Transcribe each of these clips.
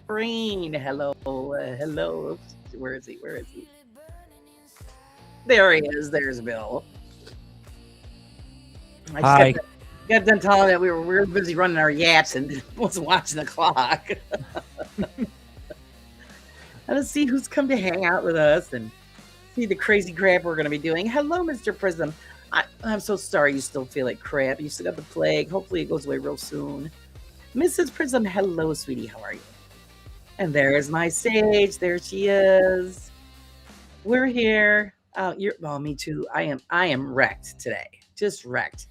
Green. Hello. Hello. Where is he? Where is he? There he is. There's Bill. I just Hi. got done telling that we were busy running our yaps and wasn't watching the clock. Let's see who's come to hang out with us and see the crazy crap we're going to be doing. Hello, Mr. Prism. I'm so sorry you still feel like crap. You still got the plague. Hopefully it goes away real soon. Mrs. Prism, hello, sweetie. How are you? And there's my Sage. There she is. We're here. Me too. I am wrecked today. Just wrecked.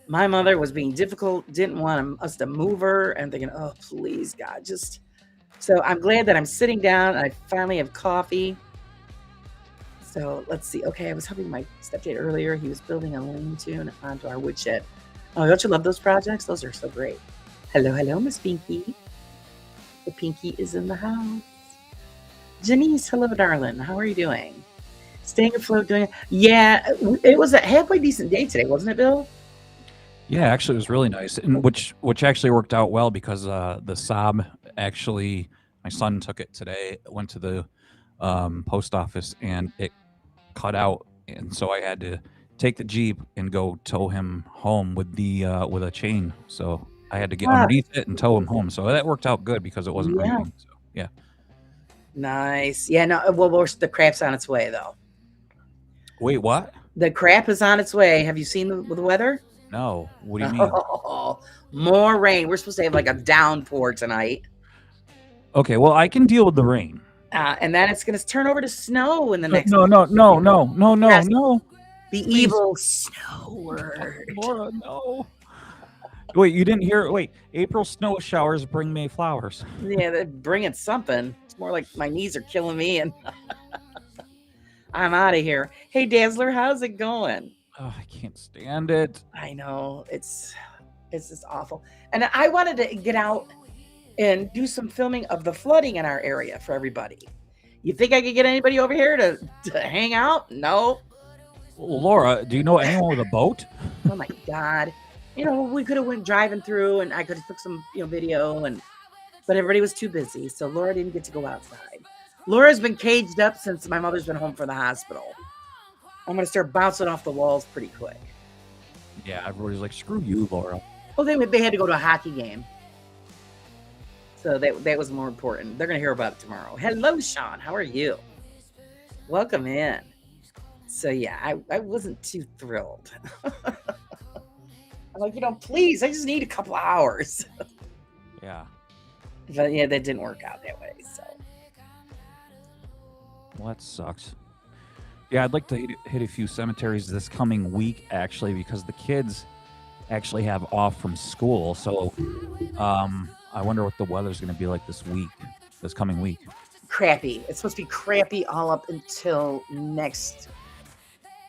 My mother was being difficult, didn't want us to move her, and thinking, oh, please, God, just. So I'm glad that I'm sitting down and I finally have coffee. So let's see. Okay, I was helping my stepdad earlier. He was building a lean-to onto our woodshed. Oh, don't you love those projects? Those are so great. Hello, hello, Miss Pinky. The Pinky is in the house. Janice, hello, darling. How are you doing? Staying afloat, doing it. Yeah, it was a halfway decent day today, wasn't it, Bill? Yeah, actually, it was really nice, and which actually worked out well because the Saab actually, my son took it today, went to the post office, and it cut out, and so I had to take the Jeep and go tow him home with with a chain. So I had to get underneath it and tow him home. So that worked out good because it wasn't raining. So yeah. Nice. Yeah. No. Well, the crap's on its way, though. Wait, what? The crap is on its way. Have you seen the weather? No. What do you mean? Oh, more rain. We're supposed to have like a downpour tonight. Okay. Well, I can deal with the rain. And then it's going to turn over to snow in the next. No. The Please. Evil snow word. Laura, no. Wait, you didn't hear? Wait, April snow showers bring May flowers. Yeah, they're bringing something. It's more like my knees are killing me, and I'm out of here. Hey, Dazzler, how's it going? Oh, I can't stand it. I know it's just awful. And I wanted to get out and do some filming of the flooding in our area for everybody. You think I could get anybody over here to hang out? No. Well, Laura, do you know anyone with a boat? Oh my God. We could have went driving through and I could have took some, video but everybody was too busy. So Laura didn't get to go outside. Laura's been caged up since my mother's been home from the hospital. I'm going to start bouncing off the walls pretty quick. Yeah, everybody's like, screw you, Laura. Well, they had to go to a hockey game. So that was more important. They're going to hear about it tomorrow. Hello, Sean. How are you? Welcome in. So, yeah, I wasn't too thrilled. I'm like, please, I just need a couple hours. Yeah. But, yeah, that didn't work out that way, so. Well, that sucks. Yeah, I'd like to hit a few cemeteries this coming week, actually, because the kids actually have off from school. So I wonder what the weather's going to be like this coming week. Crappy. It's supposed to be crappy all up until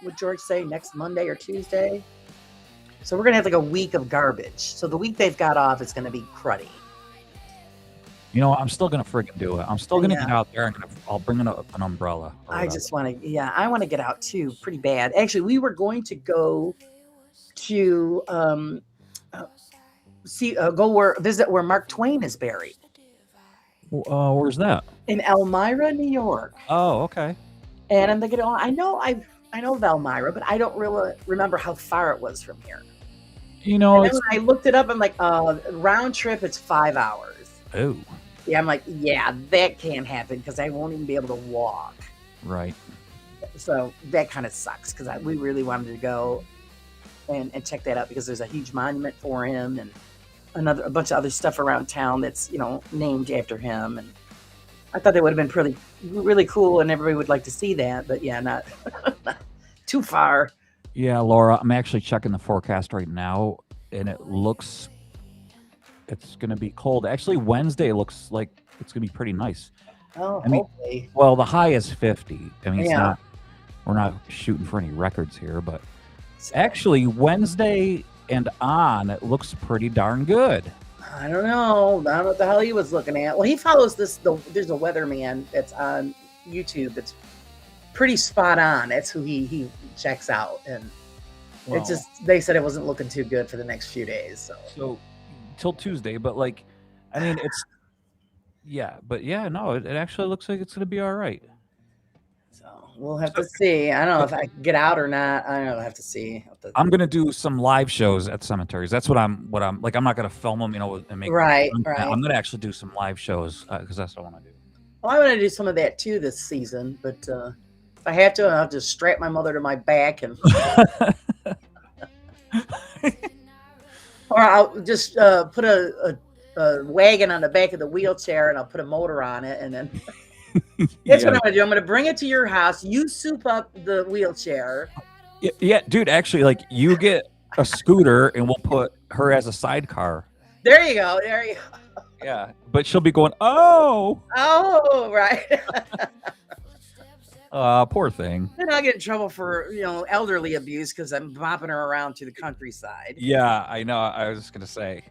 would George say, next Monday or Tuesday? So we're going to have like a week of garbage. So the week they've got off is going to be cruddy. I'm still going to freaking do it. I'm still going to get out there and I'll bring an umbrella. I just want to, I want to get out too, pretty bad. Actually, we were going to go to visit where Mark Twain is buried. Where's that? In Elmira, New York. Oh, okay. And I'm thinking, I know of Elmira, but I don't really remember how far it was from here. And then when I looked it up, I'm like, round trip, it's 5 hours. Oh. Yeah, I'm like, yeah, that can't happen because I won't even be able to walk. Right. So that kind of sucks because we really wanted to go and check that out because there's a huge monument for him and a bunch of other stuff around town that's, named after him. And I thought that would have been really, really cool and everybody would like to see that. But yeah, not too far. Yeah, Laura, I'm actually checking the forecast right now and it looks it's going to be cold. Actually, Wednesday looks like it's going to be pretty nice. Oh, hopefully. Well, the high is 50. I mean, we're not shooting for any records here, but actually Wednesday and on, it looks pretty darn good. I don't know. I don't know what the hell he was looking at. Well, he follows there's a weatherman that's on YouTube that's pretty spot on. That's who he checks out. And It Well, just they said it wasn't looking too good for the next few days. so till Tuesday, but like, I mean, it's but yeah, no, it actually looks like it's gonna be all right. So we'll have So, to see. I don't know if I okay, can get out or not. I don't know. I'll have to see. I'm gonna do some live shows at cemeteries. That's what I'm like. I'm not gonna film them, and make Right, content. right. I'm gonna actually do some live shows because that's what I want to do. Well, I want to do some of that too this season, but if I have to, I'll just strap my mother to my back and, or I'll just put a wagon on the back of the wheelchair and I'll put a motor on it, and then that's what I'm gonna do. I'm gonna bring it to your house. You soup up the wheelchair. Yeah, dude. Actually, like, you get a scooter, and we'll put her as a sidecar. There you go. There you go. Yeah, but she'll be going, oh, Oh, right. poor thing. Then I'll get in trouble for elderly abuse because I'm bopping her around to the countryside. Yeah, I know. I was just gonna say.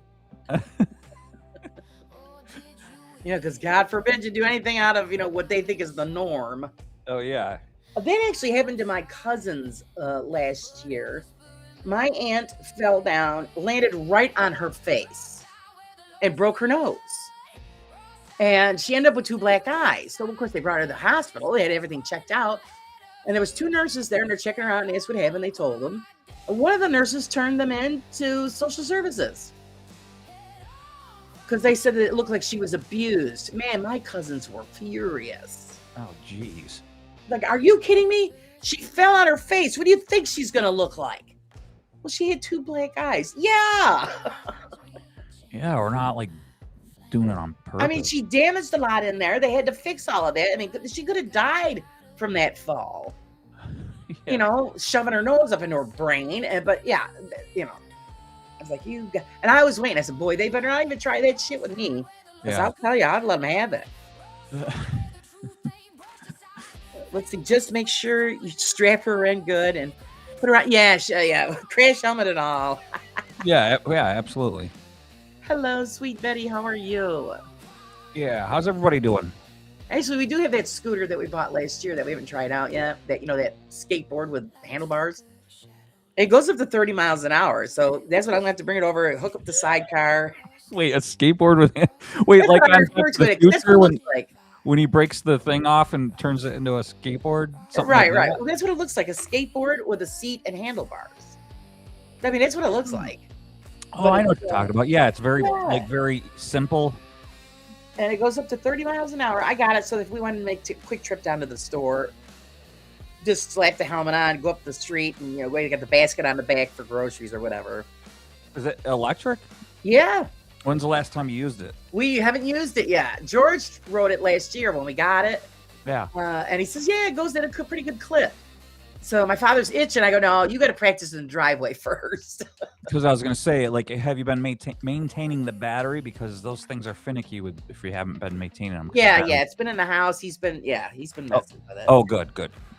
Because God forbid you do anything out of what they think is the norm. Oh yeah. That actually happened to my cousins last year. My aunt fell down, landed right on her face, and broke her nose. And she ended up with 2 black eyes. So, of course, they brought her to the hospital. They had everything checked out. And there was 2 nurses there, and they're checking her out, and asked what happened. They told them. One of the nurses turned them in to social services because they said that it looked like she was abused. Man, my cousins were furious. Oh jeez. Like, are you kidding me? She fell on her face. What do you think she's going to look like? Well, she had 2 black eyes. Yeah. Yeah, we're not like doing it on purpose. I mean, she damaged a lot in there. They had to fix all of that. I mean, she could have died from that fall. Yeah. Shoving her nose up into her brain. But yeah, I was like, and I was waiting. I said, boy, they better not even try that shit with me. Because I'll tell you, I'd let them have it. Let's see, just make sure you strap her in good and put her on. Yeah, crash helmet and all. yeah, absolutely. Hello, sweet Betty. How are you? Yeah, how's everybody doing? Actually, we do have that scooter that we bought last year that we haven't tried out yet. That that skateboard with handlebars. It goes up to 30 miles an hour, so that's what I'm gonna have to bring it over. Hook up the sidecar. Wait, a skateboard with wait, That's like what I on refer the to it. That's what future it looks like. when he breaks the thing off and turns it into a skateboard? Right. Like Well, that's what it looks like, a skateboard with a seat and handlebars. I mean, that's what it looks like. Oh, But I know what you're talking about. Yeah, it's very very simple. And it goes up to 30 miles an hour. I got it, so if we wanted to make a quick trip down to the store, just slap the helmet on, go up the street, and we got the basket on the back for groceries or whatever. Is it electric? Yeah. When's the last time you used it? We haven't used it yet. George rode it last year when we got it. Yeah. And he says, yeah, it goes at a pretty good clip. So my father's itching. I go, no, you got to practice in the driveway first. Because I was going to say, like, have you been maintaining the battery? Because those things are finicky if you haven't been maintaining them. Yeah. It's been in the house. He's been messing with it. Oh, good.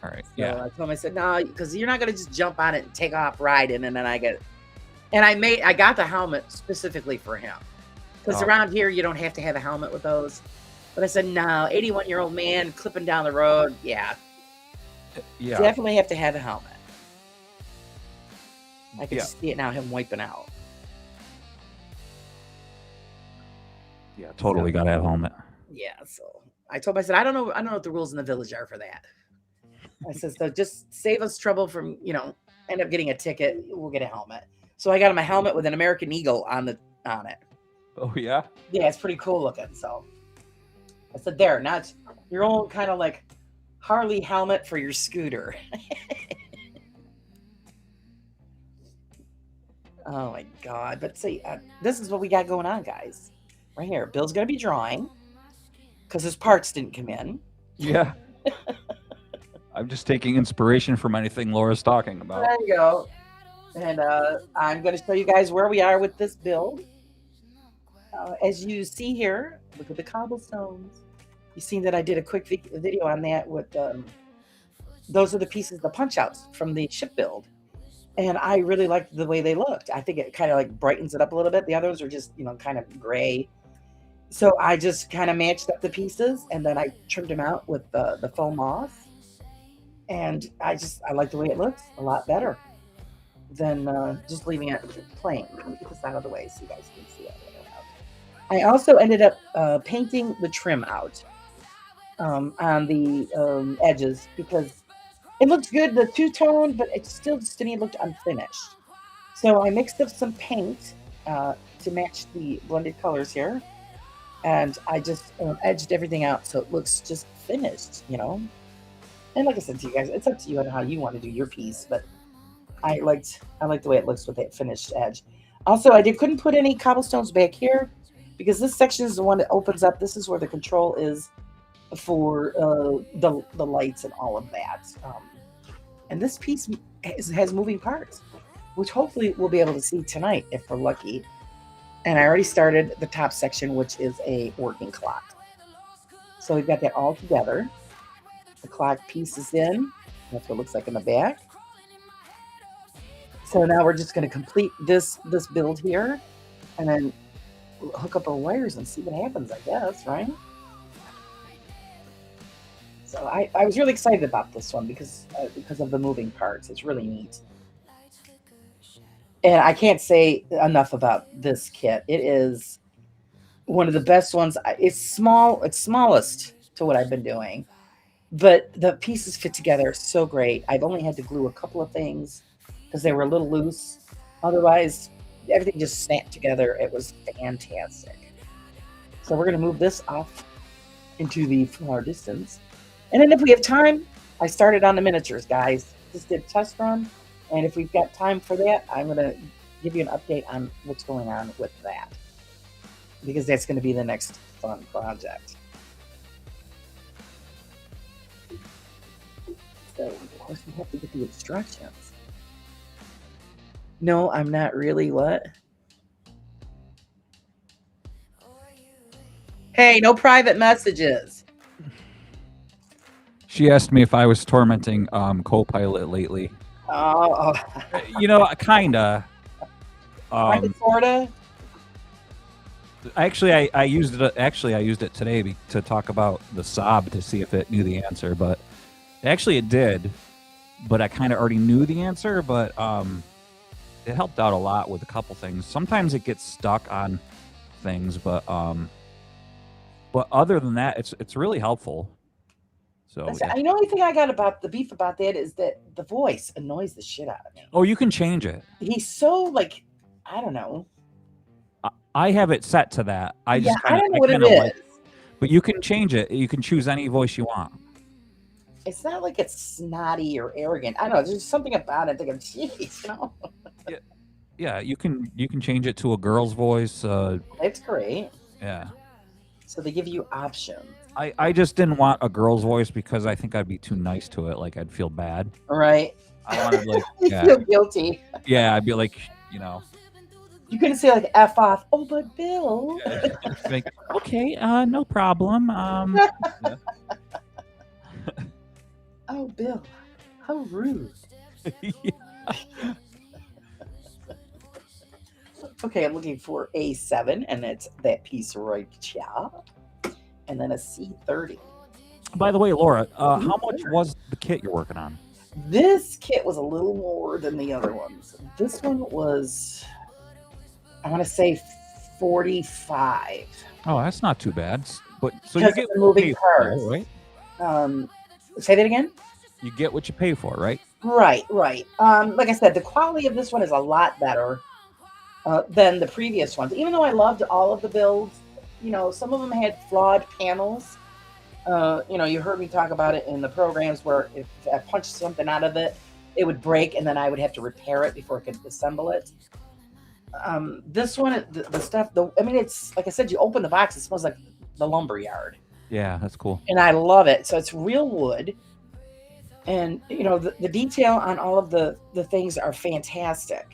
All right. So I told him, I said, no, because you're not going to just jump on it and take off riding. And then I got the helmet specifically for him. Because around here, you don't have to have a helmet with those. But I said, no, 81-year-old man clipping down the road. Yeah. Definitely have to have a helmet. I can see it now, him wiping out. Yeah, totally got to have a helmet. Yeah, so I told him, I said, I don't know what the rules in the village are for that. I said, so just save us trouble from, end up getting a ticket. We'll get a helmet. So I got him a helmet with an American Eagle on it. Oh, yeah? Yeah, it's pretty cool looking. So I said, there, now it's your own kind of like Harley helmet for your scooter. Oh my God. But see, this is what we got going on, guys. Right here. Bill's going to be drawing because his parts didn't come in. Yeah. I'm just taking inspiration from anything Laura's talking about. There you go. And I'm going to show you guys where we are with this build. As you see here, look at the cobblestones. You've seen that I did a quick video on that with those are the pieces, the punch outs from the ship build. And I really liked the way they looked. I think it kind of like brightens it up a little bit. The others are just, kind of gray. So I just kind of matched up the pieces and then I trimmed them out with the foam moss. And I like the way it looks a lot better. than just leaving it plain. Let me get this out of the way so you guys can see it. I also ended up painting the trim out on the edges because it looked good, the two-tone, but it still just to me looked unfinished. So I mixed up some paint to match the blended colors here, and I just edged everything out so it looks just finished, you know. And like I said to you guys, it's up to you on how you want to do your piece, but I liked the way it looks with that finished edge. Also, couldn't put any cobblestones back here because this section is the one that opens up. This is where the control is for the lights and all of that. And this piece has moving parts, which hopefully we'll be able to see tonight if we're lucky. And I already started the top section, which is a working clock. So we've got that all together. The clock piece is in. That's what it looks like in the back. So now we're just going to complete this build here and then hook up our wires and see what happens, I guess, right? So I was really excited about this one because of the moving parts. It's really neat. And I can't say enough about this kit. It is one of the best ones. It's small. It's smallest to what I've been doing. But the pieces fit together so great. I've only had to glue a couple of things because they were a little loose. Otherwise, everything just snapped together. It was fantastic. So we're going to move this off into the far distance. And then if we have time, I started on the miniatures, guys. Just did a test run. And if we've got time for that, I'm going to give you an update on what's going on with that. Because that's going to be the next fun project. So, of course, we have to get the instructions. No, I'm not really what? Hey, no private messages. She asked me if I was tormenting Copilot lately. Oh, You know, kinda. Sorta. Actually, I used it. Actually, I used it today to talk about the Saab to see if it knew the answer. But actually, it did. But I kind of already knew the answer. But it helped out a lot with a couple things. Sometimes it gets stuck on things, but other than that, it's really helpful. So yeah. The only thing I got about the beef about that is that the voice annoys the shit out of me. Oh, you can change it. He's so like, I don't know. I have it set to that. I don't know what it is. But you can change it. You can choose any voice you want. It's not like it's snotty or arrogant. I don't know. There's something about it. Thinking, geez, you know. Yeah. You can change it to a girl's voice. It's great. Yeah. So they give you options. I just didn't want a girl's voice because I think I'd be too nice to it. Like I'd feel bad. Right. I wanted like you feel guilty. Yeah, I'd be like, you know. You couldn't say like F off. Oh, but Bill. Like, okay, no problem. Yeah. Oh, Bill, how rude. Yeah. Okay, I'm looking for A7, and it's that piece right here. And then a C30. By the way, Laura, how much was the kit you're working on? This kit was a little more than the other ones. This one was, I want to say 45. Oh, that's not too bad. But so you get the moving parts, right? Say that again. You get what you pay for, right? Right. Like I said, the quality of this one is a lot better than the previous ones. Even though I loved all of the builds, you know, some of them had flawed panels. You know, you heard me talk about it in the programs where if I punched something out of it, it would break, and then I would have to repair it before I could assemble it. This one, the stuff, I mean, it's like I said, you open the box, it smells like the lumber yard. Yeah, that's cool. And I love it. So it's real wood. And, you know, the detail on all of the things are fantastic.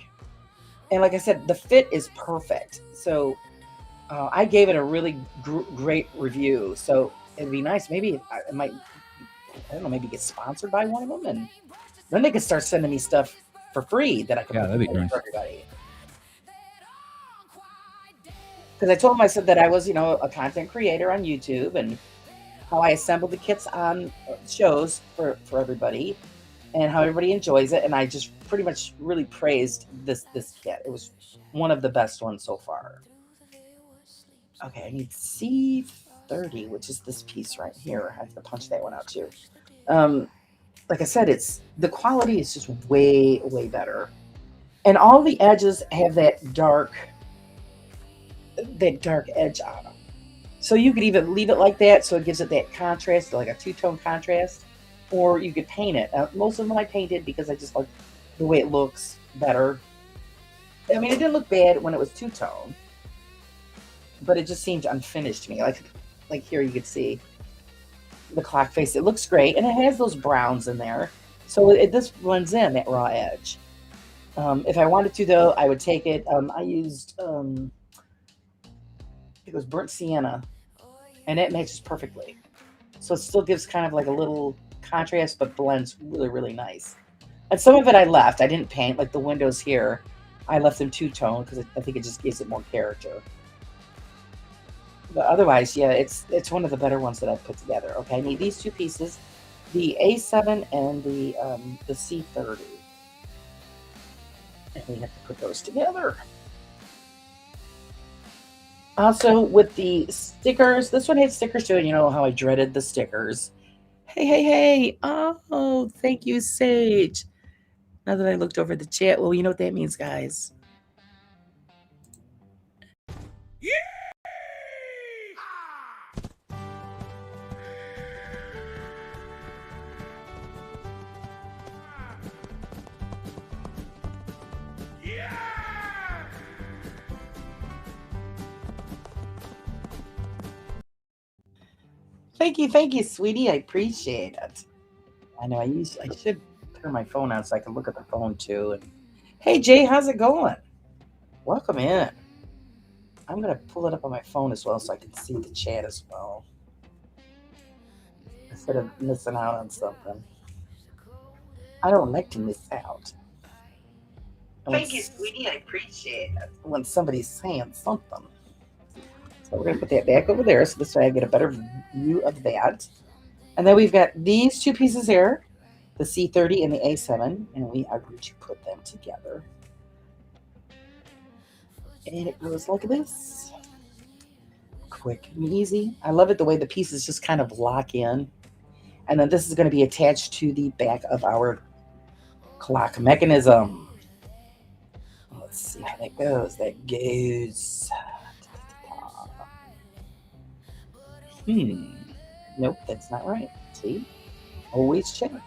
And like I said, the fit is perfect. So I gave it a really great review. So it'd be nice. Maybe I might, I don't know, maybe get sponsored by one of them. And then they could start sending me stuff for free that I can that'd be nice for everybody. Because I told them, I said that I was, you know, a content creator on YouTube and how I assembled the kits on shows for everybody. and how everybody enjoys it. And I just pretty much really praised this kit. It was one of the best ones so far. Okay, I need C30, which is this piece right here. I have to punch that one out too. Like I said, it's the quality is just way better, and all the edges have that dark edge on them. So you could even leave it like that, so it gives it that contrast, like a two-tone contrast, or you could paint it. Most of them I painted because I just like the way it looks better. I mean, it didn't look bad when it was two-tone, but it just seemed unfinished to me. Like here you could see the clock face. It looks great, and it has those browns in there, so this blends in that raw edge. If I wanted to, though, I would take it. I used it was burnt sienna, and it matches perfectly. So it still gives kind of like a little contrast, but blends really nice. And some of it I left. I didn't paint, like the windows here. I left them two-tone because I think it just gives it more character. But otherwise, yeah, it's one of the better ones that I've put together. Okay, I need these two pieces, the A7 and the C30. And we have to put those together. Also, with the stickers, this one had stickers too, and you know how I dreaded the stickers. Hey. Oh, thank you, Sage. Now that I looked over the chat, well, you know what that means, guys. Yeah! Thank you, sweetie. I appreciate it. I know I should turn my phone on so I can look at the phone too. And hey, Jay, how's it going? Welcome in. I'm gonna pull it up on my phone as well so I can see the chat as well, instead of missing out on something. I don't like to miss out. Thank you, sweetie. I appreciate it when somebody's saying something. So we're going to put that back over there so this way I get a better view of that. And then we've got these two pieces here, the C30 and the A7, and we are going to put them together. And it goes like this. Quick and easy. I love it the way the pieces just kind of lock in. And then this is going to be attached to the back of our clock mechanism. Let's see how that goes. That goes. Nope, that's not right. See? Always check. I'm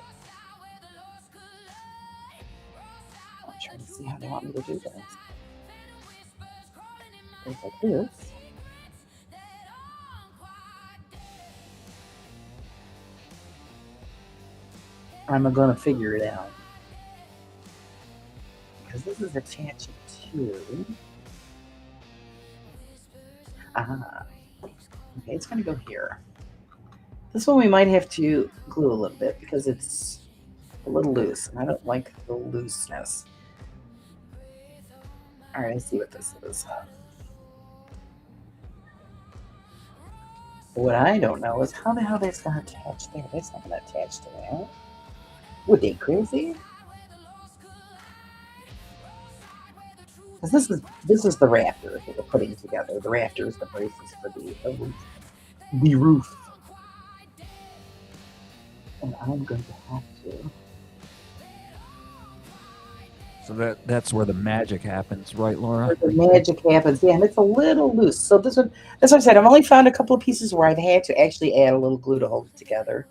trying to see how they want me to do this. Things like this. I'm going to figure it out. Because this is attached to. Okay, it's going to go here. This one we might have to glue a little bit because it's a little loose, and I don't like the looseness. All right, let's see what this is. What I don't know is how the hell that's going to attach there. That's not going to attach to that. Would they crazy? Because this is the rafter that we're putting together. The rafter is the braces for the roof. And I'm going to have to. So that's where the magic happens, right, Laura? Where the magic happens, yeah, and it's a little loose. So this one, that's what I said. I've only found a couple of pieces where I've had to actually add a little glue to hold it together.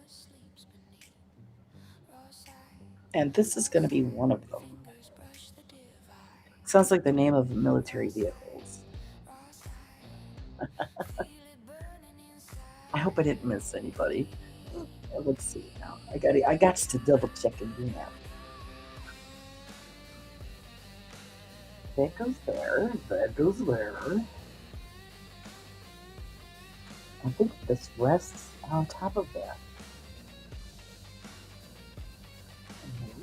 And this is going to be one of them. Sounds like the name of military vehicles. I hope I didn't miss anybody. Let's see now. I got to double check and do that. That goes there. That goes there. I think this rests on top of that.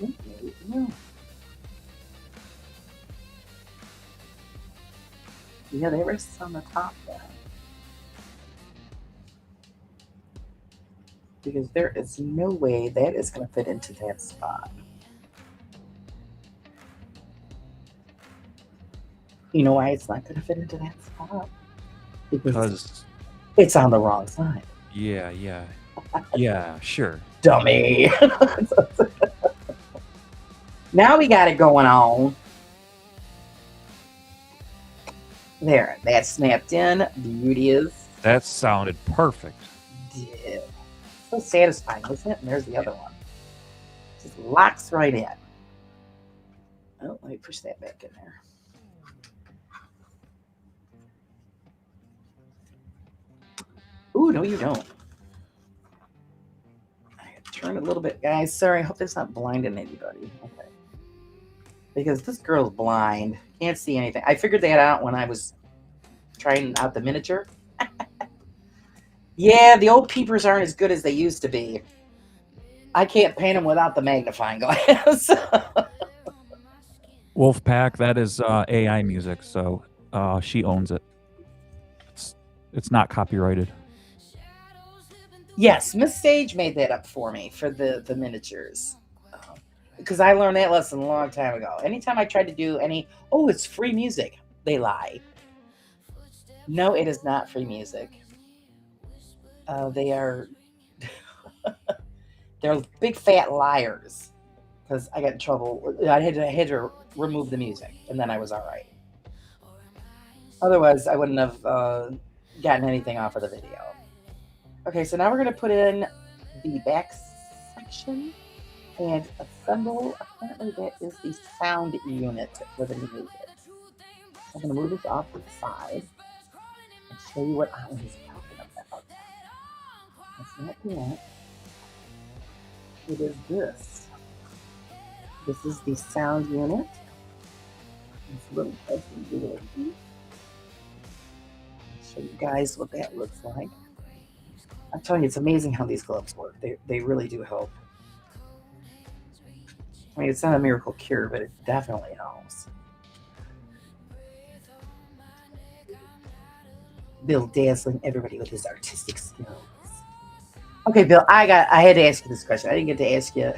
Maybe no. Yeah, that rests on the top there. because there is no way that is going to fit into that spot. You know why it's not going to fit into that spot? Because Because it's on the wrong side. yeah, sure. Dummy. Now we got it going on. There, that snapped in. Beauty is. That sounded perfect. Yeah. So satisfying, isn't it? And there's the other one. Just locks right in. Oh, let me push that back in there. Ooh, no, you don't. I turn a little bit, guys. Sorry, I hope that's not blinding anybody. Okay. Because this girl's blind. Can't see anything. I figured that out when I was trying out the miniature. Yeah, the old peepers aren't as good as they used to be. I can't paint them without the magnifying glass. Wolfpack, that is AI music, so she owns it. It's not copyrighted. Yes, Miss Sage made that up for me for the miniatures. Because I learned that lesson a long time ago. Anytime I tried to do it's free music, they lie. No, it is not free music. They are, they're big fat liars. Because I got in trouble. I had to remove the music, and then I was all right. Otherwise, I wouldn't have gotten anything off of the video. Okay, so now we're going to put in the back section and assemble. Apparently, that is the sound unit for the music. I'm going to move this off to the side and show you what I was talking about. It's not that. It is this. This is the sound unit. This little USB. Show you guys what that looks like. I'm telling you, it's amazing how these gloves work. They really do help. I mean, it's not a miracle cure, but it definitely helps. Bill dazzling everybody with his artistic skills. Okay, Bill, I had to ask you this question. I didn't get to ask you.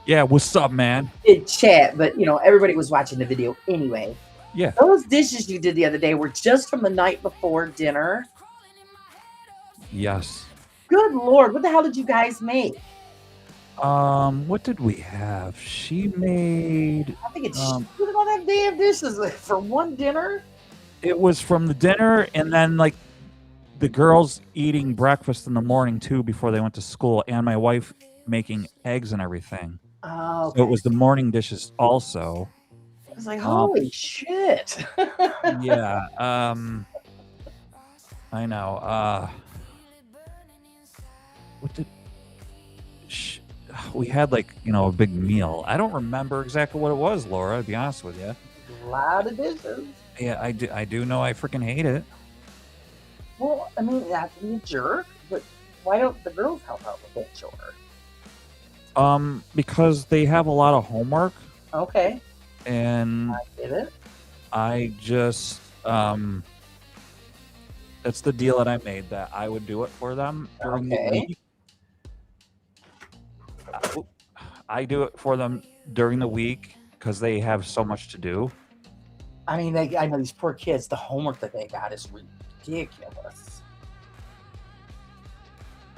Yeah, what's up, man? In chat, but everybody was watching the video anyway. Yeah. Those dishes you did the other day were just from the night before dinner. Yes. Good Lord, what the hell did you guys make? What did we have? She made. I think it's stupid all that damn dishes for one dinner. It was from the dinner, and then like the girls eating breakfast in the morning too before they went to school, and my wife making eggs and everything. Oh, okay. So it was the morning dishes also. I was like, holy shit. Yeah. I know. What did we had like a big meal? I don't remember exactly what it was, Laura. To be honest with you. A lot of dishes. Yeah, I do know. I freaking hate it. Well, I mean, not to be a jerk, but why don't the girls help out with that chore? Because they have a lot of homework. Okay. And I get it. I just that's the deal that I made, that I would do it for them during the week. I do it for them during the week because they have so much to do. I mean, I know these poor kids, the homework that they got is ridiculous.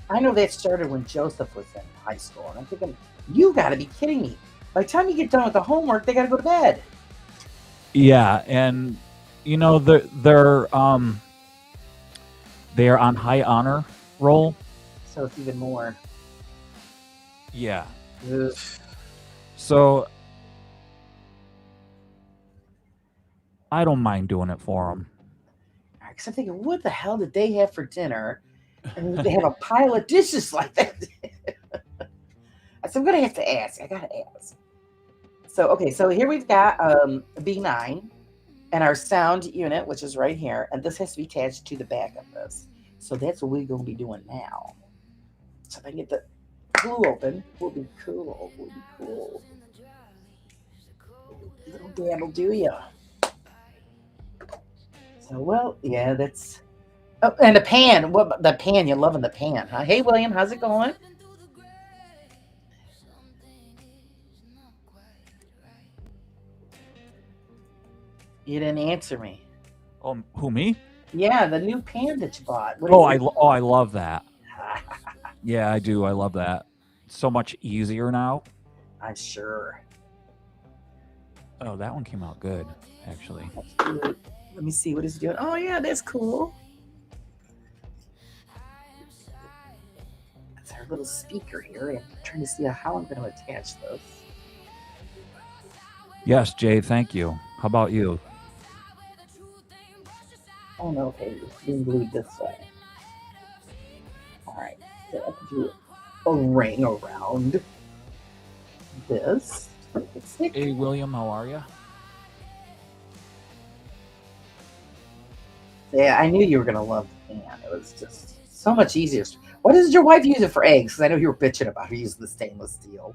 I know that started when Joseph was in high school, and I'm thinking, you got to be kidding me. By the time you get done with the homework, they got to go to bed. Yeah, and they're on high honor roll. So it's even more. Yeah. Ugh. So I don't mind doing it for them. Because I'm thinking, what the hell did they have for dinner? And they have a pile of dishes like that. So I'm going to have to ask. I got to ask. So, okay, so here we've got B9 and our sound unit, which is right here. And this has to be attached to the back of this. So that's what we're going to be doing now. So if I can get the glue open, will be cool. Will be cool. Little dab will do ya. So, well, yeah, that's Oh, and the pan. What about the pan? You're loving the pan, huh? Hey, William, how's it going? You didn't answer me. Who, me? Yeah, the new pan that you bought. What Oh, are you- I love that. Yeah, I do. I love that. It's so much easier now. I'm sure. Oh, that one came out good, actually. Let me see what it's doing. Oh yeah, that's cool. That's our little speaker here. I'm trying to see how I'm going to attach this. Yes, Jay, thank you. How about you? Oh no, okay, it's being glued this way. All right, so I can do a ring around this. Hey, William, how are you? Yeah, I knew you were gonna love the pan. It was just so much easier. Why does your wife use it for eggs? Because I know you were bitching about her using the stainless steel.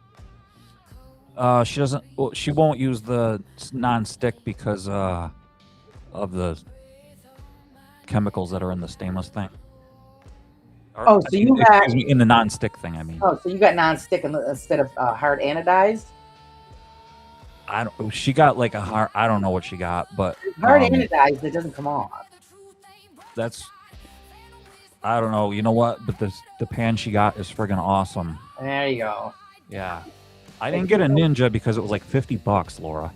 She doesn't. Well, she won't use the non-stick because of the chemicals that are in the stainless thing. Oh, so you got excuse me, in the non-stick thing. I mean, oh, so you got non-stick instead of hard anodized. I don't. She got like a hard. I don't know what she got, but Hard anodized, it doesn't come off. that's. I don't know. You know what? But the pan she got is friggin' awesome. There you go. Yeah, I didn't get a Ninja because it was like $50, Laura.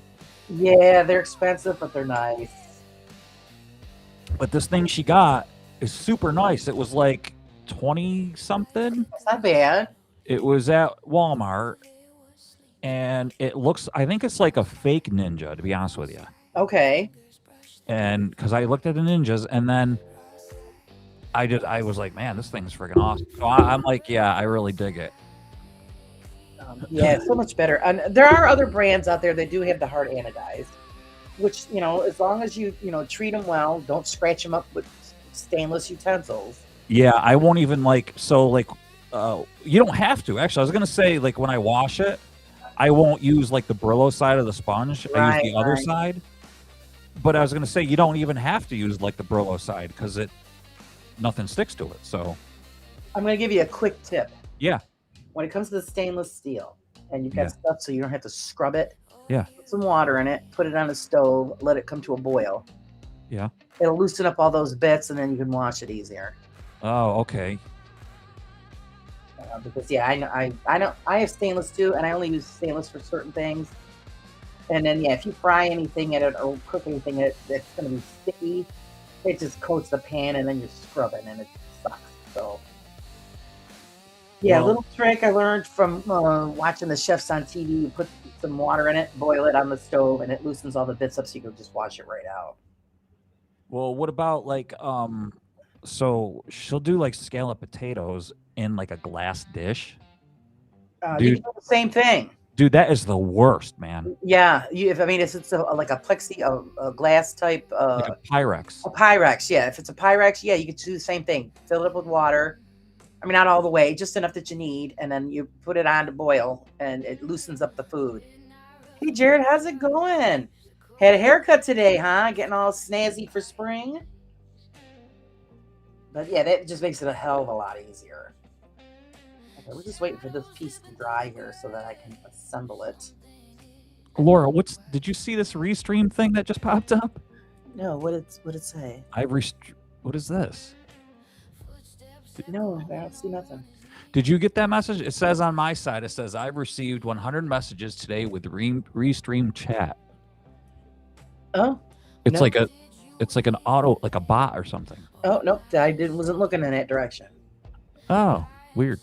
Yeah, they're expensive, but they're nice. But this thing she got is super nice. It was like 20 something. It's not bad. It was at Walmart, and it looks. I think it's like a fake Ninja, to be honest with you. Okay. And because I looked at the Ninjas, and then I was like, man, this thing's freaking awesome. So I'm like, yeah, I really dig it. Yeah, it's so much better. And there are other brands out there that do have the hard anodized, which, as long as you treat them well, don't scratch them up with stainless utensils. Yeah, I won't even you don't have to. Actually, I was gonna say, like, when I wash it, I won't use like the Brillo side of the sponge. I use the other side. But I was gonna say you don't even have to use like the Brillo side because nothing sticks to it. So I'm gonna give you a quick tip. Yeah. When it comes to the stainless steel, and you've got stuff so you don't have to scrub it. Yeah. Put some water in it, put it on the stove, let it come to a boil. Yeah. It'll loosen up all those bits, and then you can wash it easier. Oh, okay. Because I know I have stainless too, and I only use stainless for certain things. And then if you fry anything in it or cook anything in it that's going to be sticky, it just coats the pan, and then you scrub it, and it sucks. So yeah, a little trick I learned from watching the chefs on TV. You put some water in it, boil it on the stove, and it loosens all the bits up, so you can just wash it right out. Well, what about like so she'll do like scallop potatoes in like a glass dish. You can do the same thing. Dude, that is the worst, man. Yeah, if it's like a plexi, a glass type, like a Pyrex. A Pyrex, yeah. If it's a Pyrex, yeah, you can do the same thing. Fill it up with water. I mean, not all the way, just enough that you need, and then you put it on to boil, and it loosens up the food. Hey, Jared, how's it going? Had a haircut today, huh? Getting all snazzy for spring. But yeah, that just makes it a hell of a lot easier. Okay, we're just waiting for this piece to dry here so that I can assemble it. Laura, did you see this Restream thing that just popped up? No, what did it say? What is this? No, I don't see nothing. Did you get that message? It says on my side, it says, I've received 100 messages today with Restream chat. Oh. It's like an auto, like a bot or something. Oh, no, I wasn't looking in that direction. Oh, weird.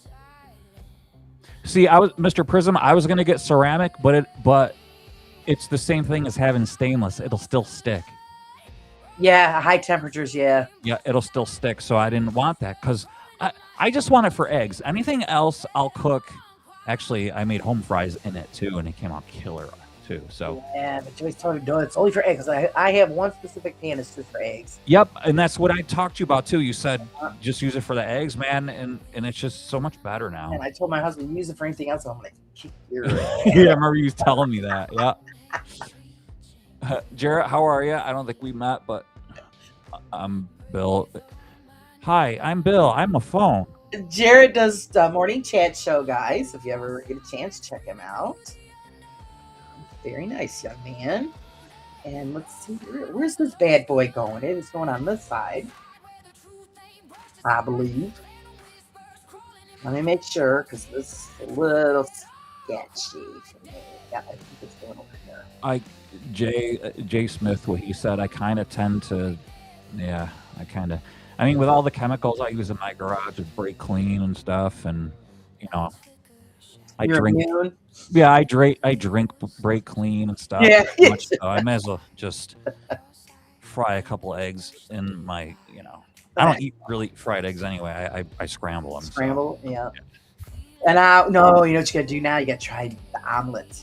See, Mr. Prism, I was going to get ceramic, but it's the same thing as having stainless. It'll still stick. Yeah, high temperatures, yeah. Yeah, it'll still stick, so I didn't want that because I just want it for eggs. Anything else, I'll cook. Actually, I made home fries in it, too, and it came out killer, too. So yeah, but Joyce told me, no, it's only for eggs. I have one specific pan that's just for eggs. Yep, and that's what I talked to you about, too. You said just use it for the eggs, man, and it's just so much better now. And I told my husband, use it for anything else. I'm like, yeah, I remember you telling me that, yeah. Jarrett, how are you? I don't think we met, but I'm Bill. Hi, I'm Bill. I'm a phone. Jared does the morning chat show, guys. If you ever get a chance, check him out. Very nice young man. And let's see, where's this bad boy going? It is going on this side, I believe. Let me make sure, because this is a little sketchy for me. Yeah, I think it's going over here. Jay Smith, what he said, I kind of tend to, I mean, with all the chemicals I use in my garage with Break Clean and stuff, and, I You're drink. immune? Yeah, I drink Break Clean and stuff. Yeah. Much so I may as well just fry a couple eggs in my, I don't really eat fried eggs anyway. I scramble them. Scramble, so. Yeah. And now, no, you know what you got to do now? You got to try the omelet.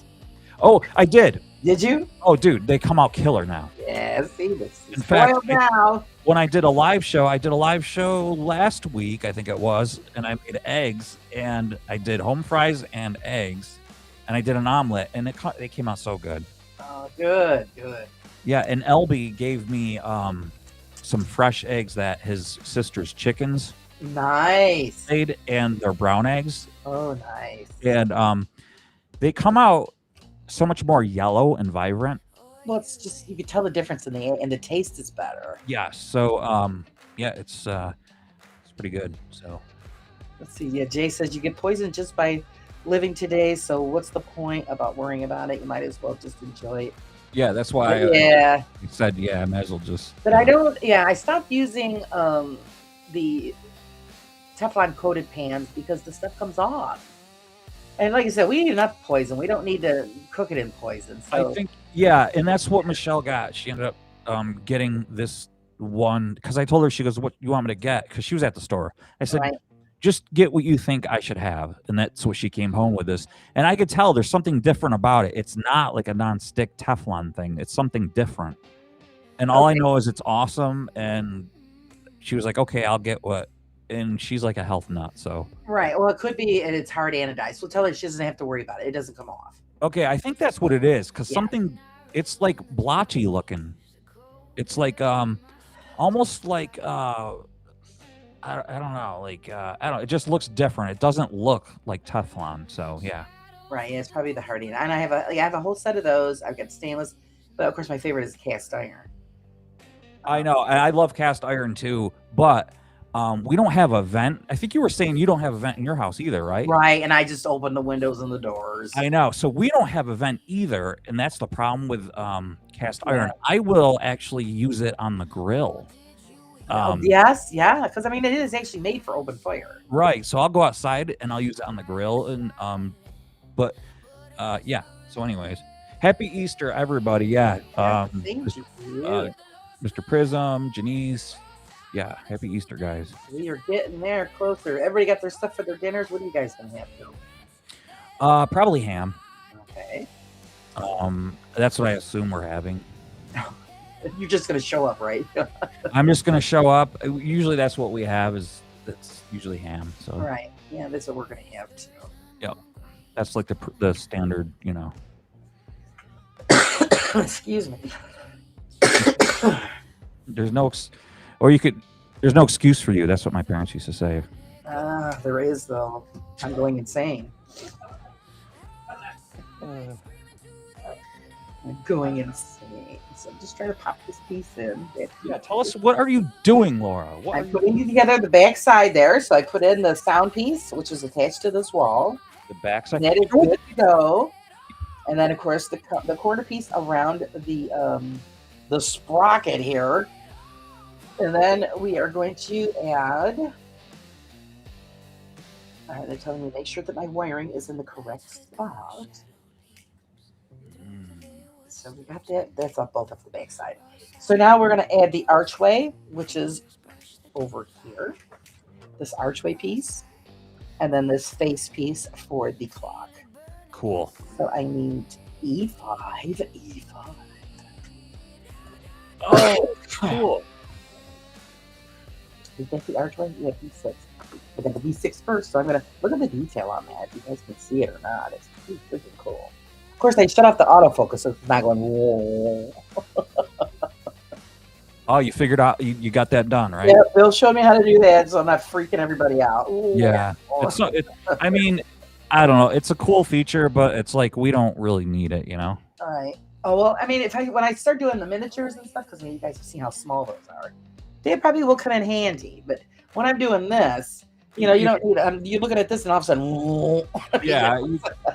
Oh, I did. Did you? Oh, dude, they come out killer now. Yeah, see, this is in fact, now. When I did a live show last week, I think it was, and I made eggs, and I did home fries and eggs, and I did an omelet, and they came out so good. Oh, good. Yeah, and Elby gave me some fresh eggs that his sister's chickens made, and they're brown eggs. Oh, nice. And they come out so much more yellow and vibrant. Well, it's just, you can tell the difference and the taste is better. Yeah. So it's pretty good. So let's see. Yeah, Jay says you get poisoned just by living today. So what's the point about worrying about it? You might as well just enjoy it. Yeah, that's why. He said, I might as well just. But I don't. Yeah, I stopped using the Teflon coated pans because the stuff comes off. And like I said, we need enough poison. We don't need to cook it in poison. So. I think, and that's what Michelle got. She ended up getting this one because I told her, she goes, "What you want me to get?" Because she was at the store. I said, just get what you think I should have. And that's what she came home with this. And I could tell there's something different about it. It's not like a nonstick Teflon thing. It's something different. And all I know is it's awesome. And she was like, okay, I'll get what. And she's like a health nut, so. Right. Well, it could be, and it's hard anodized. We'll tell her she doesn't have to worry about it. It doesn't come off. Okay, I think that's what it is, because something, it's like blotchy looking. It's like almost like I don't know, like it just looks different. It doesn't look like Teflon, so yeah. Right. Yeah, it's probably the hardy, and I have a whole set of those. I've got stainless, but of course my favorite is cast iron. I know, and I love cast iron too, but. We don't have a vent. I think you were saying you don't have a vent in your house either, right? Right, and I just open the windows and the doors. I know. So we don't have a vent either, and that's the problem with cast iron. I will actually use it on the grill. Yes, yeah, because I mean it is actually made for open fire. Right. So I'll go outside and I'll use it on the grill, and yeah. So, anyways, happy Easter, everybody. Yeah. Thank you. Mr. Prism, Janice. Yeah, happy Easter, guys. We are getting there closer. Everybody got their stuff for their dinners. What are you guys gonna have, Bill? Probably ham. Okay. That's what I assume we're having. You're just gonna show up, right? I'm just gonna show up. Usually, that's what we have. That's usually ham. So. Right. Yeah, that's what we're gonna have too. Yep. That's like the standard, Excuse me. There's no. There's no excuse for you. That's what my parents used to say. There is, though. I'm going insane. I'm going insane. So I'm just trying to pop this piece in. Yeah, tell us, what are you doing, Laura? I'm putting together the back side there. So I put in the sound piece, which is attached to this wall. The back side? That is good to go. And then, of course, the corner piece around the sprocket here. And then we are going to add. All right, they're telling me make sure that my wiring is in the correct spot. So we got that. That's on both of the back side. So now we're going to add the archway, which is over here. This archway piece. And then this face piece for the clock. Cool. So I need E5. Oh, cool. Is that the archway? Yeah, B6. I got the B6 first, so I'm going to look at the detail on that. If you guys can see it or not. It's pretty freaking cool. Of course, they shut off the autofocus, so it's not going, whoa. Oh, you figured out you got that done, right? Yeah, Bill showed me how to do that, so I'm not freaking everybody out. Ooh, Yeah. It's so I mean, I don't know. It's a cool feature, but it's like we don't really need it, you know? all right. Oh well, I mean, when I start doing the miniatures and stuff, because you guys have seen how small those are, they probably will come in handy. But when I'm doing this, you don't need. You're looking at this, and all of a sudden, Yeah,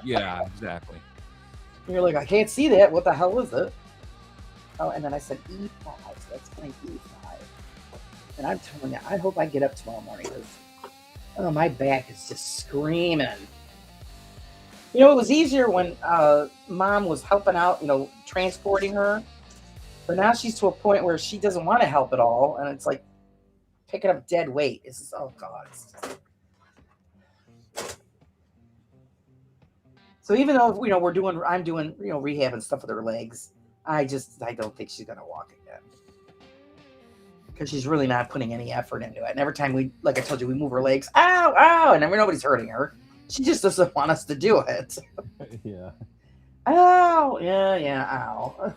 yeah, exactly. you're like, I can't see that. What the hell is it? Oh, and then I said E5, so that's playing E5. And I'm telling you, I hope I get up tomorrow morning because my back is just screaming. It was easier when Mom was helping out, transporting her. But now she's to a point where she doesn't want to help at all, and it's like picking up dead weight. It's just, oh God. So even though I'm doing rehab and stuff with her legs, I don't think she's gonna walk again because she's really not putting any effort into it. And every time like I told you, we move her legs, ow, ow, and nobody's hurting her. She just doesn't want us to do it. Yeah. Ow, yeah, ow.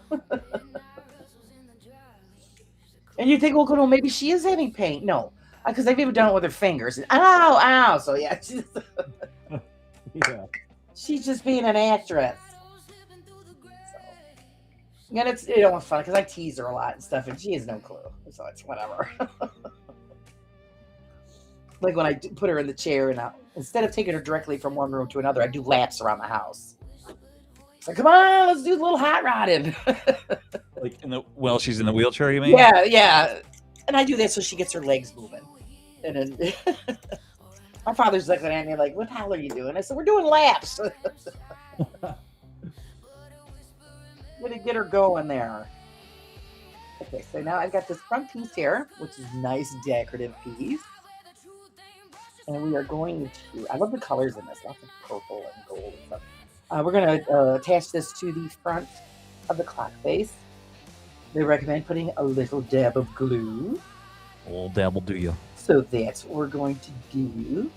And you think, well, maybe she is having pain. No, because I've even done it with her fingers. Ow, ow. So yeah, Yeah. she's just being an actress. So, and it's fun because I tease her a lot and stuff, and she has no clue. So it's whatever. Like when I put her in the chair, and instead of taking her directly from one room to another, I do laps around the house. It's like, come on, let's do a little hot rodding. Like she's in the wheelchair, you mean? Yeah. And I do that so she gets her legs moving. And then my father's looking at me like, what the hell are you doing? I said, we're doing laps. Gonna get her going there. Okay, so now I've got this front piece here, which is a nice decorative piece. And we are going to, I love the colors in this, lots of purple and gold and stuff. We're going to attach this to the front of the clock face. They recommend putting a little dab of glue. Old dab will do you. So that's what we're going to do.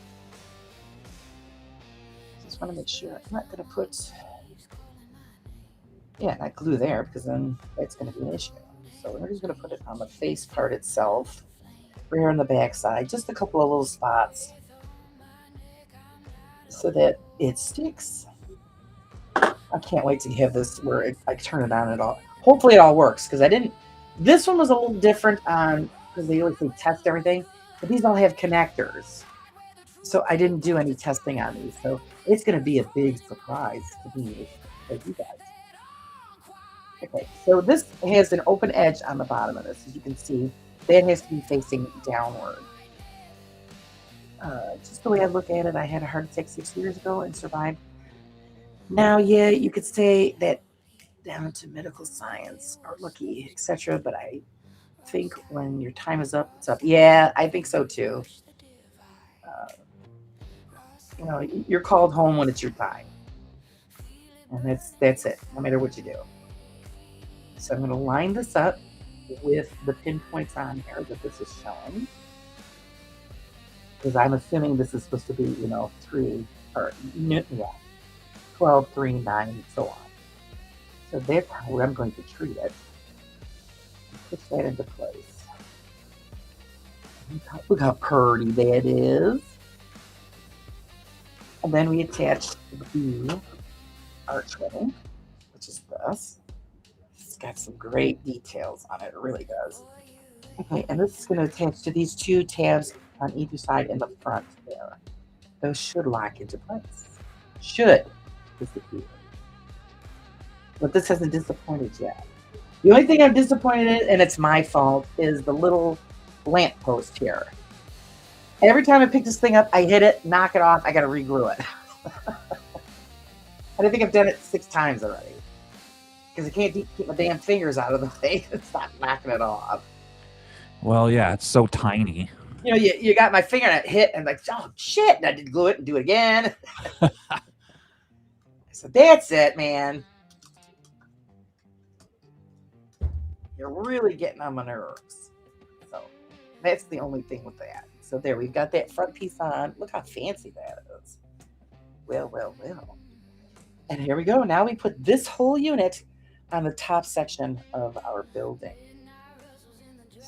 Just want to make sure I'm not going to put, not glue there, because then that's going to be an issue. So we're just going to put it on the face part itself, rear and the back side, just a couple of little spots so that it sticks. I can't wait to have this where I turn it on and all. Hopefully it all works, because this one was a little different because they always say test everything, but these all have connectors. So I didn't do any testing on these. So it's going to be a big surprise to me as you guys. Okay, so this has an open edge on the bottom of this. As you can see, that has to be facing downward. Just the way I look at it, I had a heart attack 6 years ago and survived. Now, yeah, you could say that down to medical science or lucky, etc. But I think when your time is up, it's up. Yeah, I think so too. You're called home when it's your time, and that's it. No matter what you do. So I'm going to line this up with the pinpoints on here that this is showing, because I'm assuming this is supposed to be 12, 3, 9, and so on. So that's how I'm going to treat it. Push that into place. Look how pretty that is. And then we attach the archway, which is this. It's got some great details on it. It really does. Okay, and this is going to attach to these two tabs on either side in the front there. Those should lock into place. Should disappear. But this hasn't disappointed yet. The only thing I'm disappointed in, and it's my fault, is the little lamp post here. Every time I pick this thing up, I hit it, knock it off, I gotta reglue it. And I think I've done it 6 times already. Because I can't keep my damn fingers out of the way and stop knocking it off. Well, yeah, it's so tiny. You got my finger and it hit, and like, oh shit, and I did glue it and do it again. So that's it, man. You're really getting on my nerves. So that's the only thing with that. So there, we've got that front piece on. Look how fancy that is. Well. And here we go. Now we put this whole unit on the top section of our building.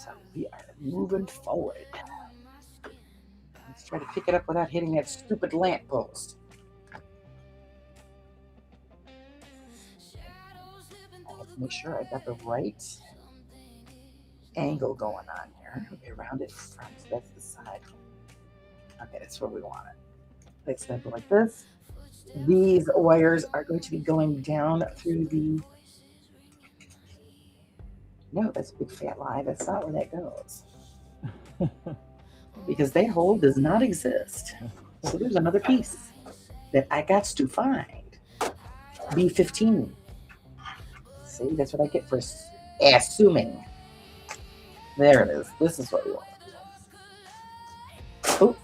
So we are moving forward. Let's try to pick it up without hitting that stupid lamppost. I have to make sure I got the right angle going on here. Okay, rounded front. That's the side. Okay, that's where we want it. It's going to go like this. These wires are going to be going down through the... No, that's a big fat lie. That's not where that goes. Because that hole does not exist. So there's another piece that I got to find. B15. See, that's what I get for assuming. There it is. This is what we want. Oh.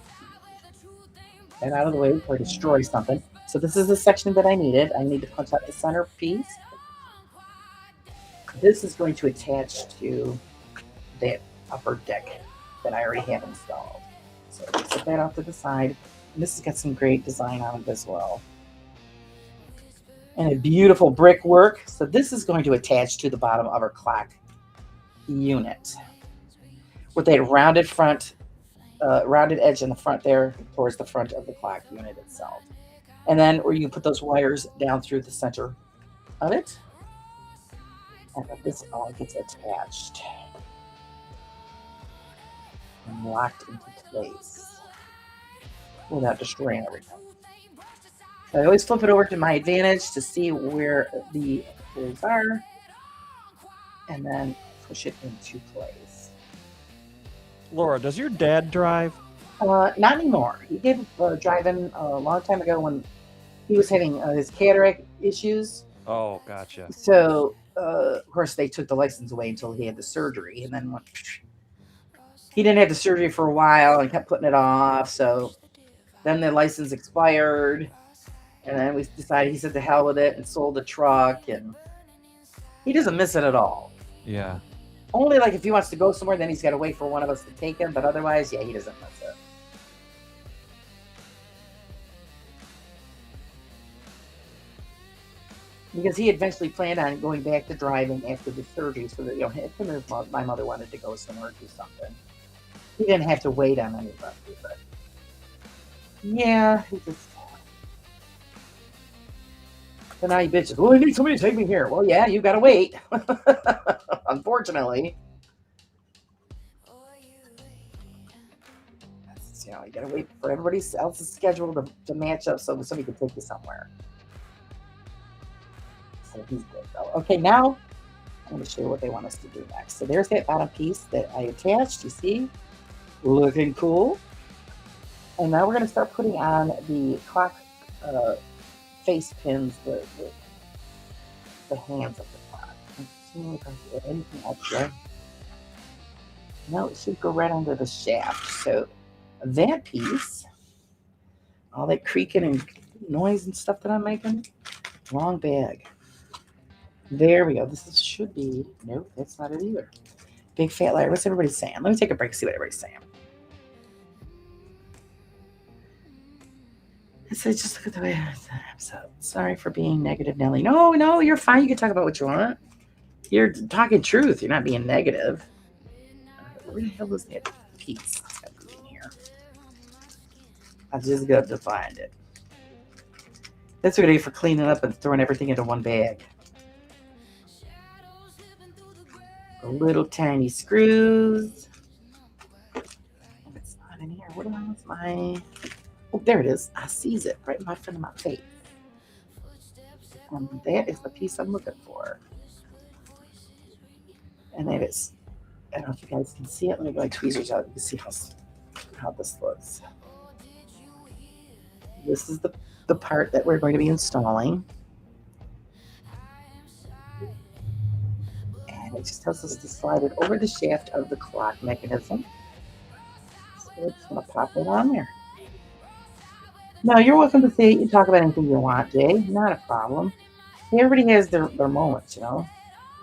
And out of the way before I destroy something. So this is the section that I needed. I need to punch out the center piece. This is going to attach to that upper deck that I already have installed. So set that off to the side. And this has got some great design on it as well. And a beautiful brickwork. So this is going to attach to the bottom of our clock unit. With a rounded front, rounded edge in the front there towards the front of the clock unit itself. And then where you put those wires down through the center of it. And this all gets attached and locked into place without destroying everything. So I always flip it over to my advantage to see where the holes are and then push it into place. Laura, does your dad drive? Not anymore. He gave up driving a long time ago when he was having his cataract issues. Oh, gotcha. So, of course, they took the license away until he had the surgery. And then he didn't have the surgery for a while and kept putting it off. So then the license expired. And then we decided he said to hell with it and sold the truck. And he doesn't miss it at all. Yeah. Only like if he wants to go somewhere, then he's got to wait for one of us to take him. But otherwise, yeah, he doesn't miss it. Because he eventually planned on going back to driving after the surgery, so that him and my mother wanted to go somewhere to do something. He didn't have to wait on anybody, but yeah, he just. So now he bitches. Well, I need somebody to take me here. Well, yeah, you gotta wait. Unfortunately, you gotta wait for everybody else's schedule to match up so somebody can take you somewhere. So he's good though. Okay, now I'm going to show you what they want us to do next. So there's that bottom piece that I attached. You see, looking cool. And now we're going to start putting on the clock face pins, the hands of the clock. Let's see if I can get anything extra. No, it should go right under the shaft. So that piece, all that creaking and noise and stuff that I'm making, wrong bag. There we go. This should be, nope, that's not it either. Big fat liar. What's everybody saying? Let me take a break and see what everybody's saying. So just look at the way I'm so sorry for being negative, Nelly. No, you're fine. You can talk about what you want. You're talking truth. You're not being negative. Where the hell is that piece? In here. I just got to find it. That's what I do for cleaning up and throwing everything into one bag. Little tiny screws. It's not in here. What is my... Oh, there it is. I sees it right in front of my face. And that is the piece I'm looking for. And that is... I don't know if you guys can see it. Let me get my tweezers out. You can see how this looks. This is the part that we're going to be installing. It just tells us to slide it over the shaft of the clock mechanism. So it's going to pop it on there. No, you're welcome to say it. You talk about anything you want, Jay. Not a problem. Everybody has their moments, you know.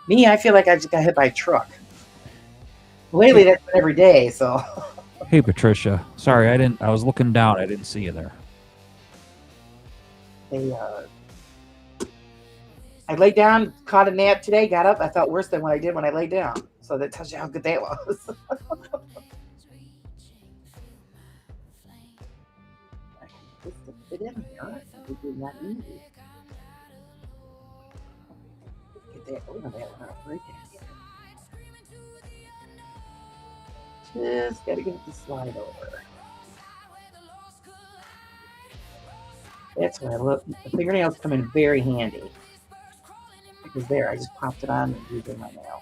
Me, I feel like I just got hit by a truck. Lately, that's been every day, so. Hey, Patricia. Sorry, I was looking down. I didn't see you there. I laid down, caught a nap today, got up. I felt worse than what I did when I laid down. So that tells you how good that was. I can just fit in here. It is not easy. Get that over that one right there. Just gotta get it to slide over. That's what I love. The fingernails come in very handy. Because there, I just popped it on and used it in my nail.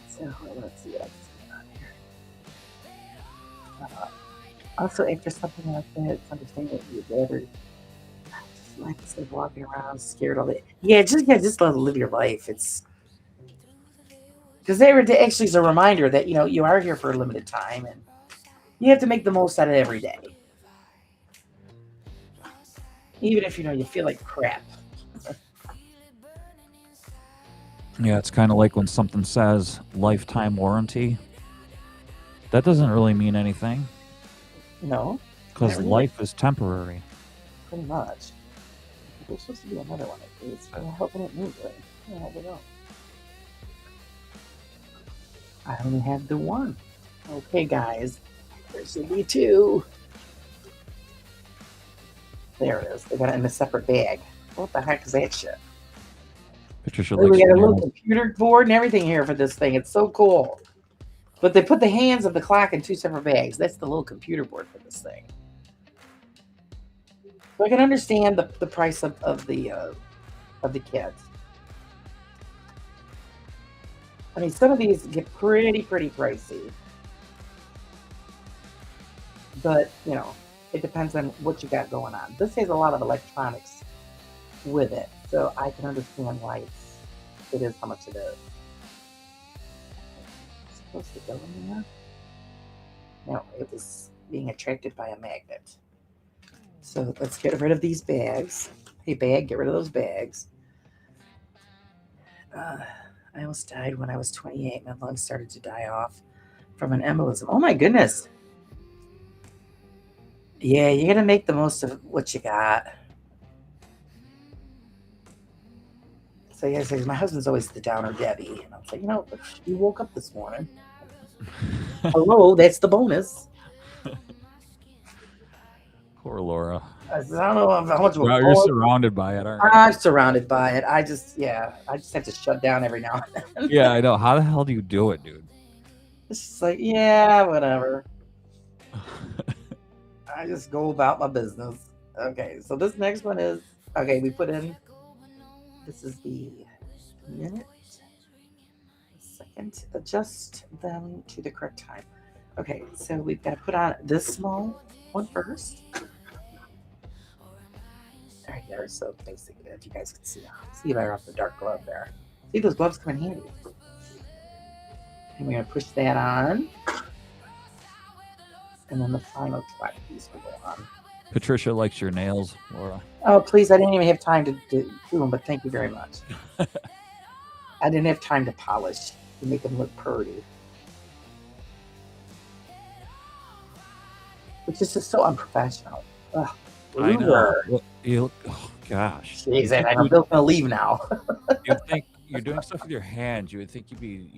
So let's see what else is going on here. Also, after something like that, it's understanding that you'd rather just like instead of walking around scared all day. Yeah, just let it live your life. It's because they actually is a reminder that you are here for a limited time and you have to make the most out of every day. Even if you feel like crap. Yeah, it's kind of like when something says lifetime warranty. That doesn't really mean anything. No. Because life is temporary. Pretty much. There's supposed to be another one of these. I'm hoping it moves right. I don't know. I only have the one. Okay, guys. There should be two. There it is. They got it in a separate bag. What the heck is that shit? Patricia We got a little computer board and everything here for this thing. It's so cool. But they put the hands of the clock in two separate bags. That's the little computer board for this thing. So I can understand the price of the kits. I mean, some of these get pretty pricey. But, it depends on what you got going on. This has a lot of electronics with it. So I can understand why it is how much it is. It's supposed to go in there? No, it was being attracted by a magnet. So let's get rid of these bags. Hey, bag, get rid of those bags. I almost died when I was 28. My lungs started to die off from an embolism. Oh my goodness. Yeah, you got to make the most of what you got. So yeah, my husband's always the downer Debbie. And I was like, you woke up this morning. Hello, that's the bonus. Poor Laura. I don't know how much. Well, you're surrounded by it, aren't you? I'm surrounded by it. I just have to shut down every now and then. Yeah, I know. How the hell do you do it, dude? It's just like, yeah, whatever. I just go about my business. Okay, so this next one is, we put in, this is the minute, second, adjust them to the correct time. Okay, so we've got to put on this small one first. Right there, so basically, if you guys can see if I wrap the dark glove there. See, those gloves come in handy. And we're going to push that on. And then the final track piece will go on. Patricia likes your nails, Laura. Oh, please. I didn't even have time to do them, but thank you very much. I didn't have time to polish to make them look pretty. Which is just so unprofessional. Ugh. I know. Oh, gosh. Jeez, I'm Bill's going to leave now. You'd think you're doing stuff with your hands. You would think you'd be,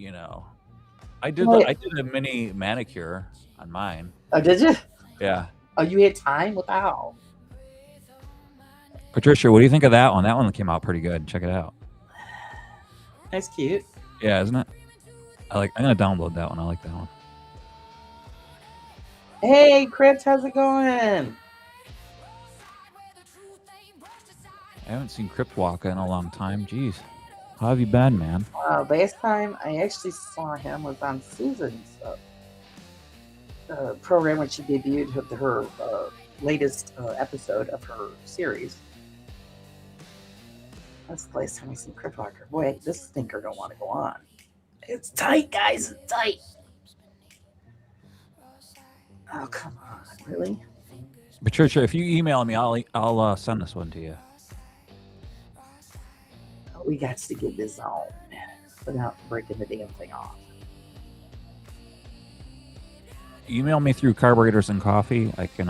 I did a mini manicure on mine. Oh, did you? Yeah. Oh, you had time? Wow. Patricia, what do you think of that one? That one came out pretty good. Check it out. That's cute. Yeah, isn't it? I'm gonna download that one. I like that one. Hey, Chris, how's it going? I haven't seen Crypt Walker in a long time. Jeez. How have you been, man? Last time I actually saw him was on Susan's program when she debuted her latest episode of her series. That's the last time I seen Crypt Walker. Boy, this stinker don't want to go on. It's tight, guys. It's tight. Oh, come on. Really? Patricia, if you email me, I'll send this one to you. We got to get this on without breaking the damn thing off. Email me through Carburetors and Coffee. I can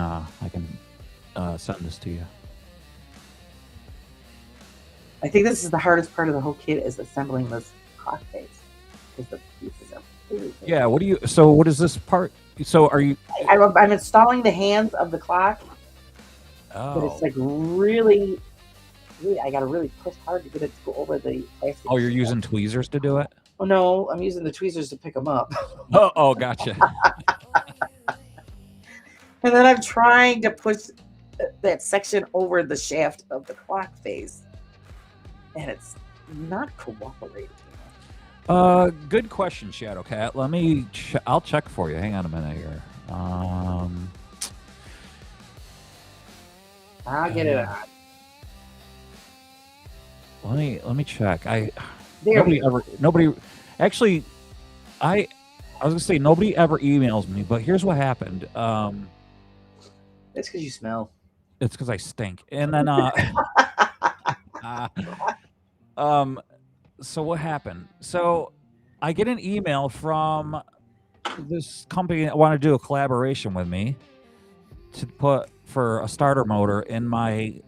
send this to you. I think this is the hardest part of the whole kit is assembling this clock face because the pieces are really big. Yeah. What do you? So what is this part? So are you? I'm installing the hands of the clock, but it's Oh. like really, I got to really push hard to get it to go over the plastic. Oh, you're using tweezers to do it? Oh no, I'm using the tweezers to pick them up. Oh, gotcha. And then I'm trying to push that section over the shaft of the clock face. And it's not cooperating. Good question, Shadowcat. Let me. I'll check for you. Hang on a minute here. I'll get it on. Let me check. There we go. Nobody. Actually, I was gonna say nobody ever emails me, but here's what happened. It's because you smell. It's because I stink. And then, so what happened? So I get an email from this company that wanted to do a collaboration with me to put for a starter motor in my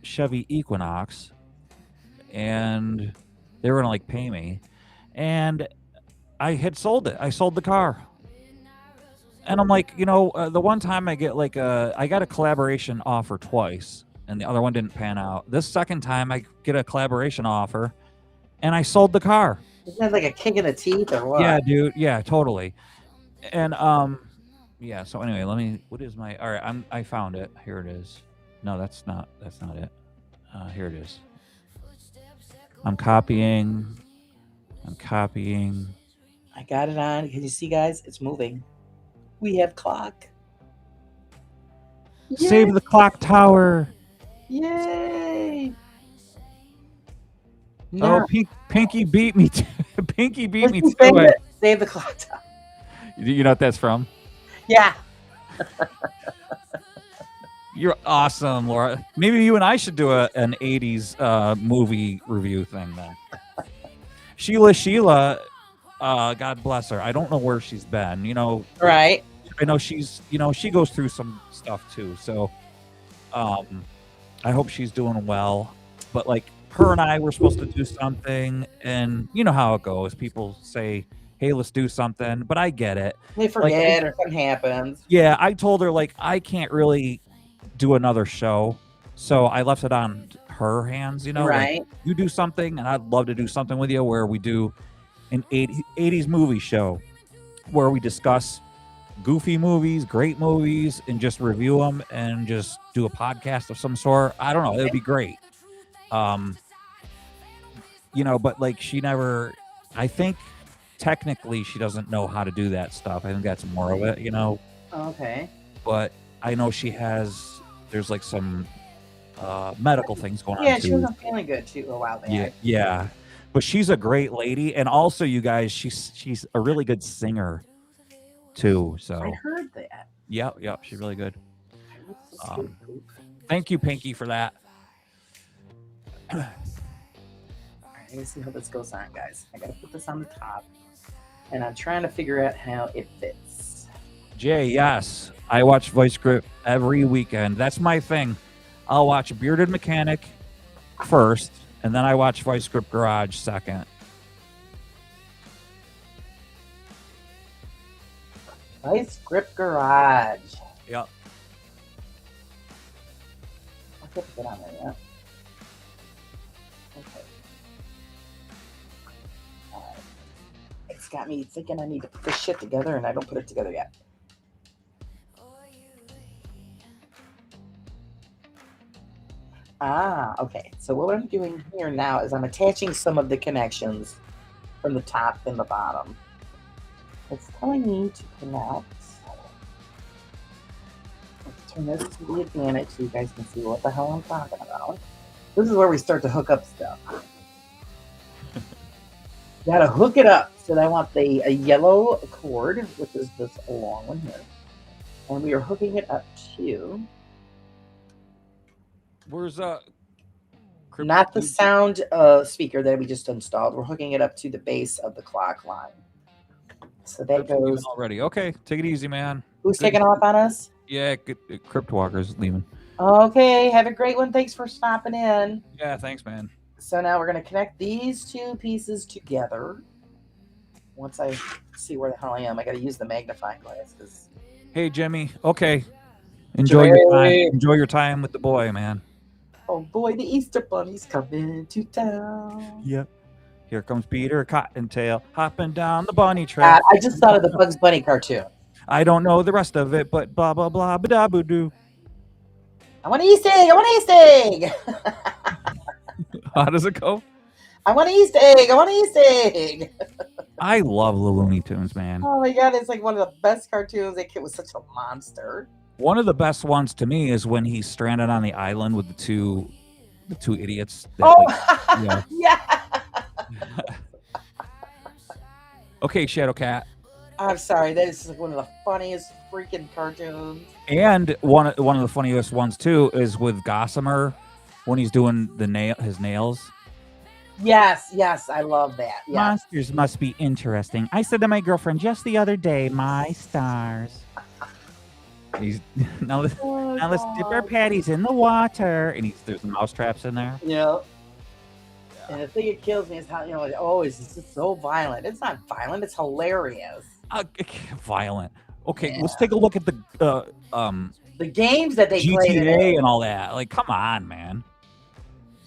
Chevy Equinox, and they were gonna like pay me, and I had sold it. I sold the car. And I'm like, the one time I get I got a collaboration offer twice, and the other one didn't pan out. This second time I get a collaboration offer, and I sold the car. Isn't that like a kick in the teeth or what? Yeah, dude. Yeah, totally. And yeah. So anyway, what is my? All right, I found it. Here it is. No, that's not it. Here it is. I'm copying. I got it on. Can you see, guys? It's moving. We have clock. Save the clock tower. Yay! Oh, Pinky beat me. Pinky beat me to Save it. Save the clock tower. You know what that's from? Yeah. You're awesome, Laura. Maybe you and I should do an 80s movie review thing then. Sheila, God bless her. I don't know where she's been. Right. I know she's, she goes through some stuff too. So I hope she's doing well. But like her and I were supposed to do something, and you know how it goes. People say, hey, let's do something, but I get it. They forget or something happens. Yeah, I told her I can't really do another show, so I left it on her hands. Right. You do something, and I'd love to do something with you where we do an 80s movie show where we discuss goofy movies, great movies, and just review them and just do a podcast of some sort. I don't know. It would be great. But she never, I think technically she doesn't know how to do that stuff. I think that's more of it, Okay. But I know there's some medical things going on. Yeah, she wasn't feeling good too a while back. Yeah. But she's a great lady, and also, you guys, she's a really good singer too. So I heard that. Yeah, she's really good. Thank you, Pinky, for that. All right, let me see how this goes on, guys. I gotta put this on the top, and I'm trying to figure out how it fits. Jay, yes, I watch Voice Grip every weekend. That's my thing. I'll watch Bearded Mechanic first, and then I watch Voice Grip Garage second. Vice Grip Garage. Yep. I'll get it on there, yeah. Okay. It's got me thinking I need to put this shit together, and I don't put it together yet. Okay. So what I'm doing here now is I'm attaching some of the connections from the top and the bottom. It's telling me to pronounce. Let's turn this to the advantage so you guys can see what the hell I'm talking about. This is where we start to hook up stuff. Gotta hook it up. So I want a yellow cord, which is this long one here. And we are hooking it up to... Where's not the sound speaker that we just installed. We're hooking it up to the base of the clock line. So that goes already. Okay, take it easy, man. Who's taking off on us? Yeah, Crypt Walker's leaving. Okay, have a great one. Thanks for stopping in. Yeah, thanks, man. So now we're going to connect these two pieces together. Once I see where the hell I am, I got to use the magnifying glass because Hey, Jimmy. Okay. Enjoy your time. Jimmy! Enjoy your time with the boy, man. Oh boy, the Easter Bunny's coming to town. Yep. Here comes Peter Cottontail hopping down the bunny trail. God, I just thought of the Bugs Bunny cartoon. I don't know the rest of it, but blah blah blah ba da boo doo. I want an Easter egg. I want an Easter egg. How does it go? I want an Easter egg. I want an Easter egg. I love the Looney Tunes, man. Oh my god, it's like one of the best cartoons. That kid was such a monster. One of the best ones to me is when he's stranded on the island with the two idiots. That, Oh, yeah. yeah. Okay, Shadow Cat. I'm sorry. That is like one of the funniest freaking cartoons. And one of the funniest ones too is with Gossamer when he's doing his nails. Yes, I love that. Yes. Monsters must be interesting. I said to my girlfriend just the other day, my stars. He's now let's dip our patties in the water, and there's mouse traps in there. Yeah. And the thing that kills me is how it's just so violent. It's not violent. It's hilarious. Violent. Okay, Yeah. let's take a look at the games that they played in GTA it. and all that. Like, come on, man.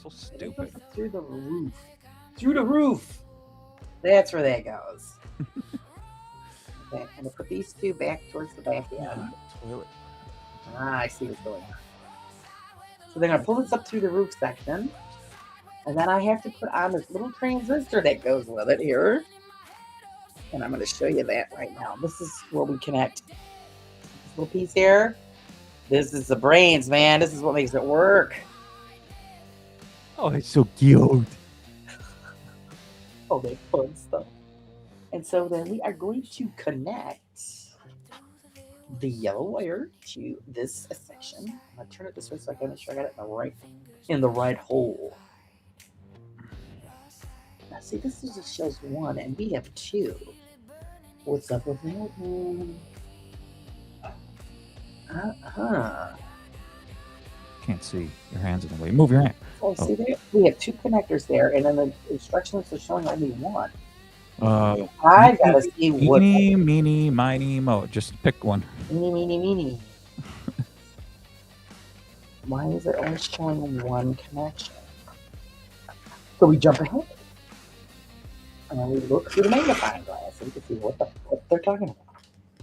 So stupid. Through the roof. Through the roof. That's where that goes. Okay, I'm gonna put these two back towards the back end. I see what's going on. So they're gonna pull this up through the roof section. And then I have to put on this little transistor that goes with it here. And I'm going to show you that right now. This is where we connect this little piece here. This is the brains, man. This is what makes it work. Oh, it's so cute. Oh, that fun stuff. And so then we are going to connect the yellow wire to this section. I'm going to turn it this way so I can make sure I got it in the right hole. Now, see, this just shows one, and we have two. What's up with that one? Can't see. Your hand's in the way. Move your hand. Oh, see there? We have two connectors there, and then the instructions are showing only one. I gotta see what. Eeny, meeny, miny, mo. Just pick one. Meeny. Why is it only showing one connection? So we jump ahead. And we look through the magnifying glass so we can see what they're talking about.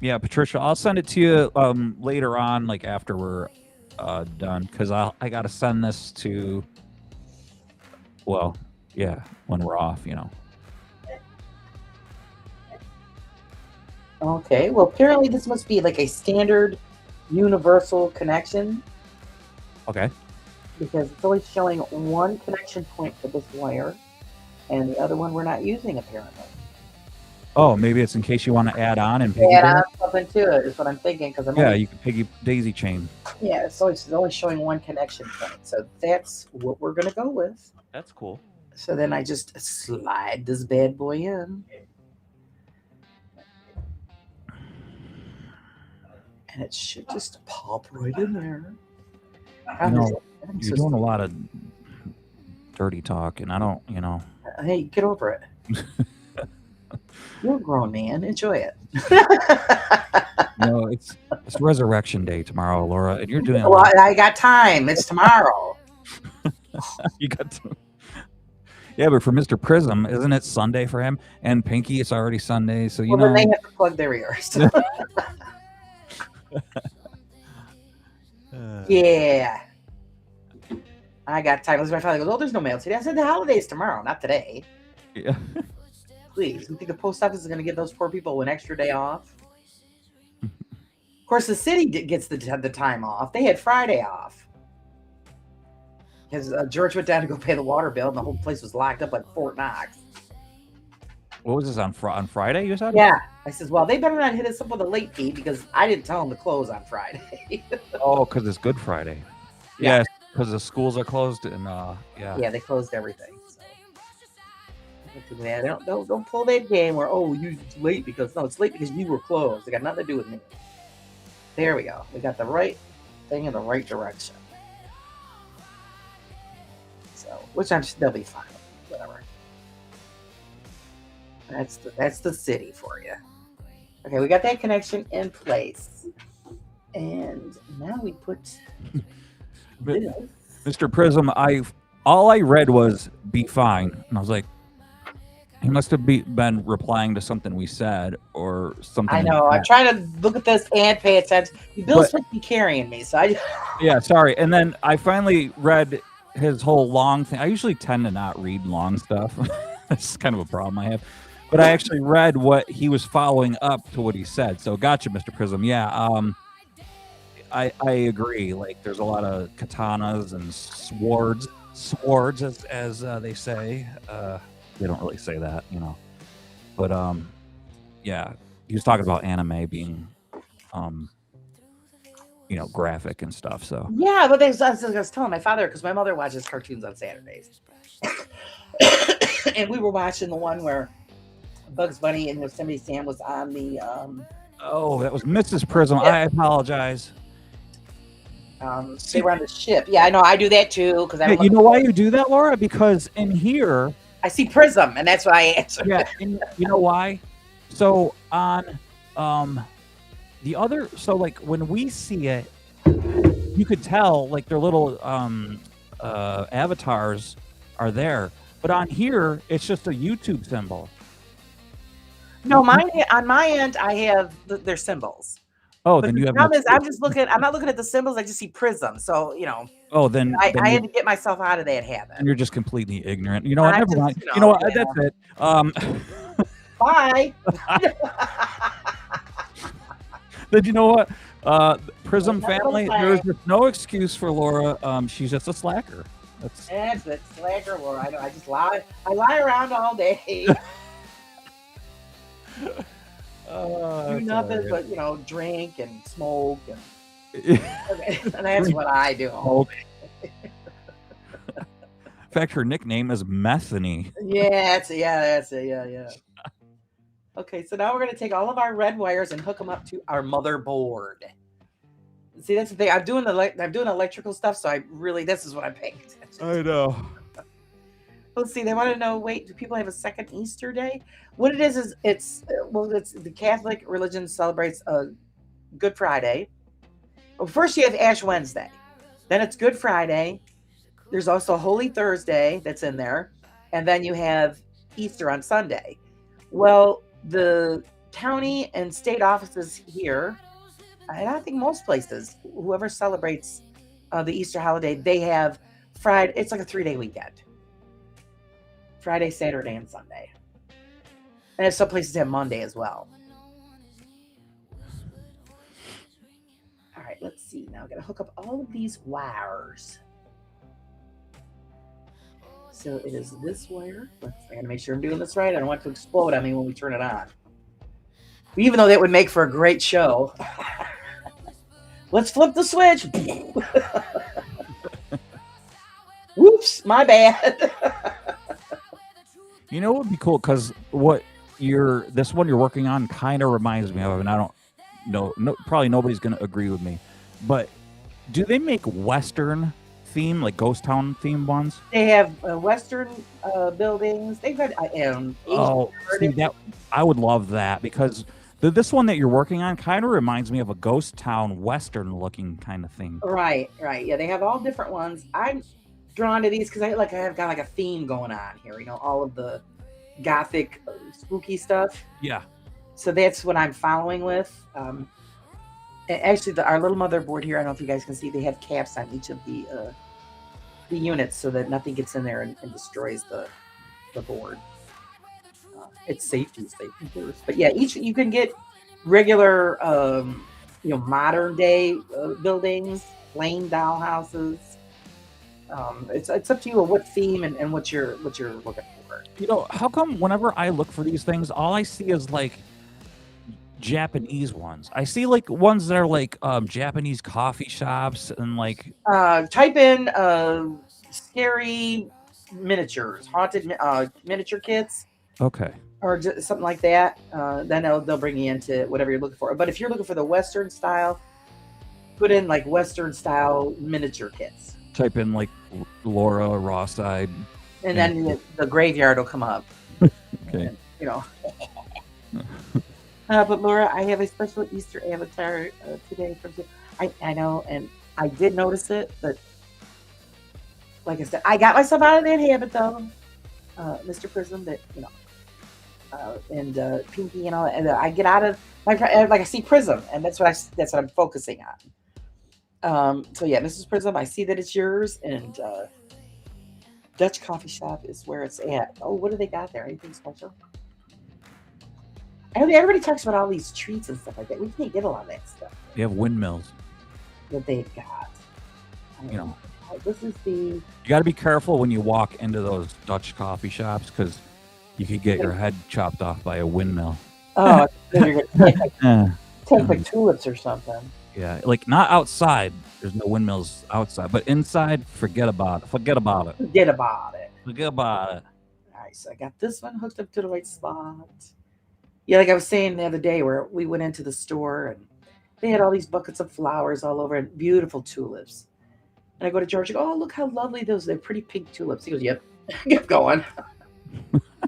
Yeah, Patricia, I'll send it to you later on, like after we're done, because I got to send this to, well, yeah, when we're off, Okay, well, apparently this must be like a standard universal connection. Okay. Because it's only showing one connection point for this wire, and the other one we're not using apparently. Oh, maybe it's in case you want to add on and Add piggyback. on something to it is what I'm thinking. Because You can daisy chain. Yeah, so it's only showing one connection point. So that's what we're gonna go with. That's cool. So then I just slide this bad boy in. And it should just pop right in there. You're doing a lot of dirty talk, and I don't, Hey, get over it. You're a grown man. Enjoy it. It's Resurrection Day tomorrow, Laura, and you're doing. Well, I got time. It's tomorrow. You got to. Yeah, but for Mr. Prism, isn't it Sunday for him? And Pinky, it's already Sunday, so then they have to plug their ears. Yeah. I got time. My father goes, "Oh, there's no mail today." I said, "The holiday's tomorrow, not today." Yeah. Please, you think the post office is going to give those poor people an extra day off? Of course, the city gets the time off. They had Friday off. Because George went down to go pay the water bill, and the whole place was locked up like Fort Knox. What was this, on Friday, you said? Yeah. I says, well, they better not hit us up with a late fee because I didn't tell them to close on Friday. Oh, because it's Good Friday. Yeah. Yes, because the schools are closed, and Yeah, they closed everything. So. Don't pull that game where, it's late because, no, it's late because you were closed. It got nothing to do with me. There we go. We got the right thing in the right direction. So which they'll be fine. Whatever. That's the city for you. Okay, we got that connection in place, and now we put this. Mr. Prism, all I read was "be fine," and I was like, he must have been replying to something we said or something. I know. Like I'm trying to look at this and pay attention. Bill's freaking carrying me, so I. Yeah, sorry. And then I finally read his whole long thing. I usually tend to not read long stuff. That's kind of a problem I have. But I actually read what he was following up to what he said. So gotcha, Mr. Prism. Yeah, I agree. Like, there's a lot of katanas and swords as they say. They don't really say that, you know. But yeah, he was talking about anime being graphic and stuff. So Yeah, but I was telling my father, because my mother watches cartoons on Saturdays, and we were watching the one where Bugs Bunny and Yosemite Sam was on the. Oh, that was Mrs. Prism. Yeah. I apologize. They were on the ship. Yeah, I know. I do that too because you know why you do that, Laura? Because in here I see Prism, and that's what I answer. Yeah, and you know why? So on the other, so like when we see it, you could tell like their little avatars are there, but on here it's just a YouTube symbol. No, on my end I have their symbols. Oh, but then you have. I'm just looking. I'm not looking at the symbols. I just see Prism. So you know. Oh, then I had to get myself out of that habit. And you're just completely ignorant. You know what? Never mind. You know what? Yeah. That's it. Bye. Then you know what? Prism family. There's no excuse for Laura. She's just a slacker. That's it. Slacker, Laura. I know. I just lie. I lie around all day. Do nothing but drink and smoke and that's what I do. In fact, her nickname is Methany. Yeah, that's it. Yeah. Okay, so now we're gonna take all of our red wires and hook them up to our motherboard. See, that's the thing. I'm doing electrical stuff, so this is what I'm paying attention to. I know. Let's see. They want to know. Wait, do people have a second Easter day? What it is it's the Catholic religion celebrates Good Friday. Well, first you have Ash Wednesday, then it's Good Friday. There's also Holy Thursday that's in there, and then you have Easter on Sunday. Well, the county and state offices here, and I think most places, whoever celebrates the Easter holiday, they have Friday. It's like a 3-day weekend. Friday, Saturday, and Sunday. And some places have Monday as well. All right, let's see. Now I'm going to hook up all of these wires. So it is this wire. I got to make sure I'm doing this right. I don't want it to explode on me when we turn it on. Even though that would make for a great show. Let's flip the switch. Whoops, my bad. You know what would be cool? Because this one you're working on kind of reminds me of, and I don't know, probably nobody's going to agree with me, but do they make Western theme, like ghost town themed ones? They have Western buildings. They've got see, that I would love that, because this one that you're working on kind of reminds me of a ghost town Western looking kind of thing. Right. Yeah, they have all different ones. I'm drawn to these because I have got like a theme going on here. All of the gothic, spooky stuff. Yeah. So that's what I'm following with. Actually, our little motherboard here, I don't know if you guys can see, they have caps on each of the units so that nothing gets in there and destroys the board. It's safety first. But yeah, you can get regular, modern day buildings, plain doll houses. It's up to you what theme and what you're looking for. How come whenever I look for these things, all I see is like Japanese ones? I see like ones that are like Japanese coffee shops and like type in scary miniatures, haunted miniature kits. Okay. Or just something like that. Then they'll bring you into whatever you're looking for. But if you're looking for the Western style, put in like Western style miniature kits. type in like Laura Rosside. And then the graveyard will come up. Okay. And, you know. But Laura, I have a special Easter avatar today from. I know, and I did notice it, but like I said, I got myself out of that habit though, Mr. Prism. That and Pinky and all that. And I get out of like I see Prism, and that's what I'm focusing on. So yeah, Mrs. Prism, I see that it's yours, and Dutch Coffee Shop is where it's at. Oh, what do they got there? Anything special? I know everybody talks about all these treats and stuff like that. We can't get a lot of that stuff. They have windmills. That they've got. You know, this is the. You got to be careful when you walk into those Dutch coffee shops because you could get your head chopped off by a windmill. Oh, you're gonna take like Yeah. tulips or something. Yeah, like not outside. There's no windmills outside, but inside, forget about it. Forget about it. Forget about it. Forget about it. Nice. I got this one hooked up to the right spot. Yeah, like I was saying the other day, where we went into the store and they had all these buckets of flowers all over and beautiful tulips. And I go to George and go, oh, look how lovely those. They're pretty pink tulips. He goes, yep. Keep going.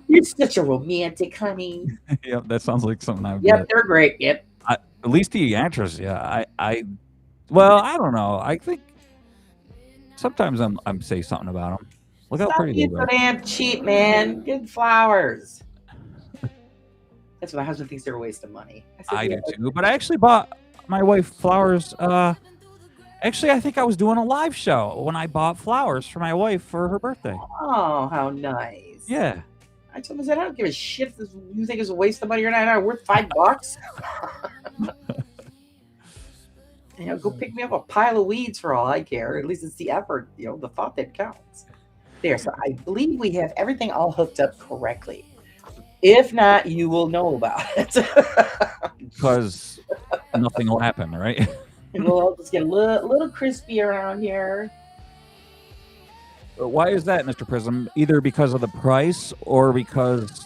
You're such a romantic, honey. Yep, that sounds like something I would Yep, get. they're great. Yep. At least the actress, yeah. Well, I don't know. I think sometimes I'm say something about them. Look how Stop pretty being they so look. damn cheap, man. Good flowers. That's what my husband thinks they're a waste of money. said, I "Yeah, do too. But I actually bought my wife flowers. Actually, I think I was doing a live show when I bought flowers for my wife for her birthday. Oh, how nice. Yeah. I told him, I said, I don't give a shit if you think it's a waste of money or not. Worth $5. Go pick me up a pile of weeds for all I care. At least it's the effort, the thought that counts. There, so I believe we have everything all hooked up correctly. If not, you will know about it. Because nothing will happen, right? And we'll all just get a little crispy around here. Why is that, Mr. Prism? Either because of the price or because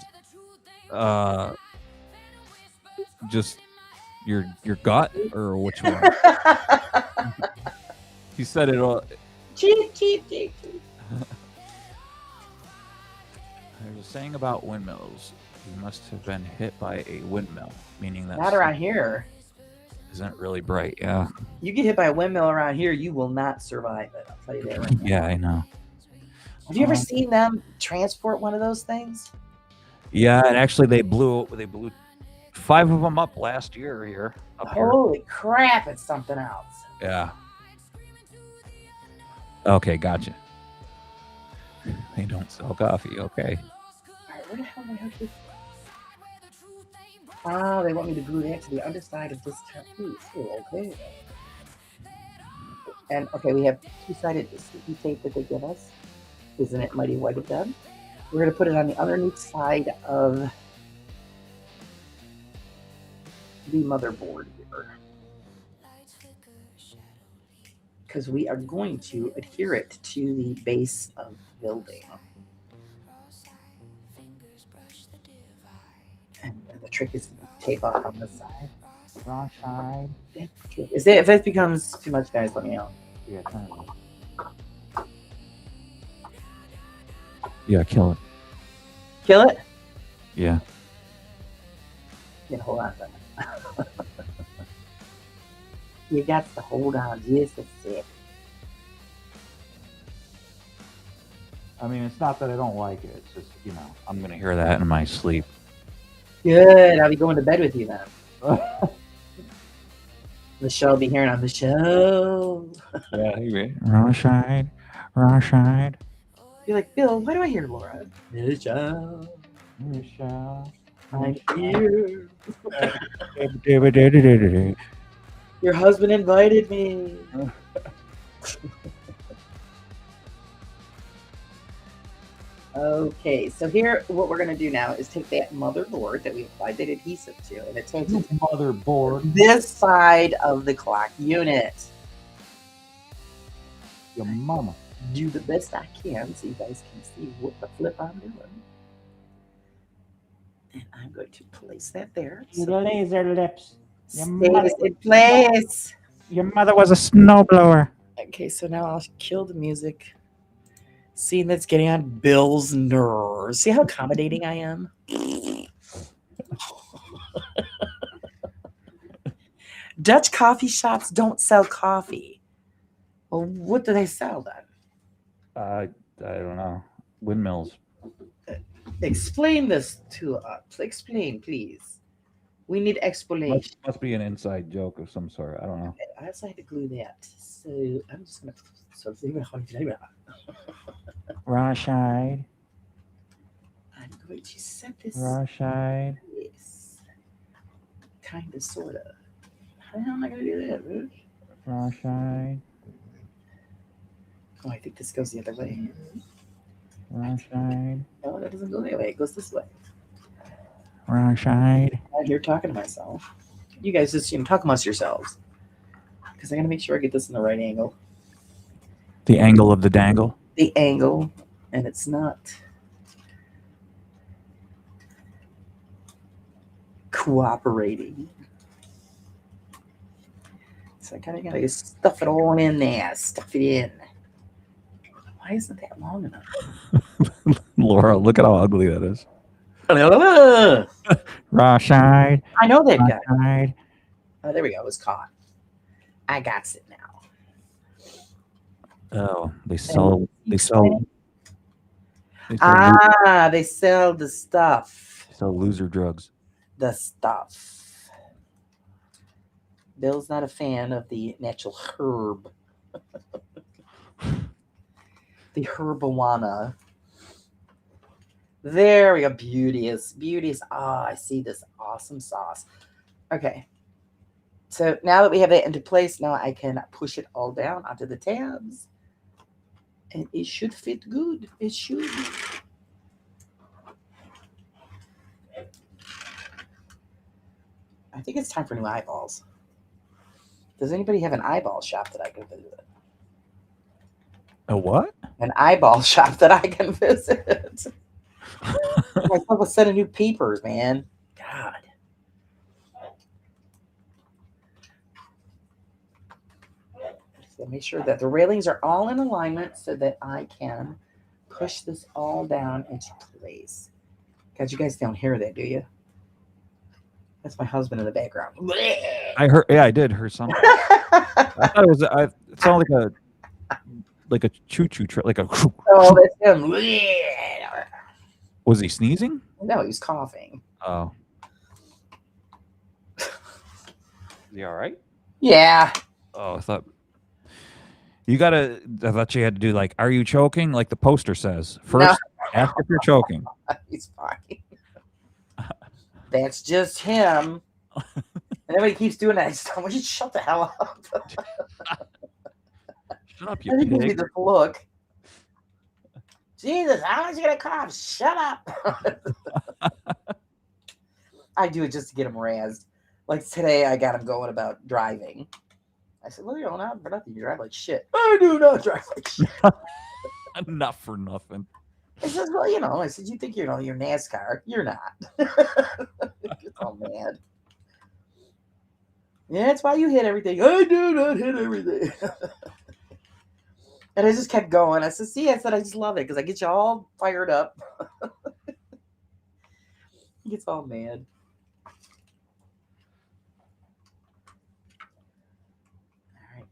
just your gut, or which one? He said it all. Cheap. There's a saying about windmills. You must have been hit by a windmill, meaning that Not around here. isn't really bright. Yeah. You get hit by a windmill around here, you will not survive it. I'll tell you that right now. Yeah, I know. Have you ever seen them transport one of those things? Yeah, and actually they blew 5 of them up last year here. Up here. Holy crap, it's something else. Yeah. Okay, gotcha. They don't sell coffee. Okay. All right, where the hell do I have this? Oh, they want me to glue that to the underside of this piece. Oh, okay. And okay, we have two-sided sticky tape that they give us. Isn't it mighty white of them? We're going to put it on the underneath side of the motherboard here. Because we are going to adhere it to the base of the building. And the trick is to tape off on the side. Wrong side. If it becomes too much, guys, let me know. Yeah, kill it. Kill it? Yeah. Yeah, hold on a second. You got to hold on just a sec. I mean, it's not that I don't like it. It's just, I'm going to hear that in my sleep. Good. I'll be going to bed with you then. Michelle will be hearing on the show. Yeah, wrong side. You're like, Bill, why do I hear Laura? Michelle, I'm here. Your husband invited me. Okay, so here, what we're going to do now is take that motherboard that we applied that adhesive to, and it takes it to Motherboard. this side of the clock unit. Your mama. Do the best I can so you guys can see what the flip I'm doing. And I'm going to place that there. Your laser lips. Stays in place. Your mother was a snowblower. Okay, so now I'll kill the music. See, that's getting on Bill's nerves. See how accommodating I am? Dutch coffee shops don't sell coffee. Well, what do they sell then? I don't know. Windmills. Explain this to us. Explain, please. We need explanation. Must be an inside joke of some sort. I don't know. I also had to glue that. So I'm just gonna Rashide. I'm going to set this Rashide. yes. Kinda sorta. How the hell am I gonna do that, Ruth? Rashide. Oh, I think this goes the other way. Rashide. No, that doesn't go that way. It goes this way. Rashide. I'm here talking to myself. You guys just talk amongst yourselves. Because I gotta make sure I get this in the right angle. The angle of the dangle. The angle, and it's not cooperating. So I kind of gotta stuff it all in there. Stuff it in. Why isn't that long enough? Laura, look at how ugly that is. I Rashide. know that guy. Rashide. Oh, there we go. It was caught. I got it now. Oh, they sell they sell the stuff. sell loser drugs. The stuff. Bill's not a fan of the natural herb. The herbawana. There we go. Beauteous. Beauteous. Ah, I see this awesome sauce. Okay. So now that we have that into place, now I can push it all down onto the tabs. And it should fit good. It should. I think it's time for new eyeballs. Does anybody have an eyeball shop that I can visit? A what? An eyeball shop that I can visit. Myself a set of new peepers, man. God. So make sure that the railings are all in alignment so that I can push this all down into place. Guys, you guys don't hear that, do you? That's my husband in the background. I heard. Yeah, I did hear something. I thought it was. It sounded like a choo-choo train, like a. Oh, that's him. Was he sneezing? No, he's coughing. Oh. Is he all right? Yeah. Oh, I thought you gotta. I thought you had to do like, "Are you choking?" Like the poster says. First, ask if you're choking. He's fine. That's just him. And everybody keeps doing that. I just don't want you to shut the hell up. Shut up, you I think pig. this look. Jesus, how much you gonna cough? Shut up. I do it just to get him razzed. Like today, I got him going about driving. I said, well, you're not for nothing. You drive like shit. I do not drive like shit. Not for nothing. He says, well, I said, you think you're NASCAR. You're not. It's all mad. Yeah, that's why you hit everything. I do not hit everything. And I just kept going. I said, I just love it because I get you all fired up. He gets all mad. All right,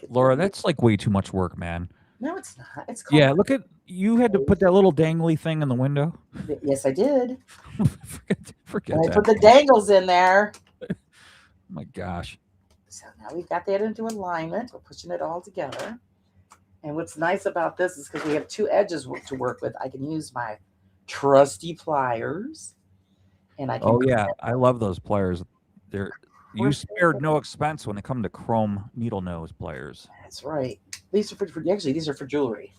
Laura, that's like way too much work, man. No, it's not. It's called. Yeah, look at you had to put that little dangly thing in the window. Yes, I did. forget I that. put the dangles in there. Oh my gosh. So now we've got that into alignment. We're pushing it all together. And what's nice about this is because we have two edges to work with, I can use my trusty pliers. And I can. Oh yeah, I love those pliers. You spared no expense when it come to chrome needle nose pliers. That's right. These are these are for jewelry.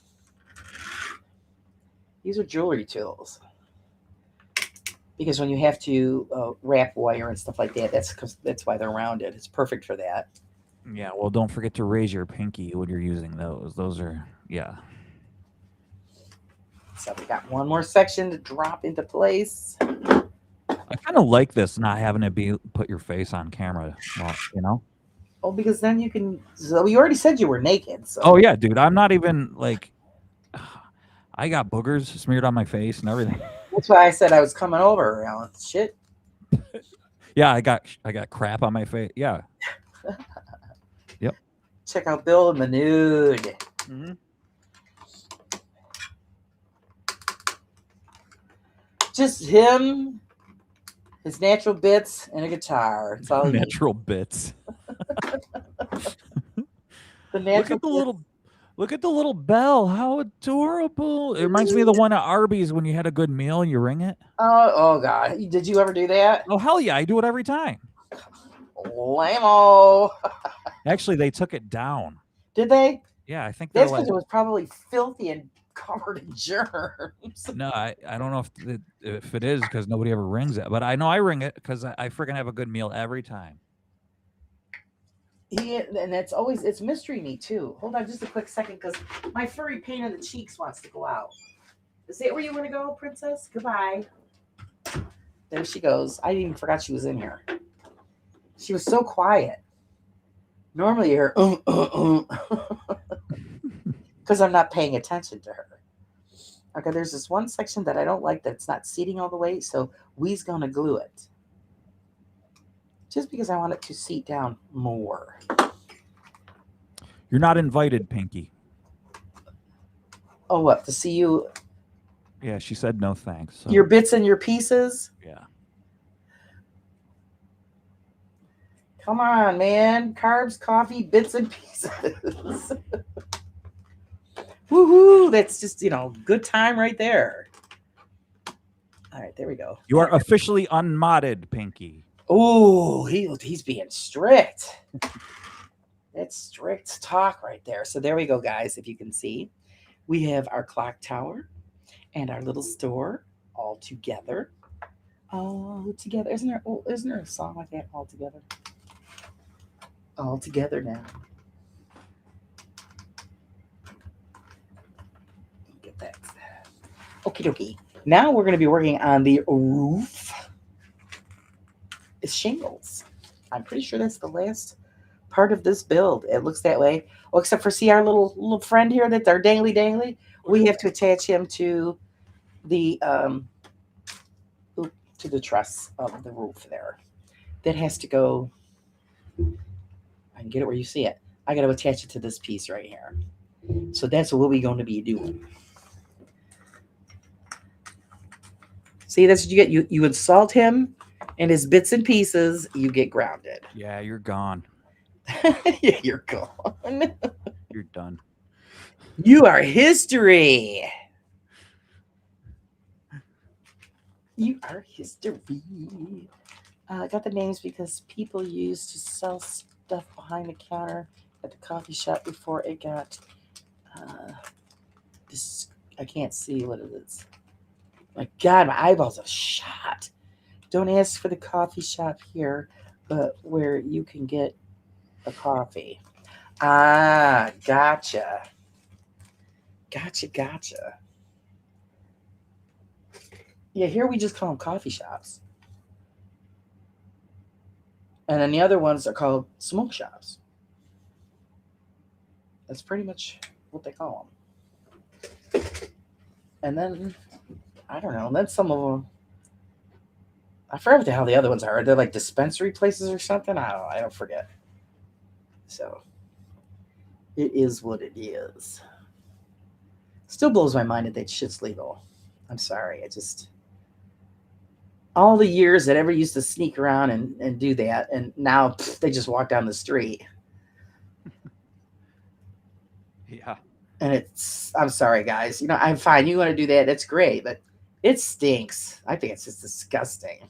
These are jewelry tools. Because when you have to wrap wire and stuff like that, that's why they're rounded. It's perfect for that. Yeah, well, don't forget to raise your pinky when you're using those. Those are, yeah. So we got one more section to drop into place. I kind of like this, not having to put your face on camera, well, Oh, because then you can. So you already said you were naked. So. Oh yeah, dude. I'm not even like. I got boogers smeared on my face and everything. That's why I said I was coming over. Alan. Shit. Yeah, I got crap on my face. Yeah. Yep. Check out Bill in the nude. Mm-hmm. Just him, his natural bits, and a guitar. It's all Natural bits. the natural Look at the little bell. How adorable. It reminds me of the one at Arby's when you had a good meal and you ring it. Oh God. Did you ever do that? Oh, hell yeah. I do it every time. Lame-o. Actually, they took it down. Did they? Yeah, I think they're That's because like, it was probably filthy and covered in germs. no, I don't know if it is because nobody ever rings it, but I know I ring it because I freaking have a good meal every time. And it's mystery meat too. Hold on just a quick second because my furry pain in the cheeks wants to go out. Is that where you want to go, princess? Goodbye. There she goes. I even forgot she was in here. She was so quiet. Normally you're because I'm not paying attention to her. Okay, there's this one section that I don't like that's not seating all the way, so we's gonna glue it. Just because I want it to seat down more. You're not invited, Pinky. Oh, what? To see you? Yeah, she said no thanks. So. Your bits and your pieces? Yeah. Come on, man. Carbs, coffee, bits and pieces. Woohoo! That's just, good time right there. All right, there we go. You are officially unmodded, Pinky. Oh, he's being strict. That's strict talk right there. So there we go, guys. If you can see, we have our clock tower and our little store all together. All together. Isn't there a song like that? All together. All together now. Get that. Okie dokie. Now we're going to be working on the roof. It's shingles. I'm pretty sure that's the last part of this build. It looks that way. Oh, except for see our little friend here that's our dangly. We have to attach him to the truss of the roof there. That has to go. I can get it where you see it. I got to attach it to this piece right here. So that's what we're going to be doing. See, that's what you get. You insult him and his bits and pieces, you get grounded. Yeah, you're gone. Yeah, you're gone. You're done. You are history. You are history. I got the names because people used to sell stuff behind the counter at the coffee shop before it got this. I can't see what it is. My God, my eyeballs are shot. Don't ask for the coffee shop here, but where you can get a coffee. Ah, gotcha. Gotcha. Yeah, here we just call them coffee shops. And then the other ones are called smoke shops. That's pretty much what they call them. And then, I don't know, then some of them, I forget what the hell the other ones are. Are they like dispensary places or something? I don't know. I don't forget. So, it is what it is. Still blows my mind that shit's legal. I'm sorry. All the years that ever used to sneak around and do that, and now they just walk down the street. Yeah. And I'm sorry, guys. I'm fine. You want to do that? That's great. But it stinks. I think it's just disgusting.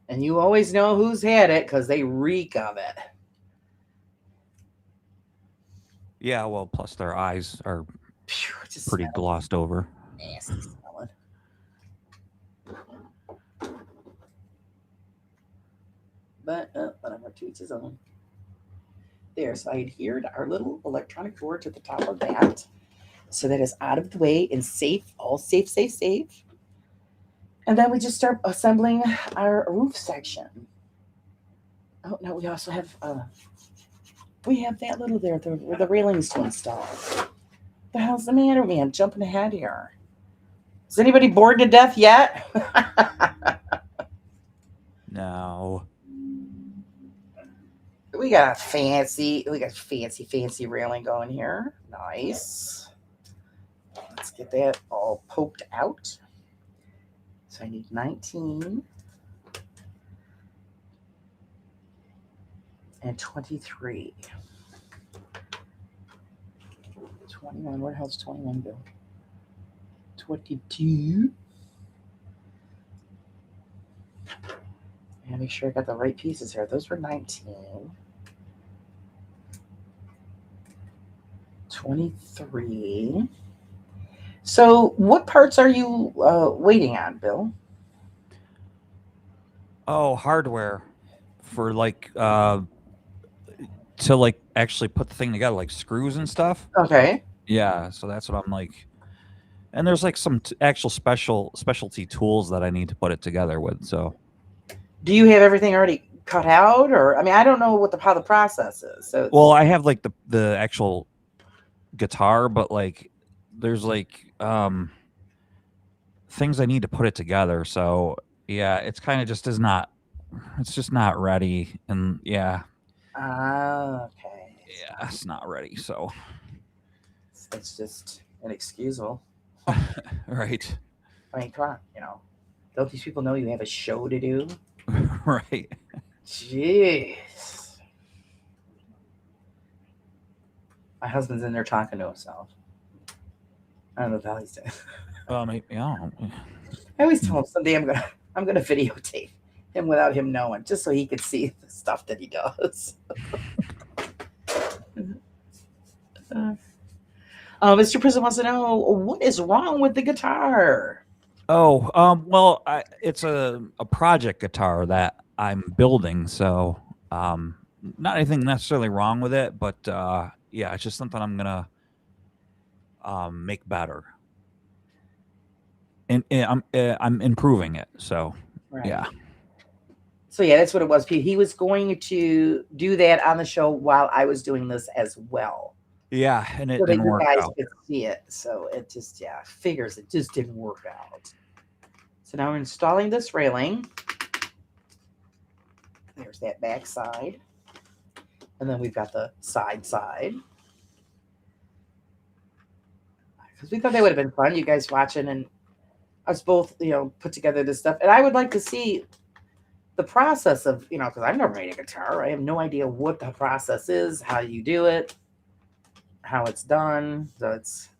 And you always know who's had it because they reek of it. Yeah, well, plus their eyes are Just pretty glossed over. nasty smelling. But whatever, to each his own. There, so I adhered our little electronic board to the top of that, so that is out of the way and safe. All safe. And then we just start assembling our roof section. Oh no, we have that little there, the railings to install. The hell's the matter with me? I'm jumping ahead here. Is anybody bored to death yet? No. We got fancy railing going here. Nice. Let's get that all poked out. So I need 19 and 23. 21. Where the hell's 21 go? 22. And make sure I got the right pieces here. Those were 19. 23. So what parts are you waiting on, Bill? Oh, hardware for like to like actually put the thing together, like screws and stuff. Okay. Yeah, so that's what I'm like. And there's like some actual specialty tools that I need to put it together with. So, do you have everything already cut out, or I mean, I don't know how the process is. So, well, I have like the actual guitar, but like there's like things I need to put it together. So yeah, it's kind of just it's just not ready, and yeah. Okay. Yeah, it's not ready. So it's just inexcusable. Right. I mean, come on, don't these people know you have a show to do? Right. Jeez. My husband's in there talking to himself. I don't know how he's doing. Maybe, I don't know. I always tell him someday I'm gonna videotape him without him knowing, just so he could see the stuff that he does. Mr. Prison wants to know what is wrong with the guitar. Oh, well, it's a project guitar that I'm building, so not anything necessarily wrong with it, but yeah, it's just something I'm gonna make better, and I'm improving it. So Right. yeah. So yeah, that's what it was. He was going to do that on the show while I was doing this as well. Yeah, and it So that didn't you work guys out. could see it. So it just figures it just didn't work out. So now we're installing this railing. There's that back side. And then we've got the side. Because we thought that would have been fun, you guys watching and us both, put together this stuff. And I would like to see the process of, because I've never made a guitar. I have no idea what the process is, how you do it, how it's done. So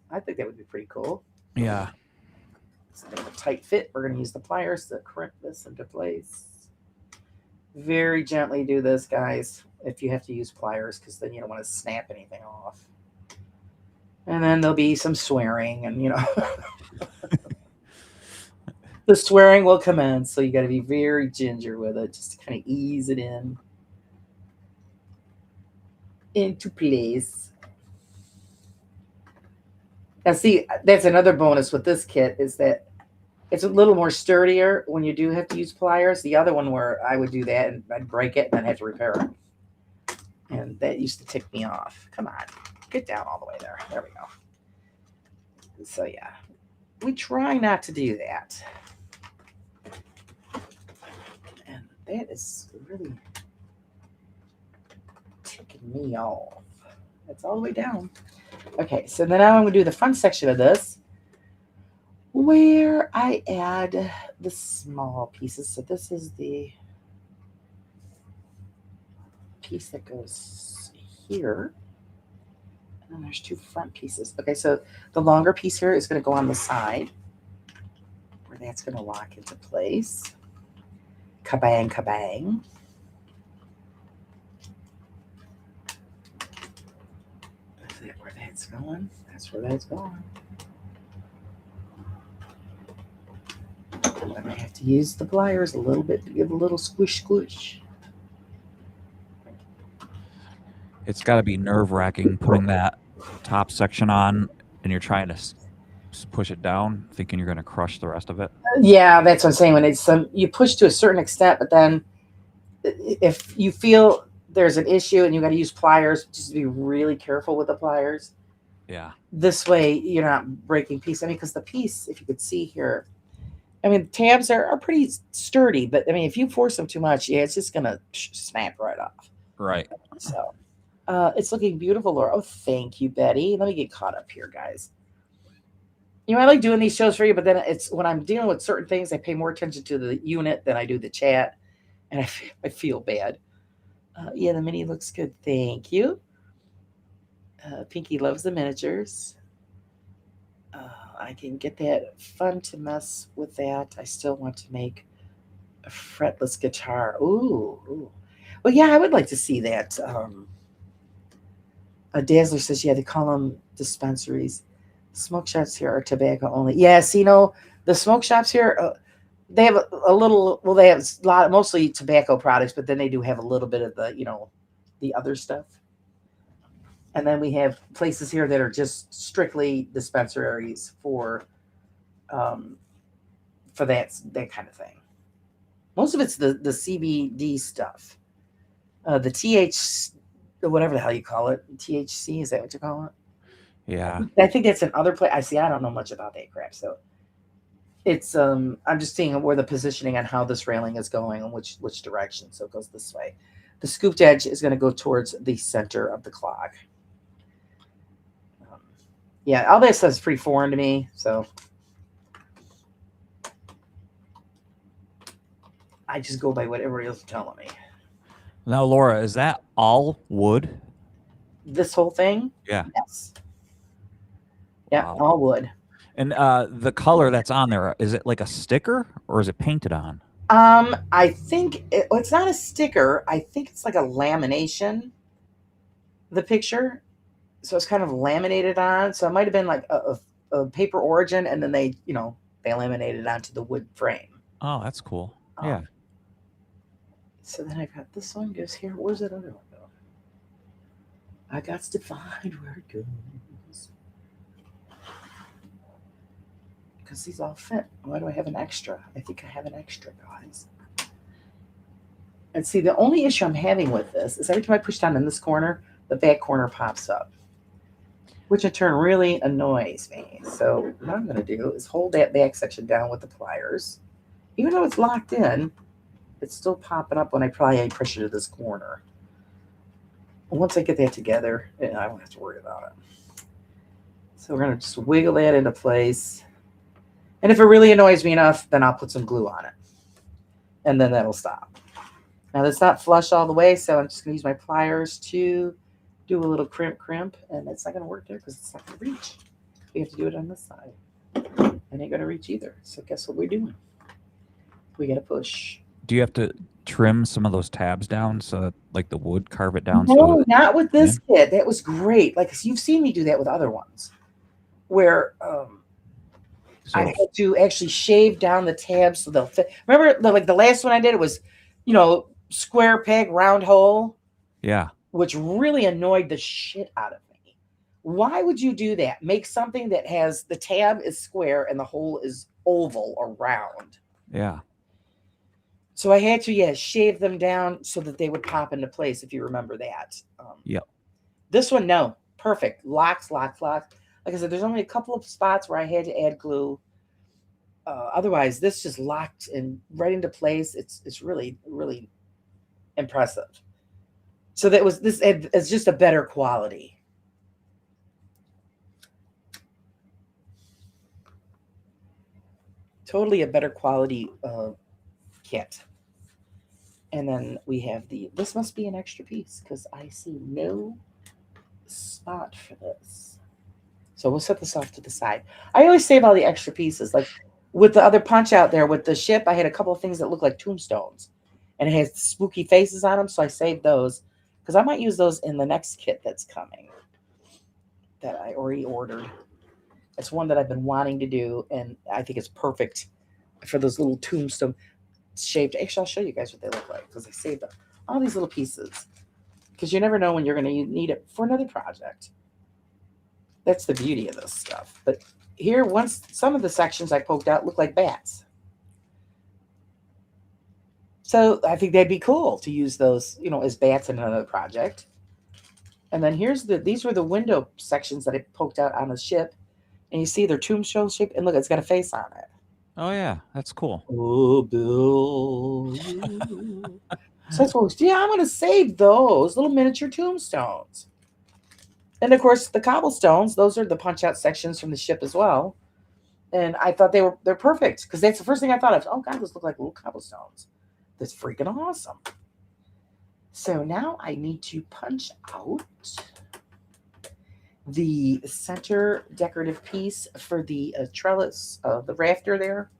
I think that would be pretty cool. Yeah. It's a tight fit. We're going to use the pliers to crimp this into place. Very gently do this, guys, if you have to use pliers, because then you don't want to snap anything off. And then there'll be some swearing, and the swearing will come in, so you got to be very ginger with it, just to kind of ease it into place. Now, see, that's another bonus with this kit, is that it's a little more sturdier when you do have to use pliers. The other one where I would do that and I'd break it and then have to repair it. And that used to tick me off. Come on, get down all the way there. There we go. So yeah, we try not to do that. And that is really ticking me off. That's all the way down. Okay, so then now I'm going to do the front section of this, where I add the small pieces. So this is the piece that goes here. And then there's two front pieces. Okay, so the longer piece here is going to go on the side, where that's going to lock into place. Kabang, kabang. Is that where that's going? That's where that's going. I'm going to have to use the pliers a little bit to give a little squish, squish. It's got to be nerve-wracking putting that top section on, and you're trying to push it down, thinking you're going to crush the rest of it. Yeah, that's what I'm saying. When it's you push to a certain extent, but then if you feel there's an issue and you got to use pliers, just be really careful with the pliers. Yeah. This way, you're not breaking piece. I mean, because the piece, if you could see here, I mean, tabs are pretty sturdy, but I mean, if you force them too much, yeah, it's just gonna snap right off. Right. So, it's looking beautiful, Laura. Oh, thank you, Betty. Let me get caught up here, guys. You know, I like doing these shows for you, but then it's when I'm dealing with certain things, I pay more attention to the unit than I do the chat, and I feel bad. Yeah, the mini looks good. Thank you. Pinky loves the miniatures. I can get that. Fun to mess with that. I still want to make a fretless guitar. Ooh. Well, yeah, I would like to see that. Dazzler says, yeah, they call them dispensaries. Smoke shops here are tobacco only. Yes, you know, the smoke shops here, they have a little, well, they have a lot, mostly tobacco products, but then they do have a little bit of the, you know, the other stuff. And then we have places here that are just strictly dispensaries for that kind of thing. Most of it's the CBD stuff, the TH, whatever the hell you call it, THC. Is that what you call it? Yeah. I think that's in other place. I don't know much about that crap, so it's I'm just seeing where the positioning on how this railing is going and which direction. So it goes this way. The scooped edge is going to go towards the center of the clock. Yeah, all that stuff is pretty foreign to me, so I just go by what everybody else is telling me. Now, Laura, is that all wood? This whole thing? Yeah. Yes. Yeah, Wow. all wood. And the color that's on there, is it like a sticker or is it painted on? I think it's not a sticker. I think it's like a lamination. The picture. So it's kind of laminated on. So it might have been like a paper origin, and then they laminated onto the wood frame. Oh, that's cool. Yeah. So then I've got this one goes here. Where's that other one go? I got to find where it goes. Because these all fit. Why do I have an extra? I think I have an extra, guys. And see, the only issue I'm having with this is every time I push down in this corner, the back corner pops up, which in turn really annoys me. So what I'm going to do is hold that back section down with the pliers. Even though it's locked in, it's still popping up when I apply pressure to this corner. Once I get that together, I won't have to worry about it. So we're going to just wiggle that into place. And if it really annoys me enough, then I'll put some glue on it. And then that'll stop. Now that's not flush all the way, so I'm just going to use my pliers to do a little crimp, and it's not going to work there because it's not going to reach. We have to do it on this side. It ain't going to reach either. So guess what we're doing? We got to push. Do you have to trim some of those tabs down so that, like, the wood, carve it down? No, not with this kit. That was great. Like, you've seen me do that with other ones, where I had to actually shave down the tabs so they'll fit. Remember, like the last one I did, it was, square peg, round hole. Yeah. Which really annoyed the shit out of me. Why would you do that? Make something that has the tab is square and the hole is oval or round. Yeah. So I had to, shave them down so that they would pop into place, if you remember that. Yep. This one, no. Perfect. Locks. Like I said, there's only a couple of spots where I had to add glue. Otherwise, this just locked in right into place. It's really, really impressive. So it's just a better quality. Totally a better quality kit. And then we have this must be an extra piece because I see no spot for this. So we'll set this off to the side. I always save all the extra pieces. Like with the other punch out there with the ship, I had a couple of things that look like tombstones. And it has spooky faces on them, so I saved those. Because I might use those in the next kit that's coming that I already ordered. It's one that I've been wanting to do, and I think it's perfect for those little tombstone shaped. Actually, I'll show you guys what they look like because I saved all these little pieces. Because you never know when you're going to need it for another project. That's the beauty of this stuff. But here, once some of the sections I poked out look like bats. So I think that'd be cool to use those, as bats in another project. And then these were the window sections that I poked out on the ship. And you see their tombstone shape, and look, it's got a face on it. Oh yeah, that's cool. Oh, Bill. So that's what, I'm going to save those little miniature tombstones. And of course, the cobblestones, those are the punch out sections from the ship as well. And I thought they're perfect because that's the first thing I thought of. Oh God, those look like little cobblestones. That's freaking awesome. So now I need to punch out the center decorative piece for the trellis, the rafter there,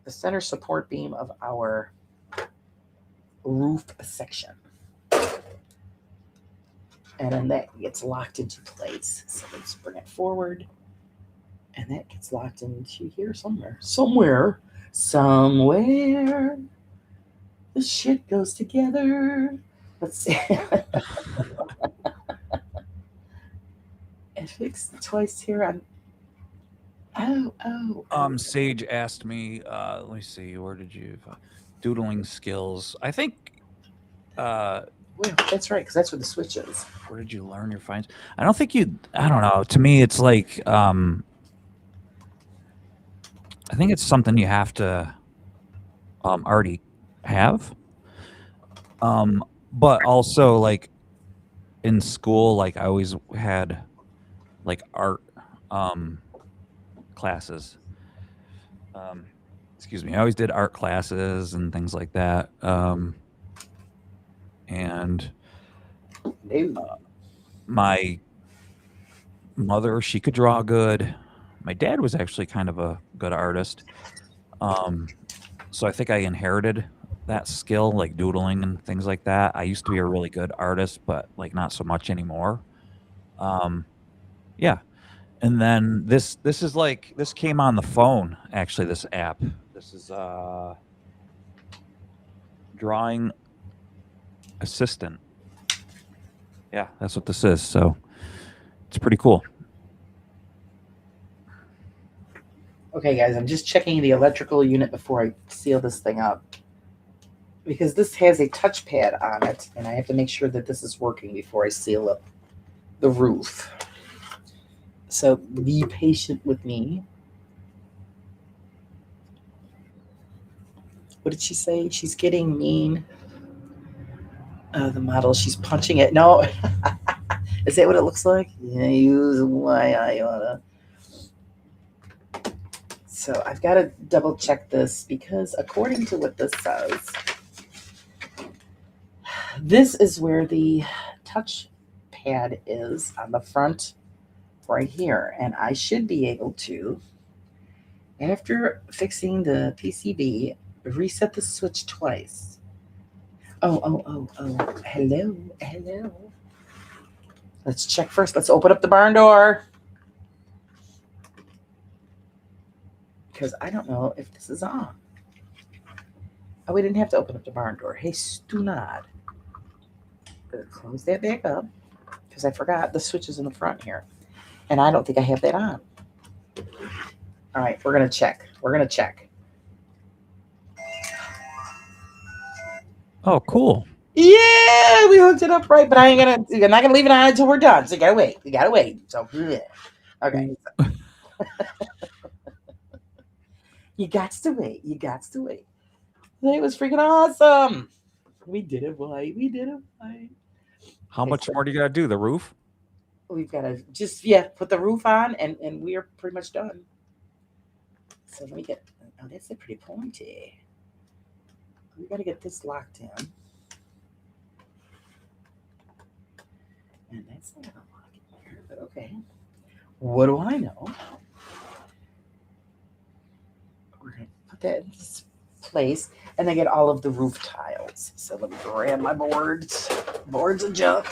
the center support beam of our roof section. And then that gets locked into place. So let's bring it forward. And that gets locked into here somewhere. Somewhere. The shit goes together. Let's see. It fixed twice here. Sage asked me, let me see, where did you doodling skills? I think well, that's right, because that's where the switch is. Where did you learn your finds? I don't know. To me it's like I think it's something you have to already have. But also like in school, like I always had like art classes. Excuse me. I always did art classes and things like that. And my mother, she could draw good. My dad was actually kind of a good artist. So I think I inherited that skill, like doodling and things like that. I used to be a really good artist, but like not so much anymore. Yeah. And then this is like, this came on the phone, actually, this app. This is Drawing Assistant. Yeah, that's what this is. So it's pretty cool. Okay, guys, I'm just checking the electrical unit before I seal this thing up. Because this has a touchpad on it, and I have to make sure that this is working before I seal up the roof. So be patient with me. What did she say? She's getting mean. The model, she's punching it. No. Is that what it looks like? Yeah, use why I oughta. So I've got to double check this because according to what this says, this is where the touch pad is on the front right here. And I should be able to, after fixing the PCB, reset the switch twice. Oh, hello. Let's check first. Let's open up the barn door. Because I don't know if this is on. Oh, we didn't have to open up the barn door. Hey, Stunad. Close that back up. Because I forgot the switch is in the front here. And I don't think I have that on. All right, we're going to check. Oh, cool. Yeah, we hooked it up right, but I'm not gonna leave it on until we're done. So you gotta wait. So yeah. Okay. You got to wait. It was freaking awesome. We did it right. How much more do you gotta do? The roof? We've got to just put the roof on, and we are pretty much done. So let me get. Oh, that's pretty pointy. We got to get this locked in. And that's not going to lock in there, but okay. What do I know? We're going to put that in this place and then get all of the roof tiles. So let me grab my boards. Boards of junk.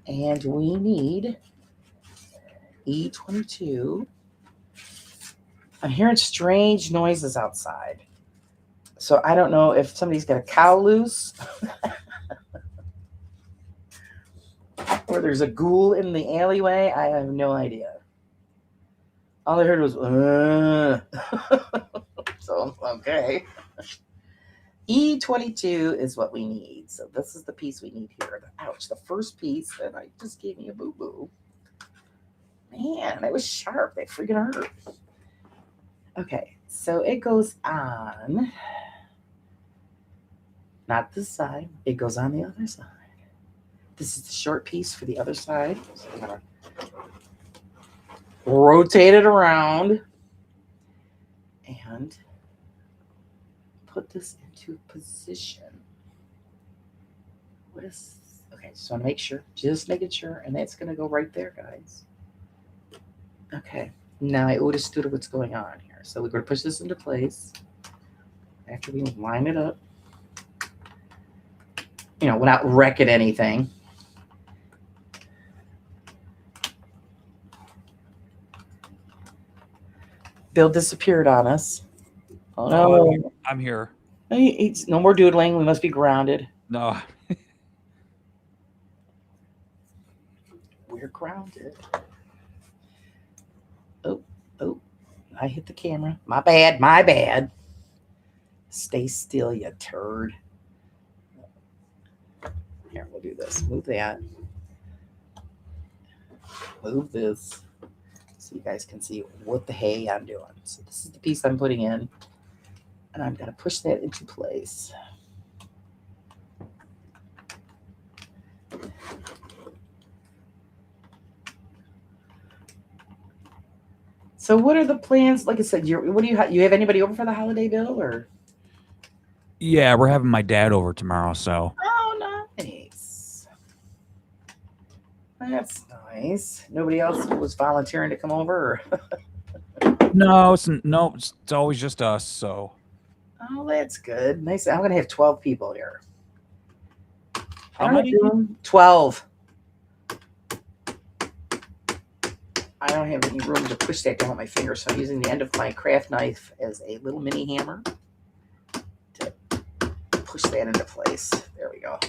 And we need E22. I'm hearing strange noises outside. So I don't know if somebody's got a cow loose or or there's a ghoul in the alleyway. I have no idea. All I heard was, so, okay. E22 is what we need. So this is the piece we need here. Ouch, the first piece that I just gave me a boo-boo. Man, that was sharp. That freaking hurt. Okay, so it goes on. Not this side. It goes on the other side. This is the short piece for the other side. So I'm going to rotate it around and put this into position. What is, okay, just want to make sure, just making sure, and that's going to go right there, guys. Okay, now I understood what's going on here. So we're going to push this into place after we line it up. You know, without wrecking anything. Bill disappeared on us. Oh no. I'm here. It's no more doodling. We must be grounded. No. We're grounded. Oh, I hit the camera. My bad. Stay still, you turd. Here, we'll do this. Move that. Move this. So you guys can see what the hey I'm doing. So this is the piece I'm putting in. And I'm going to push that into place. So what are the plans? Like I said, what do you have? You have anybody over for the holiday, Bill? Or Yeah, we're having my dad over tomorrow, so. Oh, nice. That's nice. Nobody else was volunteering to come over? No, it's always just us, so. Oh, that's good. Nice. I'm going to have 12 people here. How many? 12. I don't have any room to push that down with my finger, so I'm using the end of my craft knife as a little mini hammer to push that into place. There we go.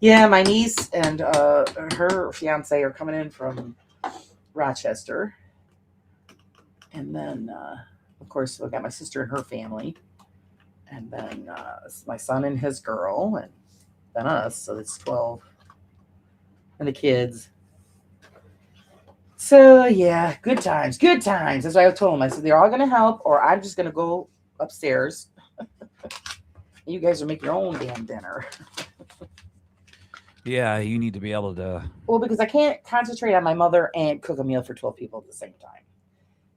Yeah, my niece and her fiance are coming in from Rochester. And then, of course, I've got my sister and her family. And then my son and his girl. And then us. So that's 12. And the kids. So, yeah, good times. Good times. That's what I told them. I said, they're all going to help, or I'm just going to go upstairs. You guys will make your own damn dinner. Yeah, you need to be able to. Well, because I can't concentrate on my mother and cook a meal for 12 people at the same time.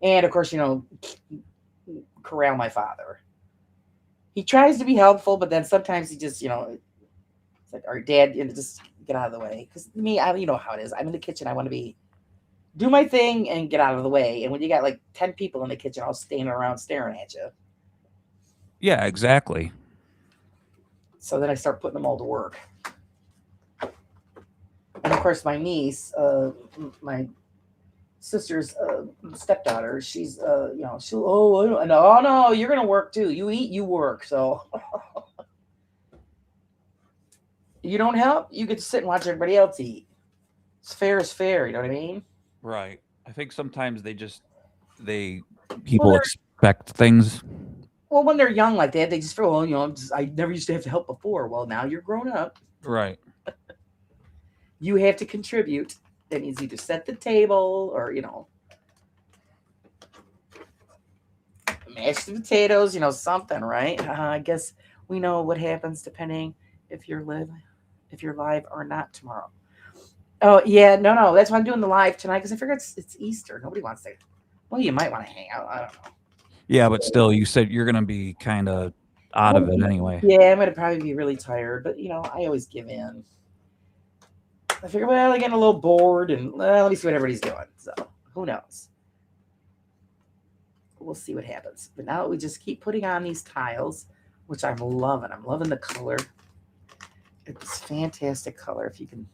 And, of course, corral my father. He tries to be helpful, but then sometimes he just, it's like, our dad, just get out of the way. Because me, you know how it is. I'm in the kitchen. I want to do my thing and get out of the way. And when you got like 10 people in the kitchen all standing around staring at you. Yeah, exactly. So then I start putting them all to work. And of course, my niece, my sister's stepdaughter, she's, no, you're going to work too. You eat, you work. So you don't help, you get to sit and watch everybody else eat. It's fair is fair. You know what I mean? Right. I think sometimes people expect things. Well, when they're young like that, they just feel, I never used to have to help before. Well, now you're grown up. Right. You have to contribute. That means either set the table or, mash the potatoes, something, right? I guess we know what happens depending if you're live or not tomorrow. Oh, yeah, no. That's why I'm doing the live tonight, because I figure it's Easter. Nobody wants to. Well, you might want to hang out. I don't know. Yeah, but still, you said you're going to be kind of out of it anyway. Yeah, I'm going to probably be really tired, but, I always give in. I figure, well, I'm getting a little bored, and let me see what everybody's doing. So, who knows? We'll see what happens. But now we just keep putting on these tiles, which I'm loving. I'm loving the color. It's fantastic color. If you can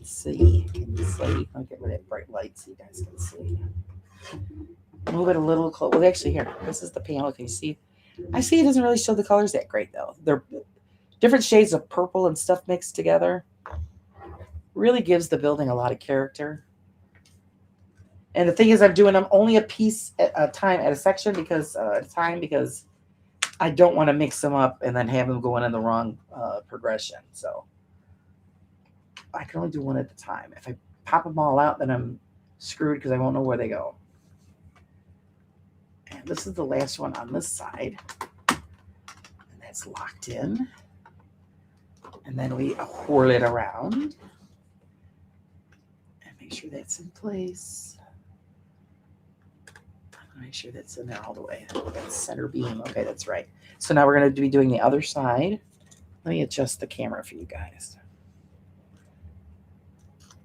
see. Can you see? I'll get rid of that bright light so you guys can see. Move it a little close. Well, actually, here. This is the panel. Can you see? I see it doesn't really show the colors that great, though. They're different shades of purple and stuff mixed together. Really gives the building a lot of character. And the thing is, I'm doing them only a piece at a time at a section because I don't want to mix them up and then have them going in the wrong progression. So I can only do one at a time. If I pop them all out, then I'm screwed because I won't know where they go. And this is the last one on this side. And that's locked in. And then we whirl it around. And make sure that's in place. Make sure that's in there all the way. That's center beam. Okay, that's right. So now we're going to be doing the other side. Let me adjust the camera for you guys.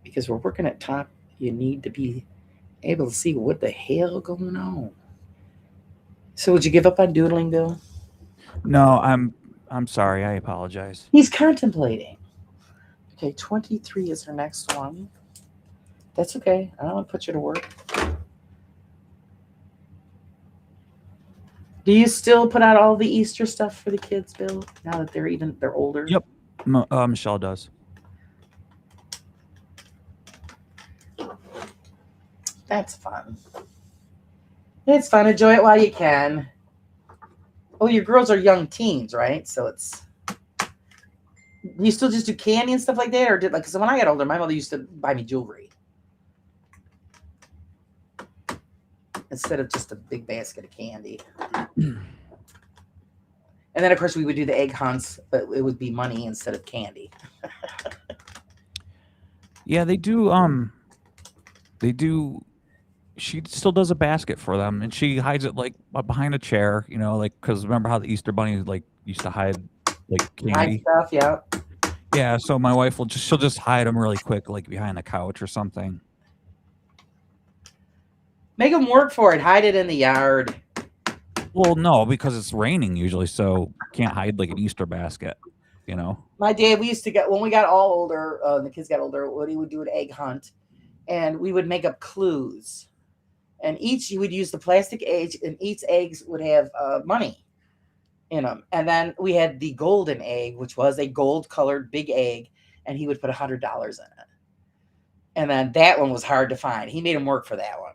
Because we're working at top, you need to be able to see what the hell going on. So would you give up on doodling, Bill? No, I'm sorry. I apologize. He's contemplating. Okay, 23 is our next one. That's okay. I don't want to put you to work. Do you still put out all the Easter stuff for the kids, Bill? Now that they're older? Yep. Michelle does. That's fun. It's fun. Enjoy it while you can. Oh, your girls are young teens, right? So you still just do candy and stuff like that, or because when I got older, my mother used to buy me jewelry instead of just a big basket of candy. And then, of course, we would do the egg hunts, but it would be money instead of candy. Yeah, they do. She still does a basket for them, and she hides it like behind a chair. You know, like because remember how the Easter bunny like used to hide like candy stuff. Yeah. Yeah. So my wife she'll just hide them really quick, like behind the couch or something. Make them work for it. Hide it in the yard. Well, no, because it's raining usually, so can't hide like an Easter basket, you know. My dad, we used to when we got all older, the kids got older, he would do an egg hunt, and we would make up clues, and you would use the plastic egg, and each eggs would have money in them, and then we had the golden egg, which was a gold-colored big egg, and he would put $100 in it, and then that one was hard to find. He made him work for that one.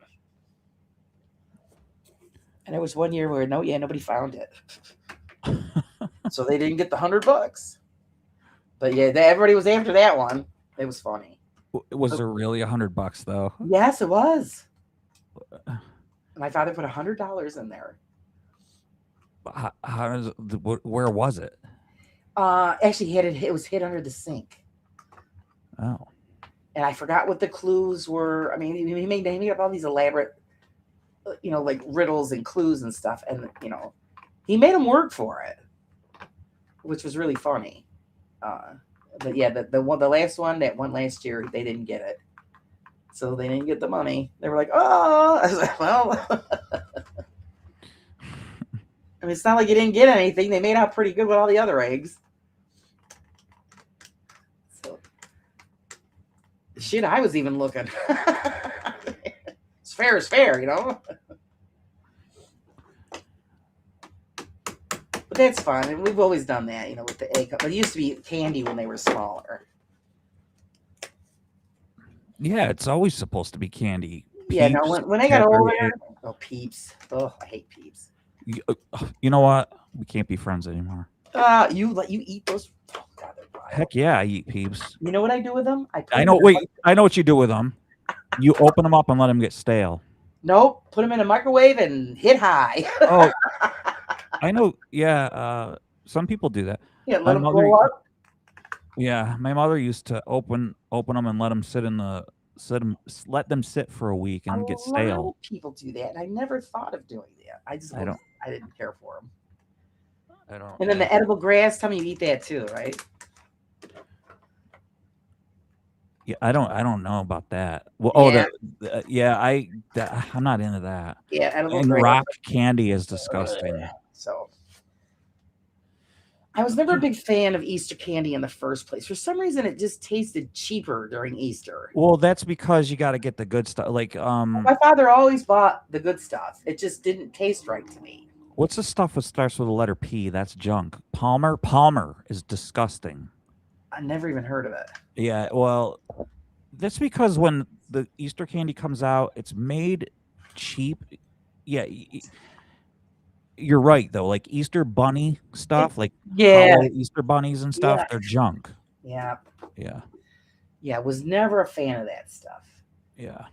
And there was one year where nobody found it. So they didn't get the $100. But yeah, everybody was after that one. It was funny. Was there really $100 though? Yes, it was. My father put $100 in there. How does where was it? Actually, it was hid under the sink. Oh. And I forgot what the clues were. I mean, he made up all these elaborate, like riddles and clues and stuff, and he made them work for it, which was really funny. But yeah, the last one that went last year, they didn't get it, so they didn't get the money. They were like, "Oh," I was like, "Well," I mean, it's not like you didn't get anything. They made out pretty good with all the other eggs. So, shit, I was even looking. It's fair is fair, But that's fun. And we've always done that, with the egg. But it used to be candy when they were smaller. Yeah, it's always supposed to be candy. Peeps, yeah, no, when I got older, Peeps. Oh, I hate Peeps. You know what? We can't be friends anymore. You eat those? Oh, God, they're vile. Heck yeah, I eat Peeps. You know what I do with them? I know what you do with them. You open them up and let them get stale. Nope. Put them in a microwave and hit high. Oh, I know. Yeah. Some people do that. Yeah, let them blow up. Yeah, my mother used to open them and let them sit for a week and get stale. A lot of people do that, and I never thought of doing that. I didn't care for them. I don't. And then the edible grass. Tell me you eat that too, right? Yeah, I don't know about that. Well, I'm not into that. Yeah, edible and rock candy is disgusting. So I was never a big fan of Easter candy in the first place. For some reason, it just tasted cheaper during Easter. Well, that's because you got to get the good stuff. Like my father always bought the good stuff. It just didn't taste right to me. What's the stuff that starts with the letter P? That's junk. Palmer is disgusting. I never even heard of it. Yeah, well, that's because when the Easter candy comes out, it's made cheap. Yeah, you're right though. Like Easter bunny stuff, like Yeah. hollow Easter bunnies and stuff, Yeah. they're junk. Yeah. Yeah. Yeah. Was never a fan of that stuff. Yeah.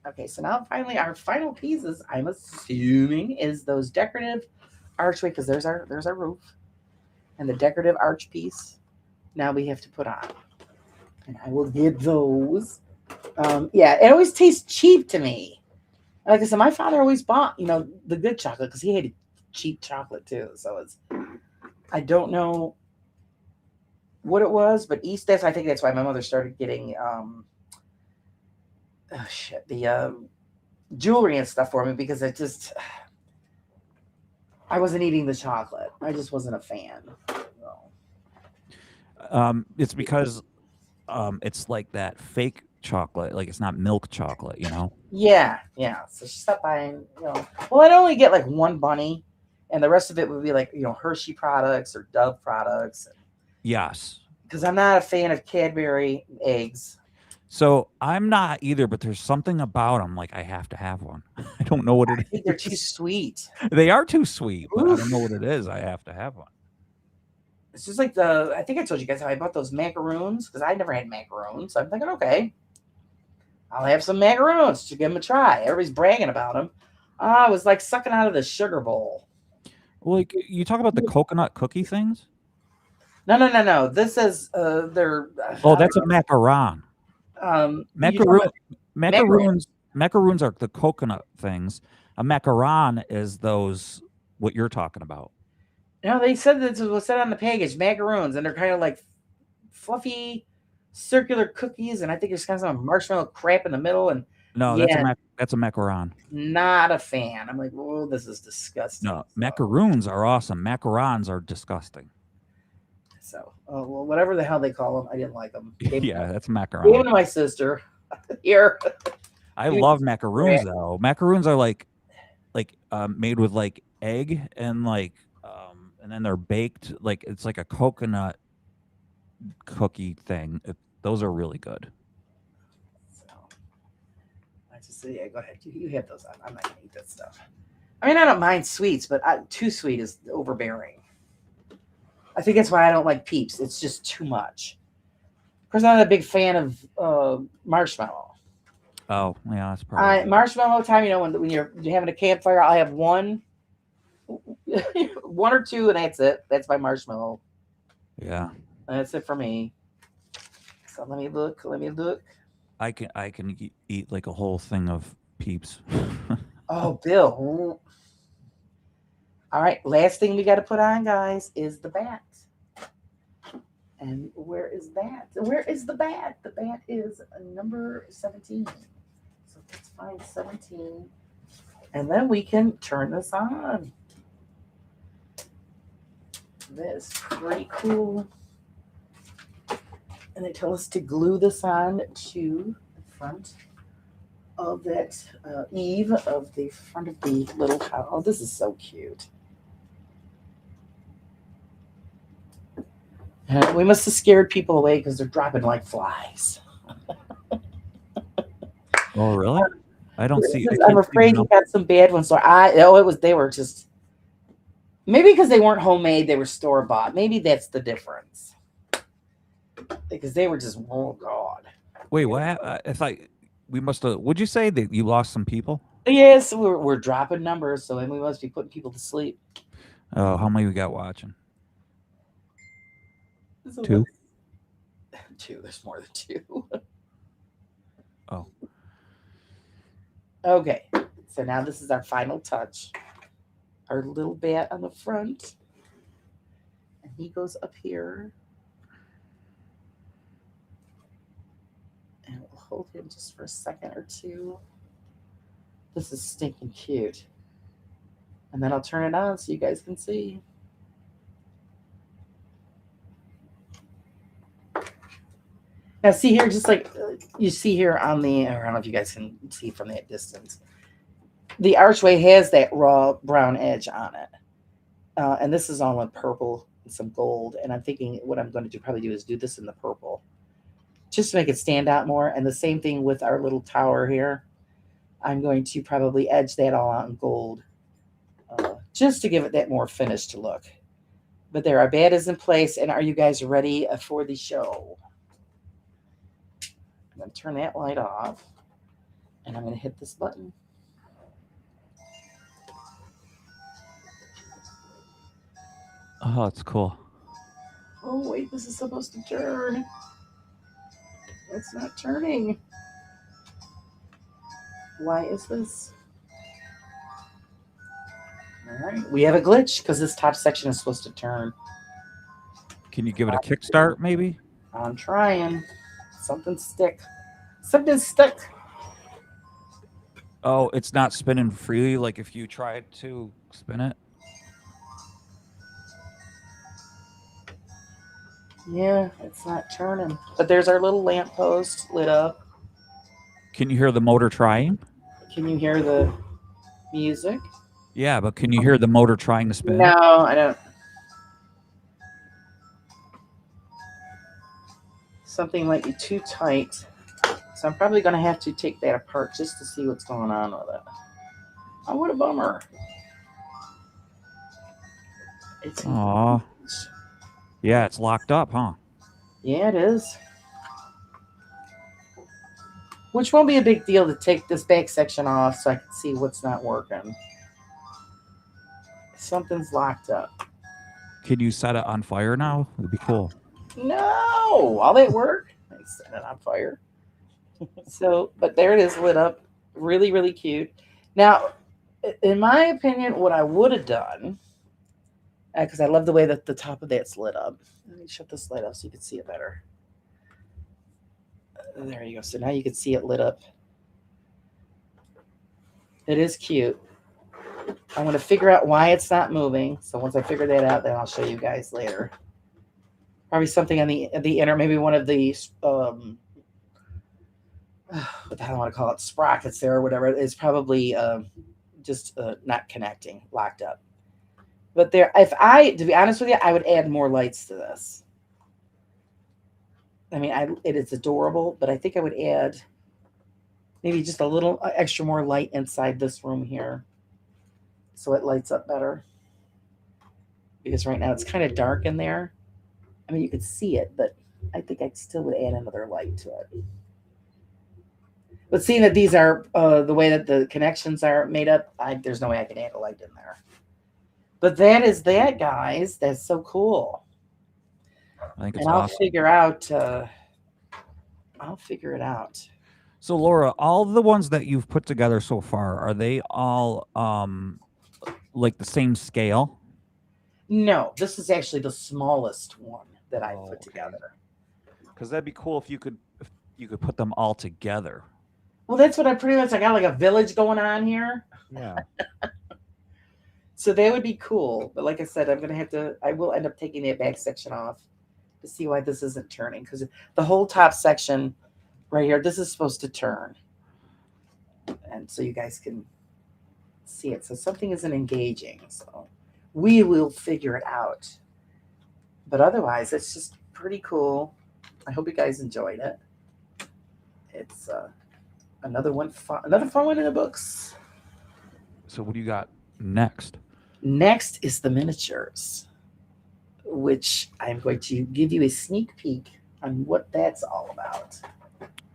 Okay, so now finally our final pieces, I'm assuming, is those decorative archway, because there's our roof. And the decorative arch piece now we have to put on. And I will get those. Yeah, it always tastes cheap to me. Like I said, my father always bought, the good chocolate because he hated cheap chocolate too. So I don't know what it was, but I think that's why my mother started getting the jewelry and stuff for me, because I wasn't eating the chocolate. I just wasn't a fan. So. It's because it's like that fake chocolate, like it's not milk chocolate, Yeah. So she stopped buying, well, I'd only get like one bunny, and the rest of it would be like, Hershey products or Dove products. Yes. Because I'm not a fan of Cadbury eggs. So I'm not either, but there's something about them like I have to have one. I don't know what it is. I think they're too sweet. They are too sweet, but Oof. I don't know what it is. I have to have one. It's just like I think I told you guys how I bought those macaroons, because I never had macaroons. So I'm thinking, okay, I'll have some macaroons to give them a try. Everybody's bragging about them. It was like sucking out of the sugar bowl. Like, you talk about the coconut cookie things? No. This is they're. Oh, that's a macaron. Macaroons are the coconut things. A macaron is what you're talking about. No, they said this was said on the package, macaroons, and they're kind of like fluffy, circular cookies, and I think there's kind of some marshmallow crap in the middle. And no, that's a macaron. Not a fan. I'm like, oh, this is disgusting. No, macaroons are awesome. Macarons are disgusting. So, well, whatever the hell they call them, I didn't like them. Yeah, that's macaron. Gave them to my sister. Here. I love macaroons though. Macaroons are like made with like egg and and then they're baked like it's like a coconut cookie thing. Those are really good. So, I just say, yeah, go ahead. You have those on. I'm not gonna eat that stuff. I mean, I don't mind sweets, but too sweet is overbearing. I think that's why I don't like Peeps. It's just too much. Of course, I'm not a big fan of marshmallow. Oh, yeah, that's probably marshmallow time. When you're having a campfire, I'll have one or two, and that's it. That's my marshmallow. Yeah, that's it for me. So let me look. I can eat like a whole thing of Peeps. Oh, Bill. All right, last thing we got to put on, guys, is the bat. And where is that? Where is the bat? The bat is number 17. So let's find 17. And then we can turn this on. That's pretty cool. And they tell us to glue this on to the front of that eave of the front of the little house. Oh, this is so cute. And we must have scared people away because they're dropping like flies. Oh, really? I don't see. I'm afraid you got some bad ones. So they were just, maybe because they weren't homemade, they were store bought. Maybe that's the difference. Because they were just, oh God. Wait, what? I thought we must have. Would you say that you lost some people? Yes, we're dropping numbers, so then we must be putting people to sleep. Oh, how many we got watching? So 2. 2. There's more than 2. Oh. Okay. So now this is our final touch. Our little bat on the front. And he goes up here. And we'll hold him just for a second or two. This is stinking cute. And then I'll turn it on so you guys can see. Now, see here, just like you see here on I don't know if you guys can see from that distance, the archway has that raw brown edge on it. And this is all in purple and some gold. And I'm thinking what I'm going to probably do is do this in the purple, just to make it stand out more. And the same thing with our little tower here. I'm going to probably edge that all out in gold, just to give it that more finished look. But there, our bed is in place. And are you guys ready for the show? I'm going to turn that light off. And I'm going to hit this button. Oh, that's cool. Oh, wait, this is supposed to turn. It's not turning. Why is this? All right, we have a glitch because this top section is supposed to turn. Can you give it a kickstart, maybe? I'm trying. Something stick. Something stuck. Oh, it's not spinning freely like if you tried to spin it? Yeah, it's not turning. But there's our little lamppost lit up. Can you hear the motor trying? Can you hear the music? Yeah, but can you hear the motor trying to spin? No, I don't. Something might be too tight. So I'm probably going to have to take that apart just to see what's going on with it. Oh, what a bummer. It's Aw. Yeah, it's locked up, huh? Yeah, it is. Which won't be a big deal to take this back section off so I can see what's not working. Something's locked up. Can you set it on fire now? It'd be cool. No! All that work? I set it on fire. So, but there it is lit up. Really, really cute. Now, in my opinion, what I would have done, because I love the way that the top of that's lit up. Let me shut this light off so you can see it better. There you go. So now you can see it lit up. It is cute. I'm going to figure out why it's not moving. So once I figure that out, then I'll show you guys later. Probably something on the inner, maybe one of the what the hell I want to call it, sprockets there or whatever. It's probably just not connecting, locked up. But there, to be honest with you, I would add more lights to this. I mean, it is adorable, but I think I would add maybe just a little extra more light inside this room here, so it lights up better. Because right now it's kind of dark in there. I mean, you could see it, but I think I still would add another light to it. But seeing that these are the way that the connections are made up, there's no way I can add a light in there. But that is that, guys. That's so cool. I think it's and I'll awesome. figure out. I'll figure it out. So, Laura, all the ones that you've put together so far, are they all like the same scale? No, this is actually the smallest one that I put together. Because that'd be cool if you could put them all together. Well, that's what I pretty much. I got like a village going on here. Yeah. So that would be cool. But like I said, I will end up taking that back section off to see why this isn't turning. Because the whole top section right here, this is supposed to turn. And so you guys can see it. So something isn't engaging. So we will figure it out. But otherwise, it's just pretty cool. I hope you guys enjoyed it. It's another fun one in the books. So what do you got next? Next is the miniatures, which I'm going to give you a sneak peek on what that's all about.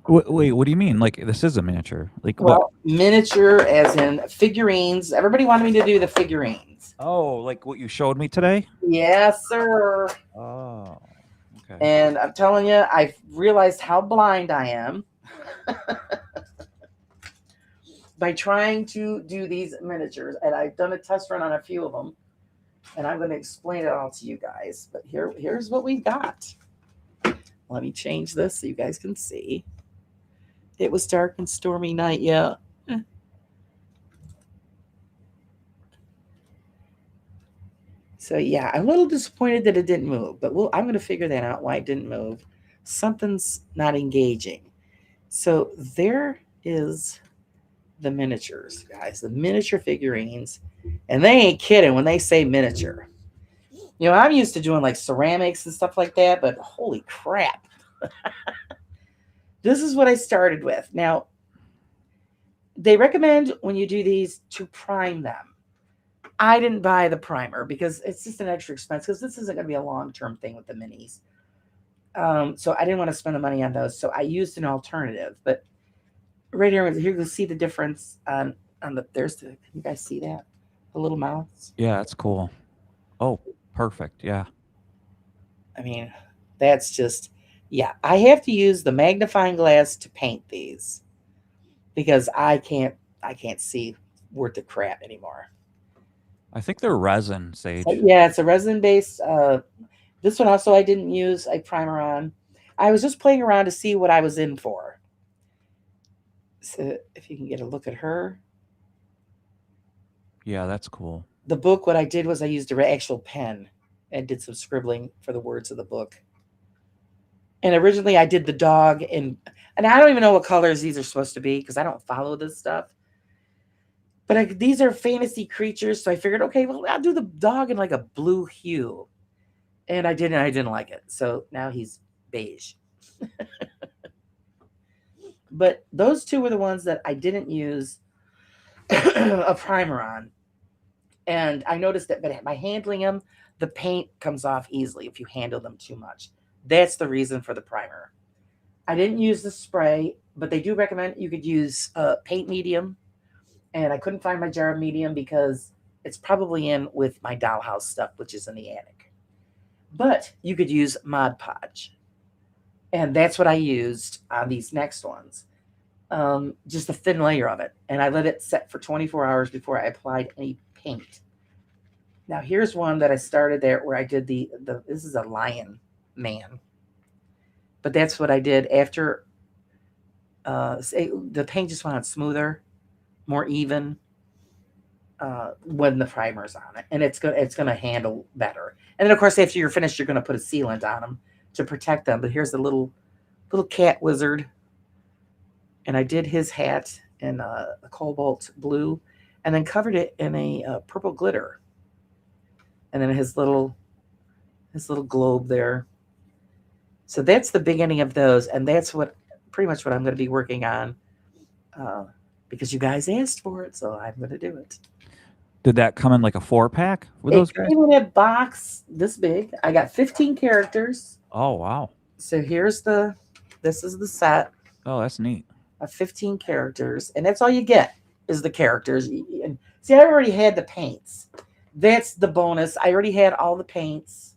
Wait, what do you mean? Like, this is a miniature? Like, Well, what? miniature as in figurines. Everybody wanted me to do the figurines. Oh, like what you showed me today? Yes, sir. Oh, okay. And I'm telling you, I've realized how blind I am by trying to do these miniatures. And I've done a test run on a few of them. And I'm going to explain it all to you guys. But here's what we got. Let me change this so you guys can see. It was dark and stormy night, yeah. So yeah, I'm a little disappointed that it didn't move, but I'm going to figure that out why it didn't move. Something's not engaging. So there is the miniatures, guys, the miniature figurines. And they ain't kidding when they say miniature. You know, I'm used to doing like ceramics and stuff like that, but holy crap. This is what I started with. Now, they recommend when you do these to prime them. I didn't buy the primer because it's just an extra expense because this isn't going to be a long-term thing with the minis. So I didn't want to spend the money on those. So I used an alternative. But right here you can see the difference on the, can you guys see that? The little mouths? Yeah, that's cool. Oh, perfect. Yeah. I mean, that's just, yeah. I have to use the magnifying glass to paint these because I can't see worth the crap anymore. I think they're resin, Sage. So, yeah, it's a resin based. This one also I didn't use a primer on. I was just playing around to see what I was in for. So if you can get a look at her. Yeah, that's cool. The book, what I did was I used an actual pen and did some scribbling for the words of the book. And originally I did the dog and I don't even know what colors these are supposed to be because I don't follow this stuff. But these are fantasy creatures, so I figured, okay, well, I'll do the dog in like a blue hue. And I didn't like it. So now he's beige. But those two were the ones that I didn't use a primer on. And I noticed that by handling them, the paint comes off easily if you handle them too much. That's the reason for the primer. I didn't use the spray, but they do recommend you could use paint medium. And I couldn't find my jar of medium because it's probably in with my dollhouse stuff, which is in the attic. But you could use Mod Podge. And that's what I used on these next ones. Just a thin layer of it. And I let it set for 24 hours before I applied any paint. Now here's one that I started there where I did this is a lion man. But that's what I did after the paint just went on smoother, more even when the primer's on it. And it's gonna handle better. And then of course after you're finished, you're gonna put a sealant on them to protect them. But here's the little cat wizard. And I did his hat in a cobalt blue and then covered it in a purple glitter. And then his little globe there. So that's the beginning of those. And that's pretty much what I'm going to be working on because you guys asked for it. So I'm going to do it. Did that come in like a 4-pack with those guys? It came in a box this big. I got 15 characters. Oh, wow. So this is the set. Oh, that's neat. Of 15 characters. And that's all you get is the characters. And see, I already had the paints. That's the bonus. I already had all the paints.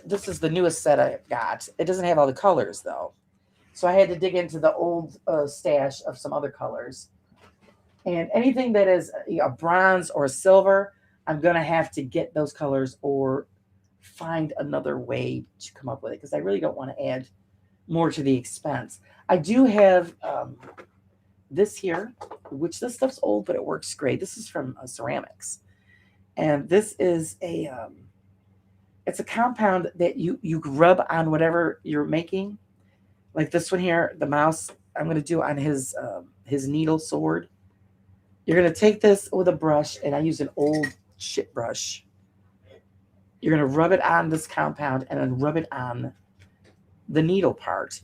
This is the newest set I got. It doesn't have all the colors, though. So I had to dig into the old stash of some other colors. And anything that is a bronze or a silver, I'm going to have to get those colors or find another way to come up with it because I really don't want to add more to the expense. I do have this here, which this stuff's old, but it works great. This is from ceramics. And this is it's a compound that you rub on whatever you're making. Like this one here, the mouse, I'm going to do on his needle sword. You're going to take this with a brush, and I use an old shit brush. You're going to rub it on this compound and then rub it on the needle part.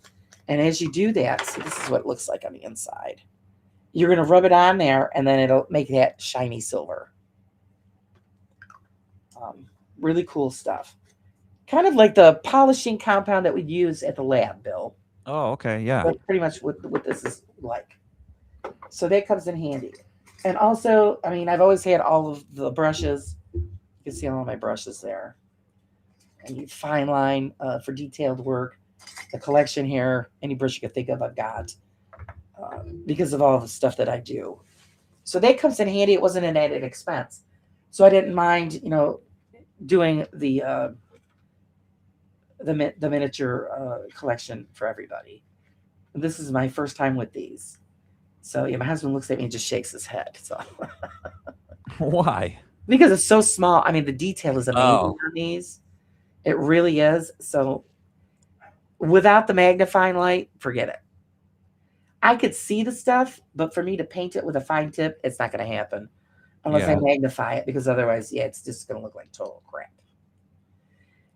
And as you do that, see, this is what it looks like on the inside. You're going to rub it on there, and then it'll make that shiny silver. Really cool stuff. Kind of like the polishing compound that we'd use at the lab, Bill. Oh, okay, yeah. That's pretty much what this is like. So that comes in handy. And also, I mean, I've always had all of the brushes. You can see all my brushes there. And you fine line for detailed work. The collection here, any brush you can think of, I've got because of all the stuff that I do. So that comes in handy. It wasn't an added expense. So I didn't mind, doing the miniature collection for everybody. And this is my first time with these. So yeah, my husband looks at me and just shakes his head. So Why? Because it's so small. I mean, the detail is amazing on these. It really is. So without the magnifying light, forget it. I could see the stuff, but for me to paint it with a fine tip, it's not going to happen. unless I Yeah. magnify it, because otherwise, yeah, it's just going to look like total crap.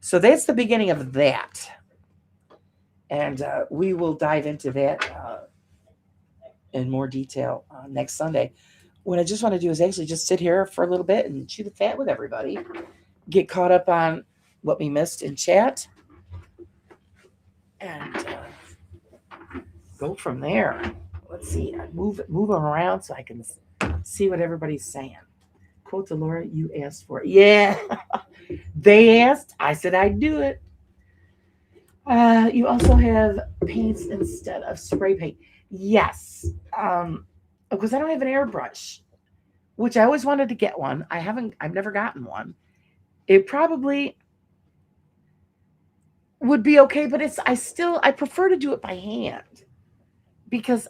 So that's the beginning of that. And we will dive into that in more detail next Sunday. What I just want to do is actually just sit here for a little bit and chew the fat with everybody, get caught up on what we missed in chat, and go from there. Let's see. I move them around so I can see what everybody's saying. Quote to Laura, you asked for it. Yeah, they asked. I said I'd do it. You also have paints instead of spray paint. Yes, because I don't have an airbrush, which I always wanted to get one. I've never gotten one. It probably would be okay, but I prefer to do it by hand, because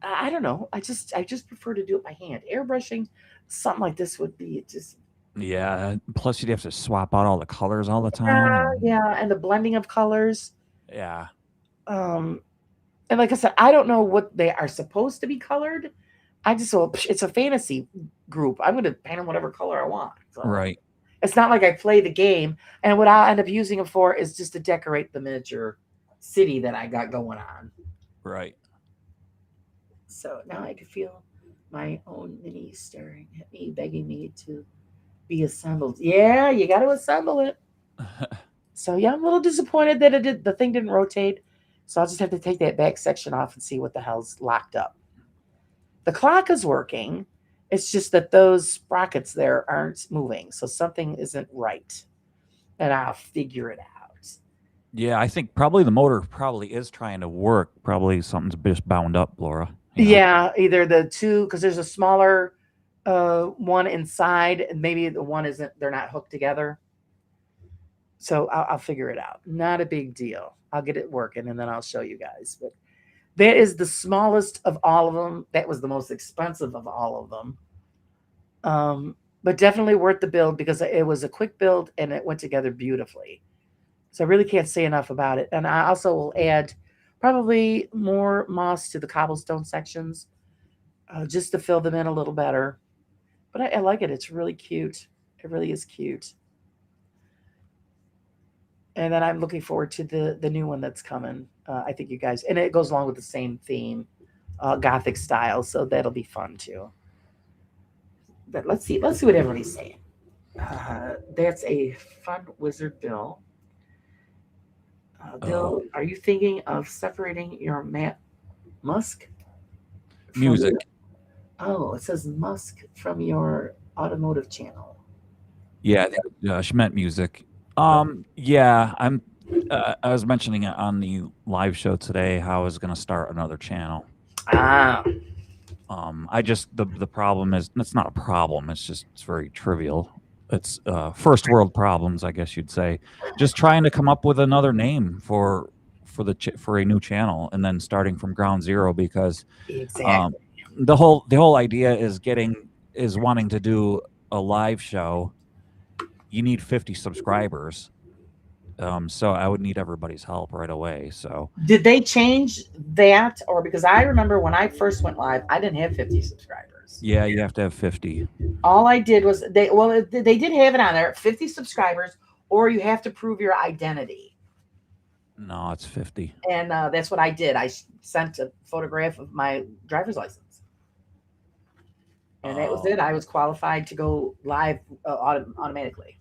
I don't know. I just prefer to do it by hand. Airbrushing something like this would be just Yeah. Plus, you'd have to swap out all the colors all the time. yeah, and the blending of colors. Yeah. And like I said, I don't know what they are supposed to be colored. It's a fantasy group. I'm going to paint them whatever color I want. So Right. it's not like I play the game, and what I'll end up using them for is just to decorate the miniature city that I got going on. Right. So now I can feel my own mini staring at me, begging me to be assembled. Yeah, you got to assemble it. So yeah, I'm a little disappointed that the thing didn't rotate. So I'll just have to take that back section off and see what the hell's locked up. The clock is working. It's just that those sprockets there aren't moving. So something isn't right. And I'll figure it out. Yeah, I think probably the motor probably is trying to work. Probably something's just bound up, Laura. Yeah, either the two, because there's a smaller one inside, and maybe the one isn't, they're not hooked together. So I'll figure it out. Not a big deal. I'll get it working, and then I'll show you guys. But that is the smallest of all of them. That was the most expensive of all of them. But definitely worth the build, because it was a quick build and it went together beautifully. So I really can't say enough about it. And I also will add probably more moss to the cobblestone sections, just to fill them in a little better. But I like it. It's really cute. It really is cute. And then I'm looking forward to the new one that's coming. I think you guys, and it goes along with the same theme, Gothic style. So that'll be fun too. But let's see what everybody's saying. That's a fun wizard, Bill. Bill, are you thinking of separating your Musk? Music. It says Musk from your automotive channel. Yeah, she meant music. Yeah, I was mentioning it on the live show today how I was going to start another channel. I just the problem is, it's not a problem. It's very trivial. It's first world problems, I guess you'd say. Just trying to come up with another name for a new channel, and then starting from ground zero, because exactly. The whole idea is wanting to do a live show. You need 50 subscribers. So I would need everybody's help right away. So did they change that, or because I remember when I first went live, I didn't have 50 subscribers. Yeah, you have to have 50. All I did was they did have it on there, 50 subscribers, or you have to prove your identity. No, it's 50. And that's what I did. I sent a photograph of my driver's license, and that was it. I was qualified to go live automatically.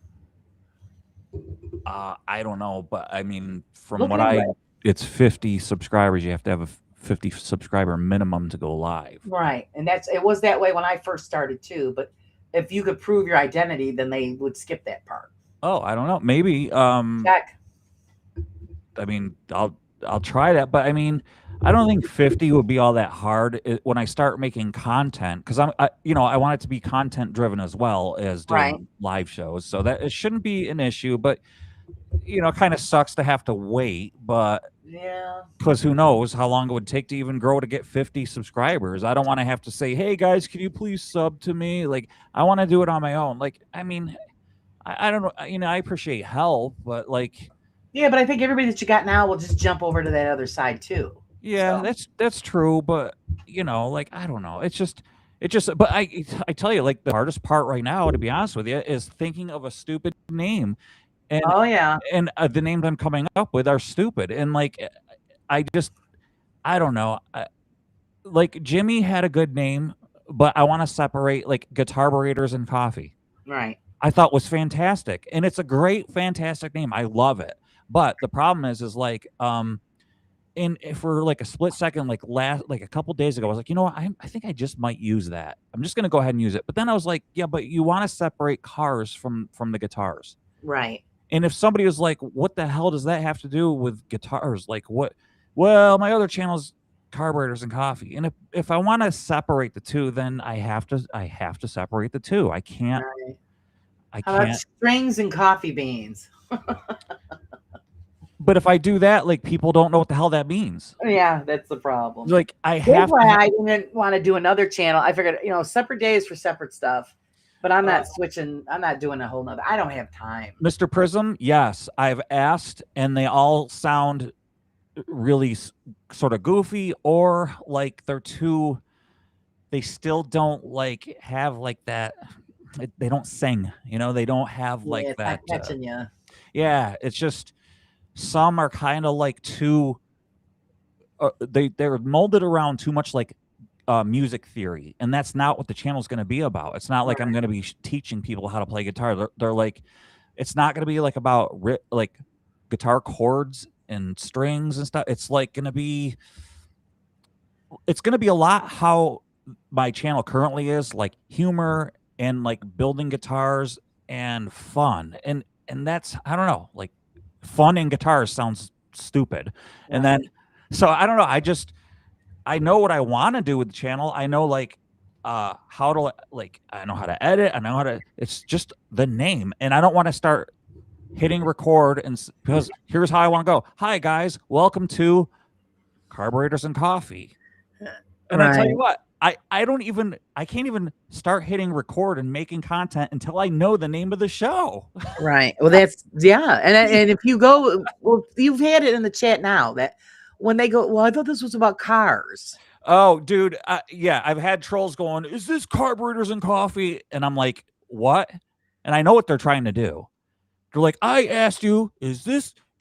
I don't know, but I mean, from Look what it's 50 subscribers. You have to have a 50 subscriber minimum to go live. Right. And it was that way when I first started too. But if you could prove your identity, then they would skip that part. Oh, I don't know. Maybe. Check. I mean, I'll try that, but I mean, I don't think 50 would be all that hard when I start making content, because I want it to be content driven as well as doing live shows, so that it shouldn't be an issue. But it kind of sucks to have to wait, but yeah, because who knows how long it would take to even grow to get 50 subscribers. I don't want to have to say, hey guys, can you please sub to me? Like, I want to do it on my own. Like, I mean, I don't know, I appreciate help, but like, yeah, but I think everybody that you got now will just jump over to that other side too. Yeah, that's true, but like, I don't know. It's It just, but I tell you, like the hardest part right now, to be honest with you, is thinking of a stupid name, and Oh yeah. the names I'm coming up with are stupid, and like I just I don't know. Like Jimmy had a good name, but I want to separate like Guitar Breeders and Coffee. Right. I thought was fantastic, and it's a great, fantastic name. I love it. But the problem is like, and for like a split second, like a couple days ago, I was like, you know what, I think I just might use that. I'm just gonna go ahead and use it. But then I was like, yeah, but you want to separate cars from the guitars. Right. And if somebody was like, what the hell does that have to do with guitars? Like what? Well, my other channel's Carburetors and Coffee. And if I want to separate the two, then I have to separate the two. I can't. Right. I How about can't. strings and coffee beans? But if I do that, like people don't know what the hell that means. Yeah, that's the problem. Like I That's have why to. I didn't want to do another channel. I figured, separate days for separate stuff. But I'm not switching. I'm not doing a whole nother. I don't have time. Mr. Prism, yes, I've asked, and they all sound really sort of goofy, or like they're too. They still don't like have like that. They don't sing, They don't have like it's that. not catching you. Yeah, it's just some are kind of like too. They're molded around too much like music theory, and that's not what the channel's going to be about. It's not like I'm going to be teaching people how to play guitar. They're like, it's not going to be like about like guitar chords and strings and stuff. It's like going to be a lot how my channel currently is, like humor and like building guitars and fun, and that's, I don't know, like fun and guitars sounds stupid. And then so I don't know, I know what I want to do with the channel. I know like how to like, I know how to edit. I know how to, it's just the name. And I don't want to start hitting record because here's how I want to go. Hi guys, welcome to Carburetors and Coffee. And I tell you what, I can't even start hitting record and making content until I know the name of the show. Right. Well, that's, yeah. And if you go, well, you've had it in the chat now that when they go, well, I thought this was about cars. Oh, dude. Yeah, I've had trolls going, is this Carburetors and Coffee? And I'm like, what? And I know what they're trying to do. They're like, I asked you,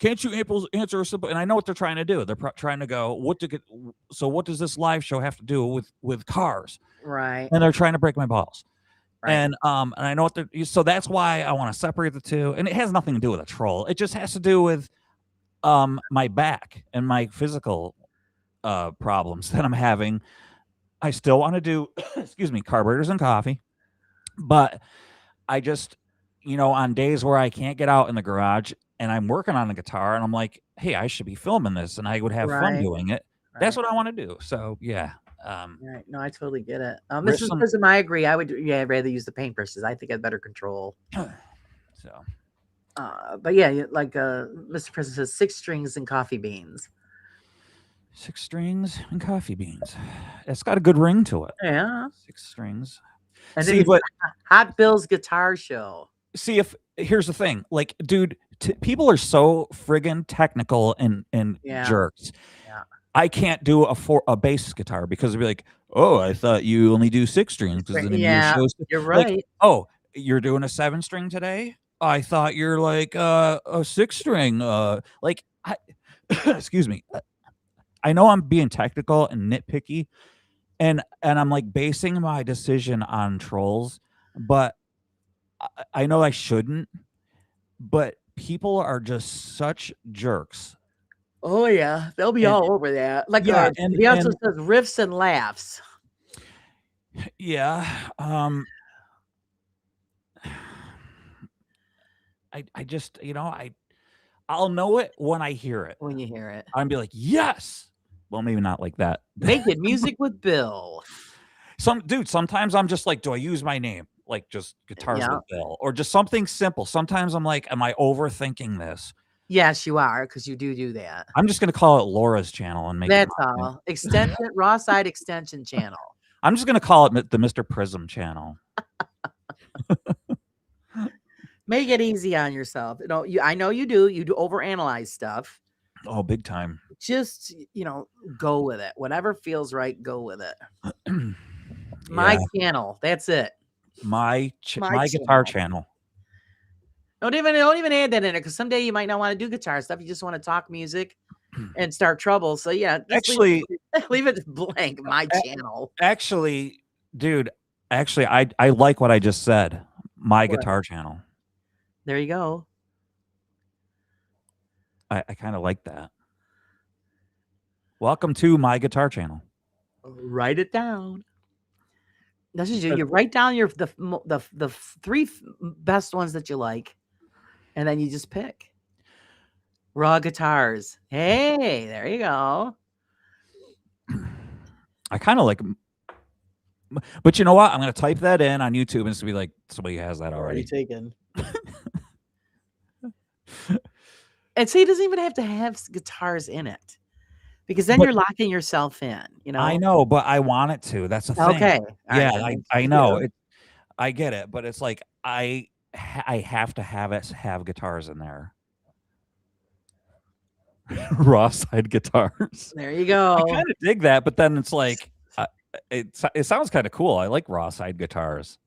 can't you answer a simple? And I know what they're trying to do. They're trying to go, what does this live show have to do with cars? Right. And they're trying to break my balls. Right. And I know what so that's why I want to separate the two. And it has nothing to do with a troll. It just has to do with my back and my physical problems that I'm having. I still want to do excuse me, Carburetors and Coffee, but I just, on days where I can't get out in the garage and I'm working on a guitar and I'm like, hey, I should be filming this and I would have fun doing it. That's what I want to do. So yeah. Right. No, I totally get it. Mrs. Prism, I agree. I would rather use the paintbrushes. I think I have better control. So but yeah, like Mr. Prism says, 6 strings and coffee beans. 6 strings and coffee beans. It's got a good ring to it. Yeah. 6 strings. And then Hot Bill's Guitar Show. See, if here's the thing, like, dude, people are so friggin' technical and jerks. Yeah. I can't do a bass guitar because they'd be like, oh, I thought you only do 6 strings. Yeah, you're right. Like, oh, you're doing a 7 string today? I thought you're like a 6 string. Like, excuse me. I know I'm being technical and nitpicky, and I'm like basing my decision on trolls, but I know I shouldn't. But people are just such jerks. Oh yeah, they'll be all over that. Like, he also says riffs and laughs. Yeah. I just, I'll know it when I hear it. When you hear it, I'll be like, yes. Well, maybe not like that. Making Music with Bill. Sometimes I'm just like, do I use my name? Like just Guitars with Bill, or just something simple. Sometimes I'm like, am I overthinking this? Yes, you are, because you do that. I'm just gonna call it Laura's channel and make that's all. Extension, Raw Side Extension channel. I'm just gonna call it the Mr. Prism channel. Make it easy on yourself. I know you do. You do overanalyze stuff. Oh, big time. Just go with it. Whatever feels right, go with it. My Yeah. channel. That's it. My My guitar channel. channel. Don't even add that in it because someday you might not want to do guitar stuff. You just want to talk music and start trouble. So yeah, just Actually, leave it blank. My channel. actually, dude, actually, I like what I just said. My What? guitar channel. There you go. I kind of like that. Welcome to my guitar channel. Write it down. That's just you write down the three best ones that you like, and then you just pick. Raw guitars. Hey, there you go. I kind of like, but you know what? I'm gonna type that in on YouTube and it's gonna be like somebody has that already. Taken. And see, it doesn't even have to have guitars in it, because then you're locking yourself in. You know. I know, but I want it to. That's the thing. Okay. Yeah, right, I know. I get it, but it's like I have to have guitars in there. Raw side guitars. There you go. I kind of dig that, but then it's like it sounds kind of cool. I like raw side guitars.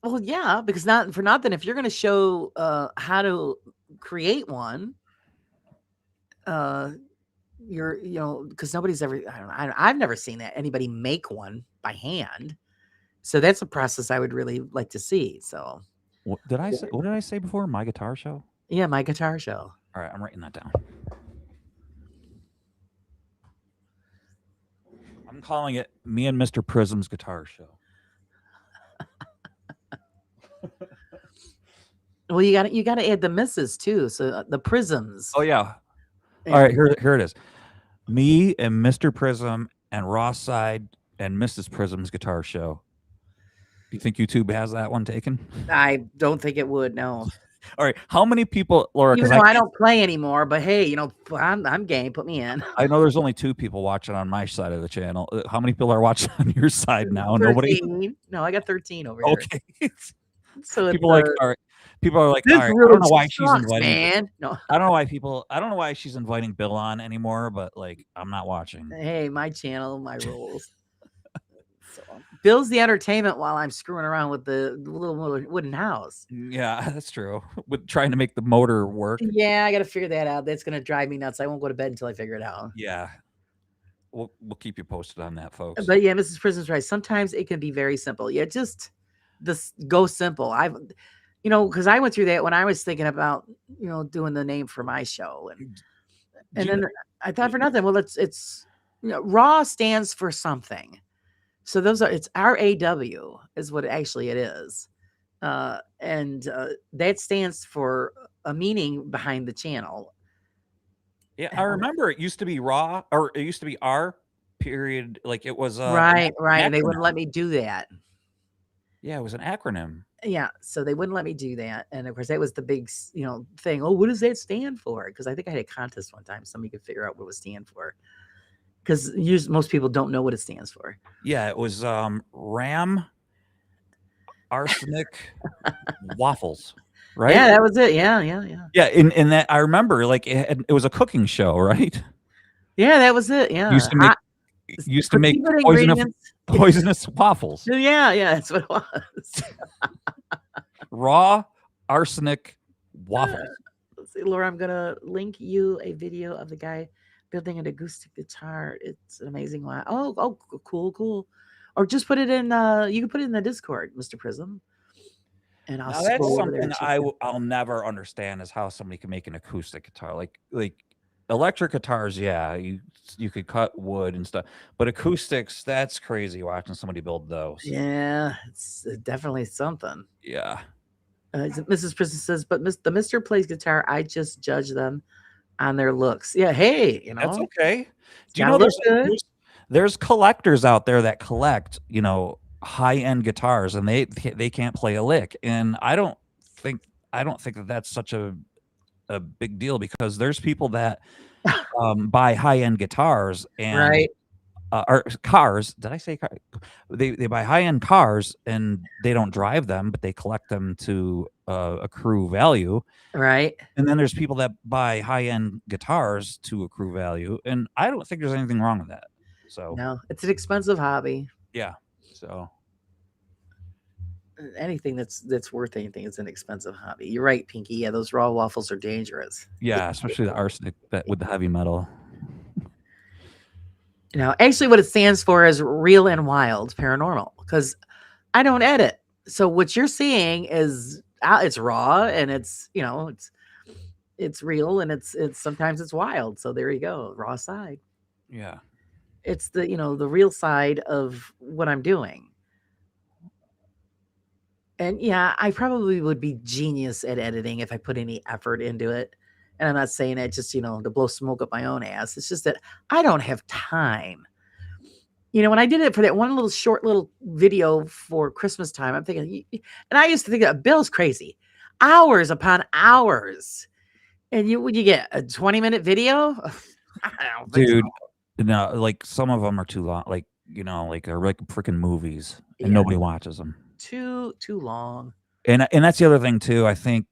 Well, yeah, because not for nothing, if you're going to show how to create one, because nobody's ever, I've never seen that anybody make one by hand. So that's a process I would really like to see. So What did I say before? My guitar show? Yeah, my guitar show. All right, I'm writing that down. I'm calling it me and Mr. Prism's guitar show. Well, you got to add the misses too. So the prisms. Oh yeah. All right, here it is. Me and Mr. Prism and Ross Side and Mrs. Prism's guitar show. Do you think YouTube has that one taken? I don't think it would. No. All right. How many people, Laura? Even though I don't play anymore, but hey, I'm game. Put me in. I know there's only 2 people watching on my side of the channel. How many people are watching on your side now? 13. Nobody. No, I got 13 over here. Okay. So people are like, all right. This I don't know why sucks, she's inviting. Man, no. I don't know why she's inviting Bill on anymore. But like, I'm not watching. Hey, my channel, my rules. So, Bill's the entertainment while I'm screwing around with the little wooden house. Yeah, that's true. With trying to make the motor work. Yeah, I got to figure that out. That's gonna drive me nuts. I won't go to bed until I figure it out. Yeah. We'll keep you posted on that, folks. But yeah, Mrs. Prism's right. Sometimes it can be very simple. Yeah, just go simple. Because I went through that when I was thinking about, doing the name for my show, and then I thought for nothing. Well, it's Raw stands for something. So it's RAW is what actually it is. And that stands for a meaning behind the channel. Yeah, I remember it used to be Raw, or it used to be R period. Like it was right. And they wouldn't let me do that. Yeah, it was an acronym. Yeah, so they wouldn't let me do that, and of course that was the big thing. Oh, what does that stand for? Because I think I had a contest one time, somebody could figure out what it stand for. Because most people don't know what it stands for. Yeah, it was RAM arsenic waffles, right? Yeah, that was it. Yeah. Yeah, in that I remember, like it was a cooking show, right? Yeah, that was it. Yeah, used to make poisonous waffles. Yeah, that's what it was. Raw arsenic waffles. Let's see, Laura, I'm gonna link you a video of the guy building an acoustic guitar. It's an amazing one. Oh, cool. Or just put it in. You can put it in the Discord, Mr. Prism. And now that's something I'll never understand is how somebody can make an acoustic guitar. Like electric guitars, yeah, you could cut wood and stuff, but acoustics, that's crazy watching somebody build those. Yeah, it's definitely something. Yeah. Mrs. Prism says, but the Mr. plays guitar. I just judge them on their looks. Yeah, hey, that's okay. Do you know there's collectors out there that collect, high-end guitars, and they can't play a lick, and I don't think that that's such a big deal, because there's people that buy high-end guitars and right. Or cars. Did I say car? They buy high-end cars and they don't drive them, but they collect them to accrue value. Right. And then there's people that buy high-end guitars to accrue value, and I don't think there's anything wrong with that. So no, it's an expensive hobby. Yeah. So Anything that's worth anything is an expensive hobby. You're right, Pinky. Yeah, those raw waffles are dangerous. yeah, especially the arsenic that with the heavy metal. Actually, what it stands for is real and wild paranormal. Because I don't edit, so what you're seeing is it's raw and it's real and it's sometimes it's wild. So there you go, raw side. Yeah. It's the the real side of what I'm doing. And yeah, I probably would be genius at editing if I put any effort into it. And I'm not saying it just, to blow smoke up my own ass. It's just that I don't have time. When I did it for that one little short little video for Christmas time, I'm thinking, and I used to think that Bill's crazy, hours upon hours. And would you get a 20-minute video? I don't think Dude, so. no, like some of them are too long. Like, like they're like freaking movies and Yeah. nobody watches them. Too long. And that's the other thing too. I think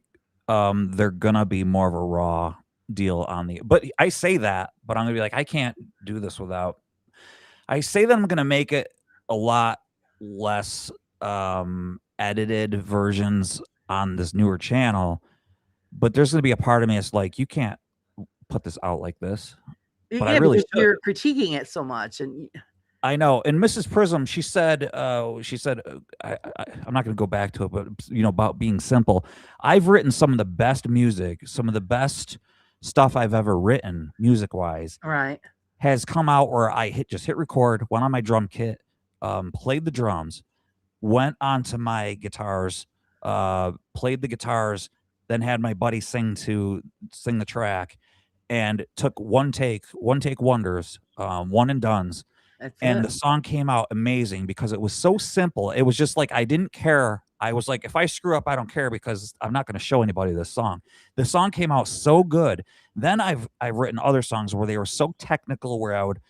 they're gonna be more of a raw deal on but I say that, but I'm gonna be like, I can't do this without. I say that I'm gonna make it a lot less edited versions on this newer channel, but there's gonna be a part of me that's like, you can't put this out like this. But Yeah, I really because you're critiquing it so much, and I know. And Mrs. Prism, she said, I'm not going to go back to it, but about being simple. I've written some of the best music, some of the best stuff I've ever written, music wise, right, has come out where I hit record, went on my drum kit, played the drums, went onto my guitars, played the guitars, then had my buddy sing the track, and took one take wonders, one and dones. And the song came out amazing because it was so simple. It was just like, I didn't care. I was like, if I screw up, I don't care because I'm not going to show anybody this song. The song came out so good. Then I've written other songs where they were so technical, where I would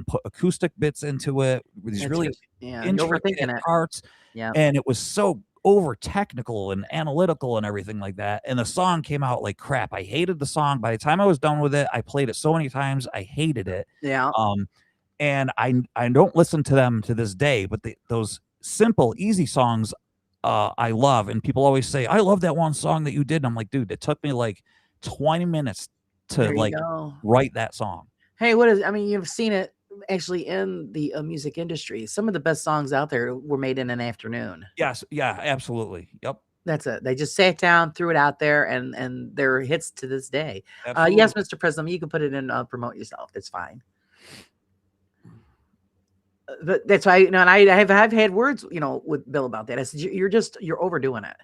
put acoustic bits into it, these really intricate parts. Yeah. And it was so over technical and analytical and everything like that. And the song came out like crap. I hated the song. By the time I was done with it, I played it so many times. I hated it. Yeah. And I don't listen to them to this day, but those simple, easy songs I love. And people always say, I love that one song that you did. And I'm like, dude, it took me like 20 minutes to write that song. Hey, you've seen it actually in the music industry. Some of the best songs out there were made in an afternoon. Yes. Yeah, absolutely. Yep. That's it. They just sat down, threw it out there, and they're hits to this day. Yes, Mr. Prism, you can put it in, promote yourself. It's fine. But that's why, and I've had words, with Bill about that. I said, you're overdoing it,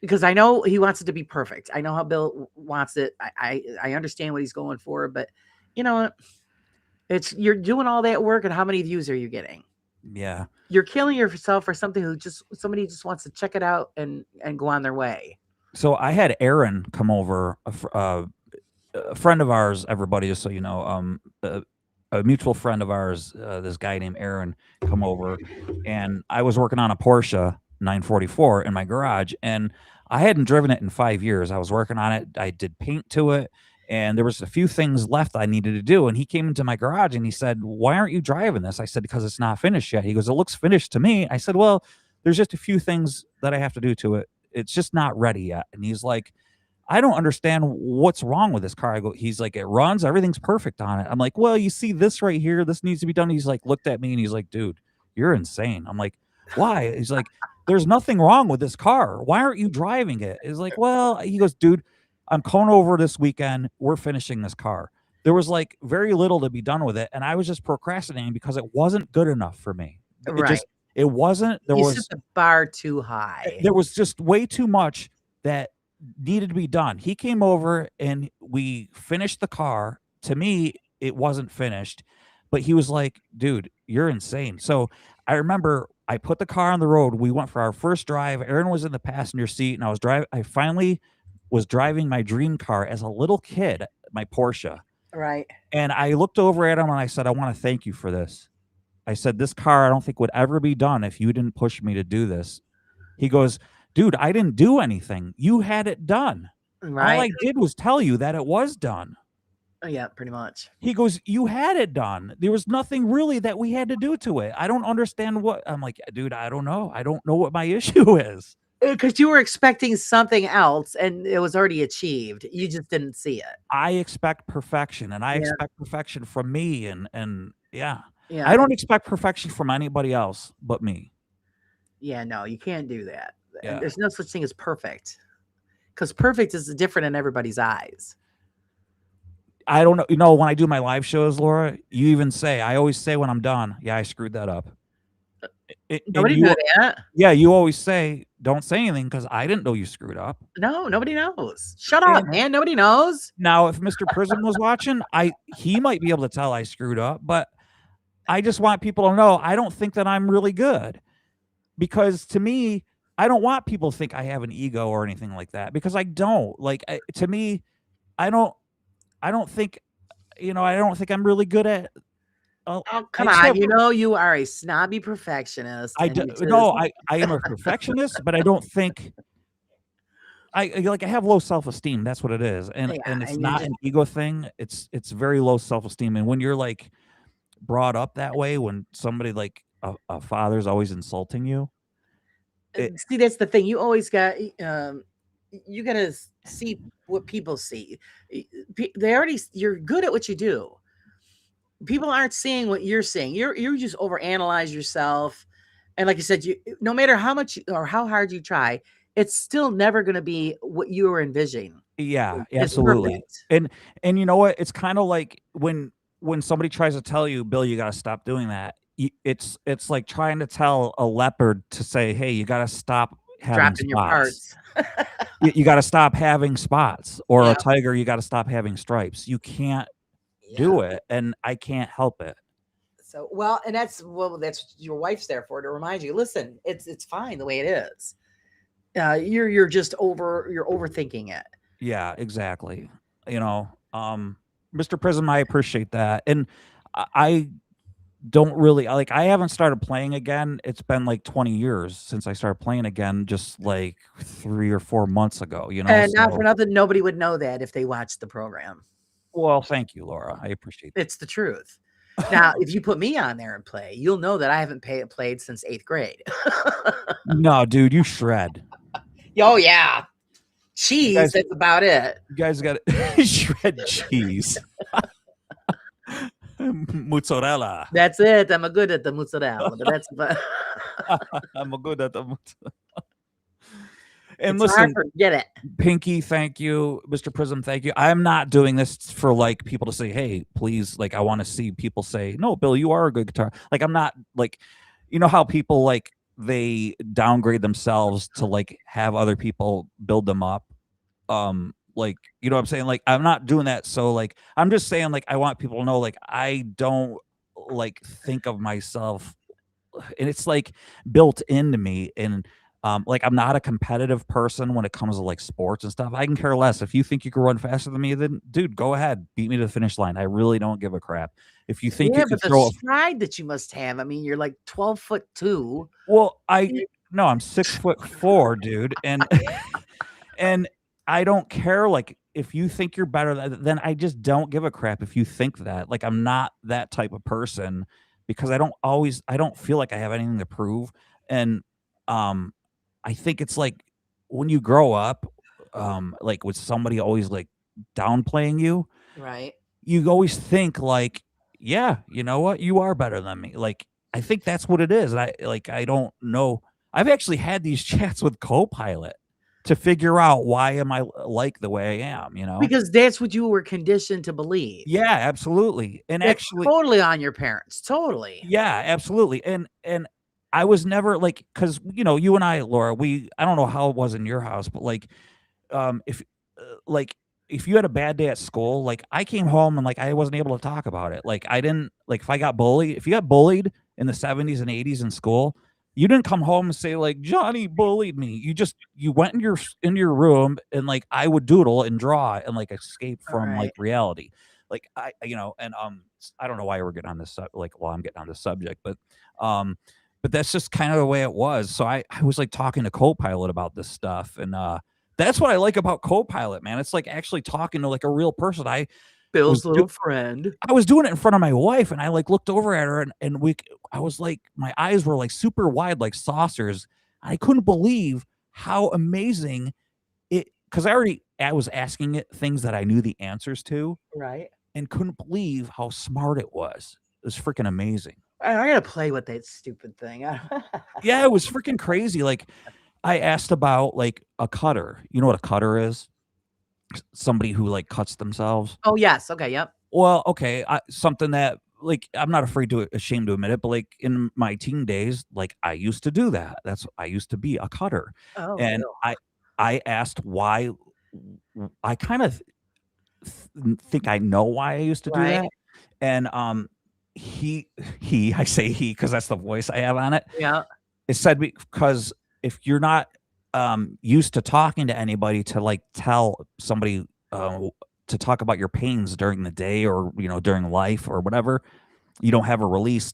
because I know he wants it to be perfect. I know how Bill wants it. I understand what he's going for, but you're doing all that work, and how many views are you getting? Yeah, you're killing yourself for something somebody just wants to check it out and go on their way. So I had Aaron come over, a friend of ours, everybody, just so you know, a mutual friend of ours, this guy named Aaron, come over, and I was working on a Porsche 944 in my garage, and I hadn't driven it in 5 years. I was working on it. I did paint to it, and there was a few things left I needed to do. And he came into my garage and he said, "Why aren't you driving this?" I said, "Because it's not finished yet." He goes, "It looks finished to me." I said, "Well, there's just a few things that I have to do to it. It's just not ready yet." And he's like, "I don't understand what's wrong with this car." He's like, "It runs, everything's perfect on it." I'm like, "Well, you see this right here, this needs to be done." He's like, looked at me and he's like, "Dude, you're insane." I'm like, "Why?" He's like, "There's nothing wrong with this car. Why aren't you driving it?" He's like, "Well," he goes, "Dude, I'm coming over this weekend. We're finishing this car." There was like very little to be done with it. And I was just procrastinating because it wasn't good enough for me. It wasn't, you set the bar too high. There was just way too much that needed to be done. He came over and we finished the car. To me, it wasn't finished, but he was like, "Dude, you're insane." So I remember I put the car on the road. We went for our first drive. Aaron was in the passenger seat, and I finally was driving my dream car as a little kid, my Porsche. Right. And I looked over at him and I said, "I want to thank you for this." I said, "This car, I don't think would ever be done if you didn't push me to do this." He goes, "Dude, I didn't do anything. You had it done. Right. All I did was tell you that it was done." Yeah, pretty much. He goes, "You had it done. There was nothing really that we had to do to it. I don't understand what." I'm like, "Dude, I don't know. I don't know what my issue is." Because you were expecting something else and it was already achieved. You just didn't see it. I expect perfection, and I Yeah. expect perfection from me, and yeah. Yeah. I don't expect perfection from anybody else but me. Yeah, no, you can't do that. And Yeah. there's no such thing as perfect. Because perfect is different in everybody's eyes. I don't know. You know, when I do my live shows, Laura, you even say, I always say when I'm done, yeah, I screwed that up. And Nobody you, knew that. yeah, you always say, don't say anything because I didn't know you screwed up. No, nobody knows. Shut up, And man. Nobody knows. now, if Mr. Prism was watching, he might be able to tell I screwed up, but I just want people to know I don't think that I'm really good, because to me, I don't want people to think I have an ego or anything like that, because I don't. Like, to me, I don't think, I don't think I'm really good at. Oh, I come just on. have- You know you are a snobby perfectionist. I and do, you just- no, I am a perfectionist, but I don't think I have low self-esteem. That's what it is, and Yeah, it's and you're not just- an ego thing. It's very low self-esteem, and when you're like brought up that way, when somebody like a father's always insulting you, see, that's the thing. You always got you got to see what people see. You're good at what you do. People aren't seeing what you're seeing. You just overanalyze yourself, and like I said, no matter how much or how hard you try, it's still never going to be what you were envisioning. yeah, It's absolutely. perfect. And you know what? It's kind of like when somebody tries to tell you, Bill, you got to stop doing that. It's like trying to tell a leopard to say, hey, you got to stop having Dropping your spots. parts. You got to stop having spots, or Yeah. a tiger, you got to stop having stripes. You can't do it, and I can't help it. So and that's your wife's there for, to remind you. Listen, it's fine the way it is. You're just overthinking it. Yeah, exactly. Mr. Prism, I appreciate that, and I don't really like. I haven't started playing again. It's been like 20 years since I started playing again, just like 3 or 4 months ago. And not so- for nothing, nobody would know that if they watched the program. Well, thank you, Laura. I appreciate that. It's the truth. Now, if you put me on there and play, you'll know that I haven't played since 8th grade. No, dude, you shred. Oh, yeah. Cheese, guys- that's about it. You guys got shred cheese. Mozzarella. That's it. I'm a good at the mozzarella, but that's about I'm a good at the mozzarella. And it's hard listen, to forget it. Pinky, thank you. Mr. Prism, thank you. I'm not doing this for like people to say, hey, please, like I want to see people say, no, Bill, you are a good guitar. Like I'm not like, you know how people like they downgrade themselves to like have other people build them up. Like, you know what I'm saying? Like I'm not doing that. So like I'm just saying, like, I want people to know, like, I don't like think of myself, and it's like built into me. And like I'm not a competitive person when it comes to like sports and stuff. I can care less. If you think you can run faster than me, then dude, go ahead, beat me to the finish line. I really don't give a crap. If you think Yeah, you can but the throw stride that you must have. I mean, you're like 12'2". well, I'm 6'4", dude, and and I don't care. Like if you think you're better, then I just don't give a crap if you think that. Like I'm not that type of person, because I don't feel like I have anything to prove. And I think it's like when you grow up, like with somebody always like downplaying you, Right. you always think like, yeah, you know what, you are better than me. Like I think that's what it is. And I don't know. I've actually had these chats with Copilot to figure out why am I like the way I am, Because that's what you were conditioned to believe. Yeah, absolutely. And That's actually, totally on your parents. Totally. yeah, absolutely. And I was never like, because you and I, Laura, I don't know how it was in your house, but like if if you had a bad day at school, like I came home and like I wasn't able to talk about it. Like I didn't, like if you got bullied in the 70s and 80s in school, you didn't come home and say like Johnny bullied me. You went in your room and like I would doodle and draw and like escape from like reality. Like I I don't know why we're getting on this I'm getting on this subject, but that's just kind of the way it was. So I was like talking to Copilot about this stuff, and that's what I like about Copilot, man. It's like actually talking to like a real person. Bill's do- little friend. I was doing it in front of my wife, and I like looked over at her, and I was like, my eyes were like super wide, like saucers. I couldn't believe how amazing it, because I was asking it things that I knew the answers to, Right. and couldn't believe how smart it was. It was freaking amazing. I gotta play with that stupid thing. Yeah, it was freaking crazy. Like, I asked about like a cutter. You know what a cutter is? Somebody who like cuts themselves. Oh, yes. Okay. Yep. Well, okay, something that like I'm not ashamed to admit it, but like in my teen days, like I used to do that. I used to be a cutter, Oh, and ew. I asked why. I kind of think I know why I used to do Right. that, and he I say he because that's the voice I have on it. Yeah. It said because if you're not used to talking to anybody to like tell somebody to talk about your pains during the day or during life or whatever, you don't have a release.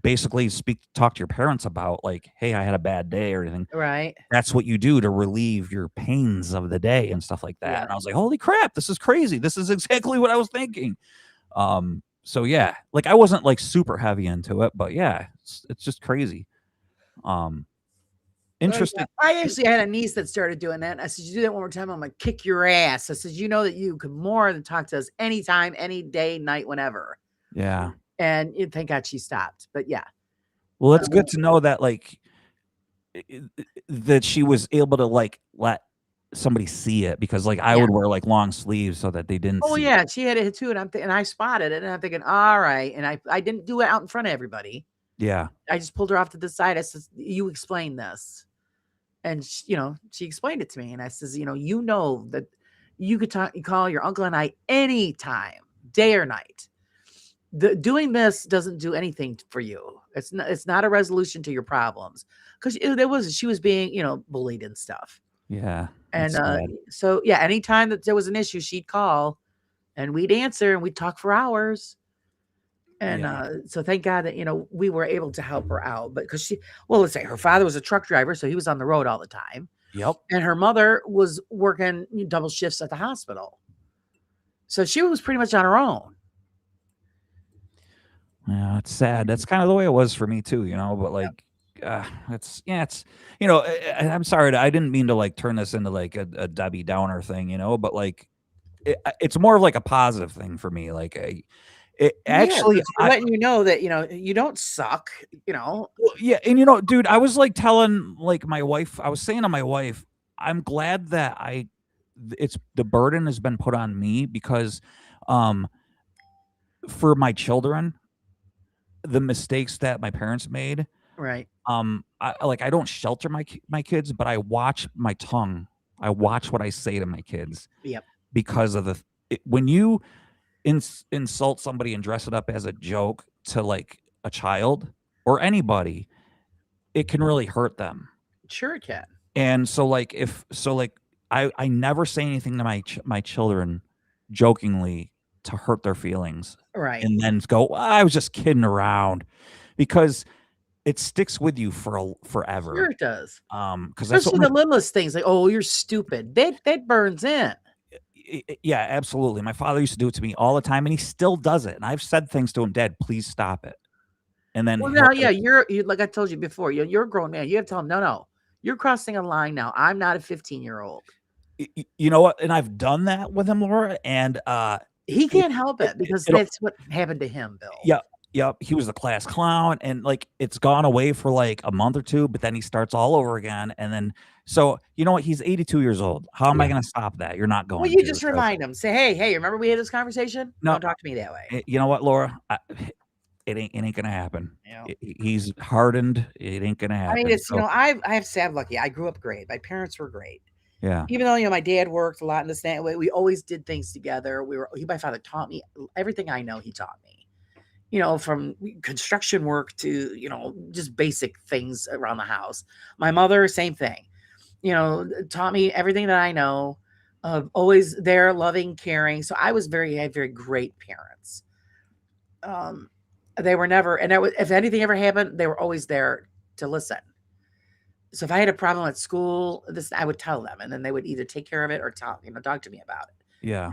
Basically, talk to your parents about like, hey, I had a bad day or anything. Right. That's what you do to relieve your pains of the day and stuff like that. Yeah. And I was like, holy crap, this is crazy. This is exactly what I was thinking. So yeah, like I wasn't like super heavy into it, but yeah, it's just crazy. Interesting. I actually had a niece that started doing that. And I said, you do that one more time, I'm gonna kick your ass. I said, you know that you could more than talk to us anytime, any day, night, whenever. Yeah. And thank God she stopped. But yeah. Well, it's good to know that like that she was able to like let somebody see it, because like I would wear like long sleeves so that they didn't Oh see yeah, she had it too. And and I spotted it and I'm thinking, all right. And I didn't do it out in front of everybody. Yeah. I just pulled her off to the side. I said, you explain this. And she explained it to me. And I says, you know that you could call your uncle and I anytime, day or night. Doing this doesn't do anything for you. It's not a resolution to your problems, because she was being bullied and stuff. Yeah. And that's sad. so yeah, anytime that there was an issue, she'd call and we'd answer and we'd talk for hours. And Yeah. so thank God that we were able to help her out. But because let's say her father was a truck driver, so he was on the road all the time. Yep. And her mother was working double shifts at the hospital. So she was pretty much on her own. Yeah, it's sad. That's kind of the way it was for me too, but like it's I'm sorry, I didn't mean to like turn this into like a Debbie Downer thing, but like it's more of like a positive thing for me. Like actually, letting you know that you don't suck. Well, yeah, and dude, I was like telling like my wife, I was saying to my wife, I'm glad that it's the burden has been put on me, because for my children, the mistakes that my parents made, Right. I don't shelter my kids, but I watch my tongue. I watch what I say to my kids. Yep. Because of when you insult somebody and dress it up as a joke to like a child or anybody, it can really hurt them. Sure it can. And so like I never say anything to my children jokingly to hurt their feelings. Right. And then go, I was just kidding around, because it sticks with you forever. Sure it does. Because that's especially the littlest things, like, oh, you're stupid. That burns in. Yeah, absolutely. My father used to do it to me all the time, and he still does it. And I've said things to him, Dad, please stop it. And then you're like I told you before, you're a grown man. You have to tell him, no, you're crossing a line now. I'm not a 15-year-old. You know what? And I've done that with him, Laura, and he can't help it, because that's what happened to him, Bill. Yep. He was the class clown, and like it's gone away for like a month or two, but then he starts all over again. And then, so you know what? He's 82 years old. How am I going to stop that? You're not going. Well, you just remind him. Say, hey, remember we had this conversation? No, don't talk to me that way. You know what, Laura? It ain't gonna happen. He's hardened. It ain't gonna happen. I mean, it's I have sad lucky. I grew up great. My parents were great. Yeah. Even though my dad worked a lot in the same way, we always did things together. My father taught me everything I know. He taught me, from construction work to just basic things around the house. My mother, same thing. Taught me everything that I know. Always there, loving, caring. So I had very great parents. They were never, and if anything ever happened, they were always there to listen. So if I had a problem at school, I would tell them, and then they would either take care of it or talk to me about it. Yeah.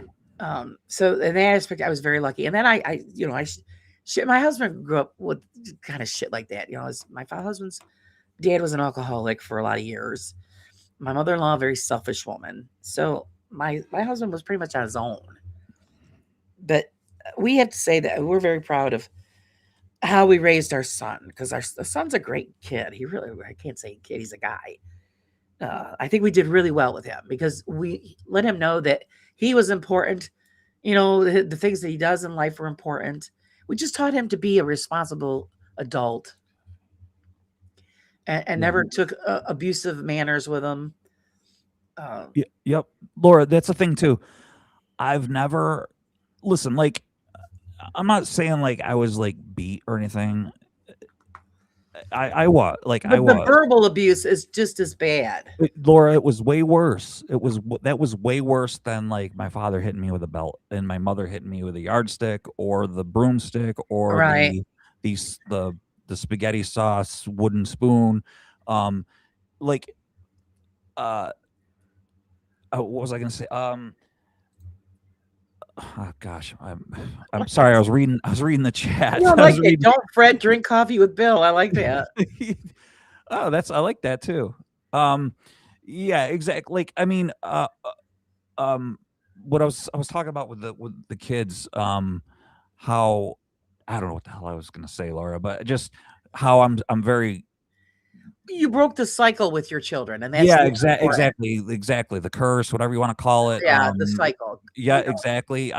So in that aspect, I was very lucky. And then my husband grew up with kind of shit like that. My husband's dad was an alcoholic for a lot of years. My mother-in-law, a very selfish woman. So my husband was pretty much on his own. But we have to say that we're very proud of how we raised our son, because our son's a great kid. I can't say kid, he's a guy. I think we did really well with him because we let him know that he was important. The things that he does in life are important. We just taught him to be a responsible adult and never took abusive manners with him. Yep, Laura, that's the thing too. I've never listen. Like, I'm not saying like I was like beat or anything. I was like I But the was. verbal abuse is just as bad. Laura, it was way worse. That was way worse than like my father hitting me with a belt and my mother hitting me with a yardstick or the broomstick or Right. the spaghetti sauce wooden spoon. Like what was I gonna say? Oh gosh, I'm sorry. I was reading the chat. I I like was it. reading. Don't fret, drink coffee with Bill. I like that. Oh, I like that too. Yeah, exactly. Like, I mean, what I was talking about with the kids, how I don't know what the hell I was gonna say, Laura, but just how I'm very You broke the cycle with your children, and that's the important. exactly the curse, whatever you want to call it. Yeah, the cycle. Yeah, exactly.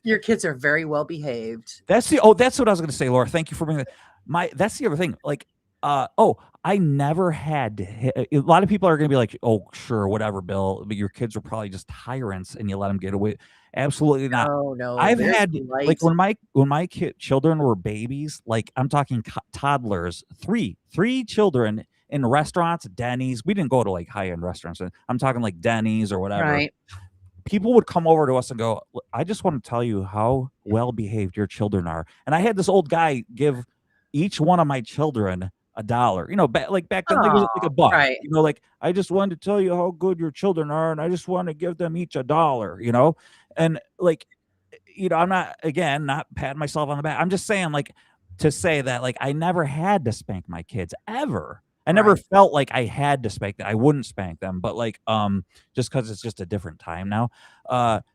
Your kids are very well behaved. That's what I was gonna say, Laura. Thank you for bringing that. That's the other thing. Like, I never had to hit. A lot of people are gonna be like, "Oh, sure, whatever, Bill," but your kids were probably just tyrants, and you let them get away. Absolutely not. No, I've there's had like light. when my children were babies, like I'm talking toddlers, three children in restaurants, Denny's. We didn't go to like high end restaurants. I'm talking like Denny's or whatever. Right. People would come over to us and go, "I just want to tell you how well behaved your children are." And I had this old guy give each one of my children $1. Back then, it was like a buck. Right. Like, I just wanted to tell you how good your children are, and I just want to give them each $1. And like, I'm not patting myself on the back. I'm just saying, like, to say that, like, I never had to spank my kids ever. I never felt like I had to spank them. I wouldn't spank them, but like, just because it's just a different time now.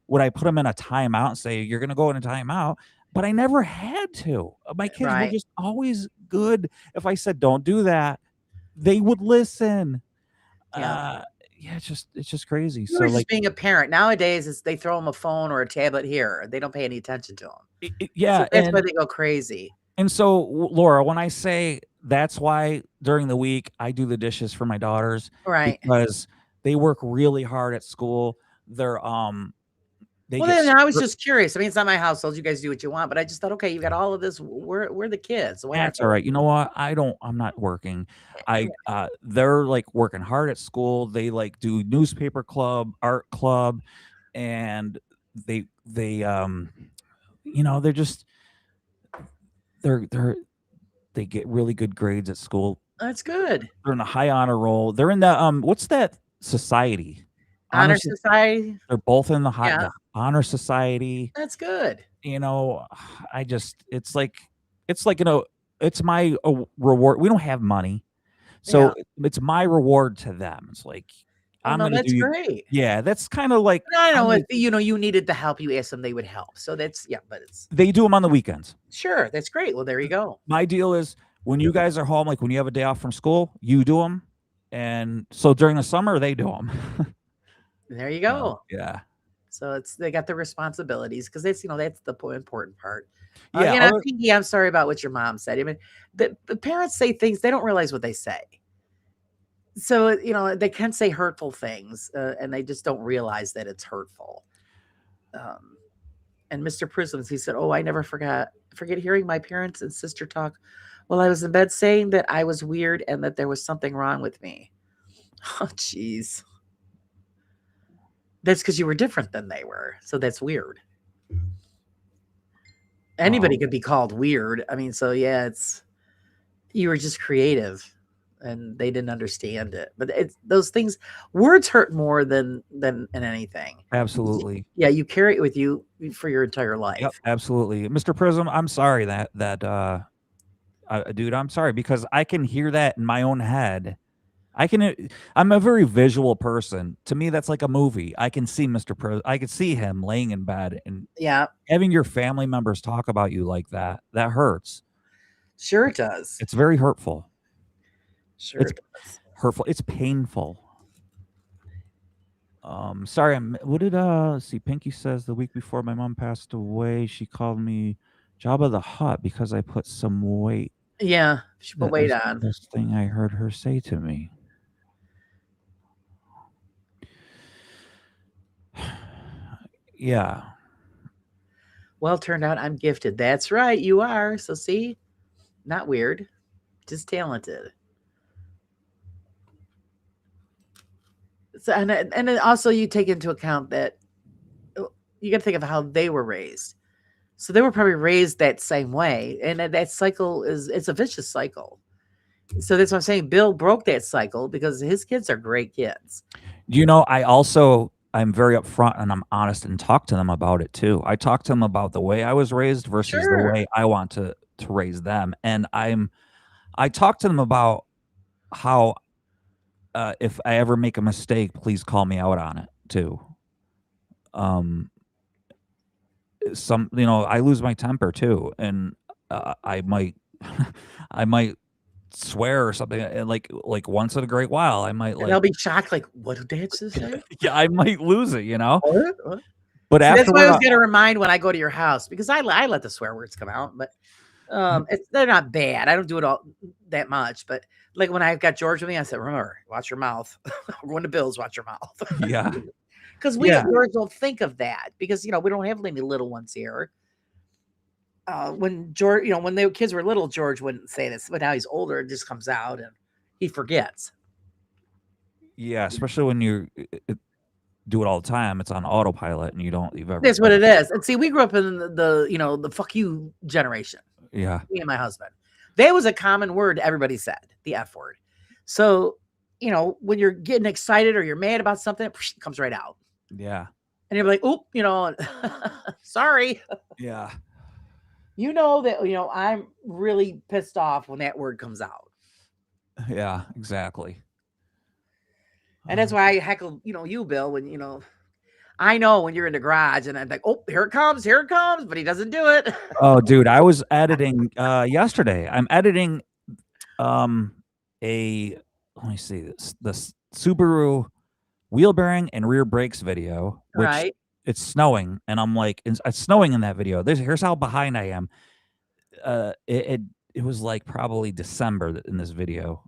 Would I put them in a timeout and say, "You're gonna go in a timeout"? But I never had to. My kids were just always good. If I said, "Don't do that," they would listen. Yeah. It's just crazy. You So were just like, being a parent. Nowadays, they throw them a phone or a tablet here. They don't pay any attention to them. yeah, So that's why they go crazy. And so, Laura, when I say that's why during the week I do the dishes for my daughters, Right. because they work really hard at school. They're Well, then I was just curious. I mean, it's not my household. You guys do what you want, but I just thought, okay, you got all of this. We're the kids. Why That's all right. You know what? I'm not working. They're like working hard at school. They like do newspaper club, art club, and they're just they get really good grades at school. That's good. They're in a high honor roll. They're in the what's that society? Honor society. They're both in the Yeah. honor society. That's good. It's like it's my reward. We don't have money, so it's my reward to them. It's like I'm gonna that's do. Great. Yeah, that's kind of like I know if you needed the help, you asked them, they would help. So that's but they do them on the weekends. Sure, that's great. Well, there you go. My deal is when you guys are home, like when you have a day off from school, you do them, and so during the summer they do them. There you go. Yeah. So they got the responsibilities because that's the important part. Yeah. Pinky, I'm sorry about what your mom said. I mean, the parents say things, they don't realize what they say. So, they can say hurtful things and they just don't realize that it's hurtful. And Mr. Prisms, he said, "Oh, I never forget hearing my parents and sister talk while I was in bed saying that I was weird and that there was something wrong with me." Oh, jeez. That's because you were different than they were. So that's weird. Anybody could be called weird. I mean, so yeah, you were just creative. and they didn't understand it. But it's those things. Words hurt more than anything. Absolutely. Yeah, you carry it with you for your entire Yep, life. absolutely. Mr. Prism, I'm sorry dude, I'm sorry because I can hear that in my own head. I'm a very visual person. To me, that's like a movie. I can see I can see him laying in bed and Yeah, having your family members talk about you like that. That hurts. sure it does. It's very hurtful. Sure It's it does. hurtful. It's painful. Sorry, what did let's see, Pinky says the week before my mom passed away, she called me Jabba the Hutt because I put some weight. Yeah, she put That weight was the on. best thing I heard her say to me. Yeah. Well, turned out I'm gifted. That's right, you are. So see, not weird, just talented. So and then also you take into account that you got to think of how they were raised. So they were probably raised that same way, and that cycle it's a vicious cycle. So that's what I'm saying. Bill broke that cycle because his kids are great kids. You know, I'm very upfront and I'm honest and talk to them about it too. I talk to them about the way I was raised versus the Sure. way I want to raise them. And I talk to them about how if I ever make a mistake, please call me out on it too. I lose my temper too, and I might I might swear or something, and like once in a great while, I might And they'll be shocked, like, what did Dad just say? yeah, I might lose it, What? But See, that's why I was afterward, gonna remind when I go to your house because I let the swear words come out, but they're not bad. I don't do it all that much, but like when I've got George with me, I said, remember, watch your mouth. We're going to Bill's, watch your mouth. yeah, Because we yeah, at George don't think of that because we don't have any little ones here. When George, when the kids were little, George wouldn't say this, but now he's older, it just comes out and he forgets. yeah, especially when you do it all the time, it's on autopilot, and you've ever. That's what it is. And see, we grew up in the fuck you generation. Yeah, Me and my husband. That was a common word everybody said, the F word. So, when you're getting excited or you're mad about something, it comes right out. yeah, And you're like, oop, sorry. yeah, You know that, I'm really pissed off when that word comes out. yeah, exactly. And that's why I heckle, you, Bill, when, I know when you're in the garage and I'm like, oh, here it comes, but he doesn't do it. Oh, dude, I was editing yesterday. I'm editing let me see this Subaru wheel bearing and rear brakes video, which Right. it's snowing, and I'm like, it's snowing in that video. Here's how behind I am. It was like probably December in this video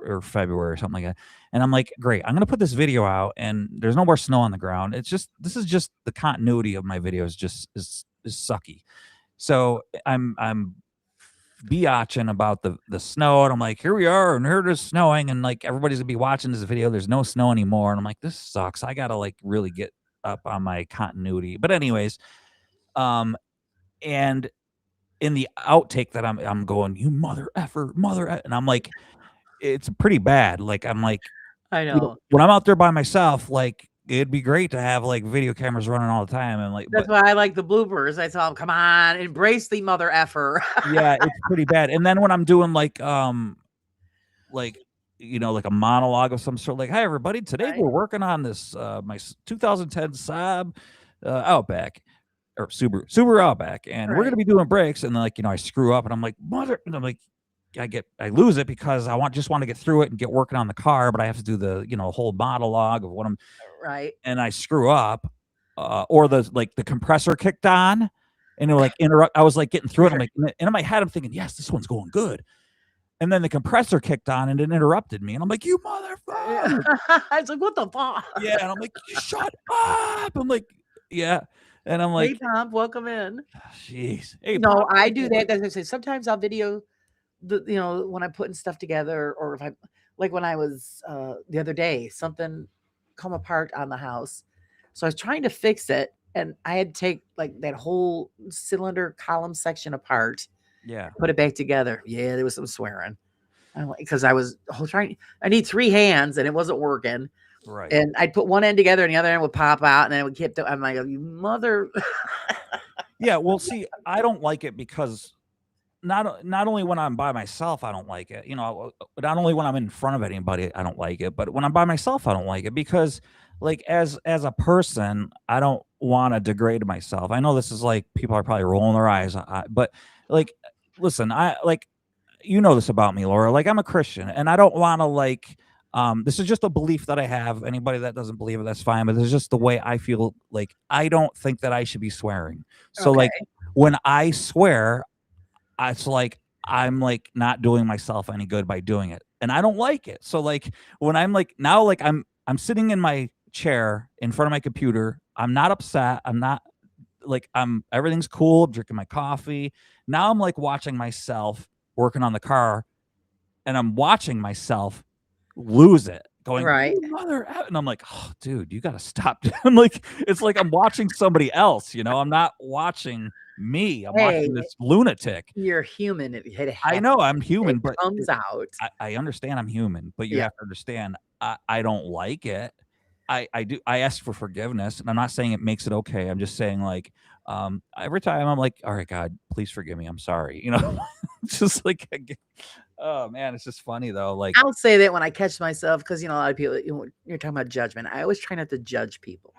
or February or something like that. And I'm like, great, I'm gonna put this video out, and there's no more snow on the ground. This is just the continuity of my videos is sucky. So I'm biatching about the snow, and I'm like, here we are, and here it is snowing, and like everybody's gonna be watching this video. There's no snow anymore, and I'm like, this sucks. I gotta like really get up on my continuity. But anyways, and in the outtake that I'm going, you mother effer, and I'm like, it's pretty bad. Like I'm like, I know. when I'm out there by myself, like it'd be great to have like video cameras running all the time, and like That's why I like the bloopers. I tell him, come on, embrace the mother effer. yeah, it's pretty bad. And then when I'm doing like like a monologue of some sort, like, hi everybody, today Right. we're working on this my 2010 Saab Outback or Subaru Outback, and we're Right. gonna be doing brakes, and then like I screw up, and I'm like, mother, and I'm like, I lose it because I just want to get through it and get working on the car, but I have to do the whole monologue of what I'm Right. and I screw up, or the compressor kicked on, and it like interrupt. I was like getting through it. I'm like, and in my head, I'm thinking, yes, this one's going good. And then the compressor kicked on and it interrupted me, and I'm like, you motherfucker! I was like, what the fuck? Yeah, and I'm like, shut up! I'm like, yeah, and I'm Hey like, Tom, welcome in. jeez, hey, No, Pop, I do that. As I say, sometimes I'll video when I'm putting stuff together, or if I'm like when I was the other day, something come apart on the house. So I was trying to fix it, and I had to take like that whole cylinder column section apart, yeah, put it back together. Yeah, there was some swearing. because I was trying. I need 3 hands, and it wasn't working. Right. And I'd put one end together, and the other end would pop out, and then it would keep. I'm like, you mother. Yeah. Well, see, I don't like it because not only when I'm by myself, I don't like it. Not only when I'm in front of anybody, I don't like it. But when I'm by myself, I don't like it because, like, as a person, I don't want to degrade myself. I know this is like people are probably rolling their eyes, but like, listen, I like, this about me, Laura. Like, I'm a Christian, and I don't want to like. This is just a belief that I have. Anybody that doesn't believe it, that's fine. But this is just the way I feel. Like, I don't think that I should be swearing. So, like, when I swear, it's like I'm like not doing myself any good by doing it, and I don't like it. So, like, when I'm like now, like I'm sitting in my chair in front of my computer. I'm not upset. I'm not like everything's cool. I'm drinking my coffee. Now I'm like watching myself working on the car, and I'm watching myself lose it, going Right. and I'm like, oh, dude, you gotta stop. I'm like, it's like I'm watching somebody else. I'm not watching me. I'm watching this lunatic. You're human. I know I'm human, but comes out. I understand I'm human, but you have to understand I don't like it. I do. I ask for forgiveness, and I'm not saying it makes it okay. I'm just saying, like, every time I'm like, all right, God, please forgive me. I'm sorry. It's just like, oh man, it's just funny though. Like, I'll say that when I catch myself, because a lot of people, you're talking about judgment. I always try not to judge people.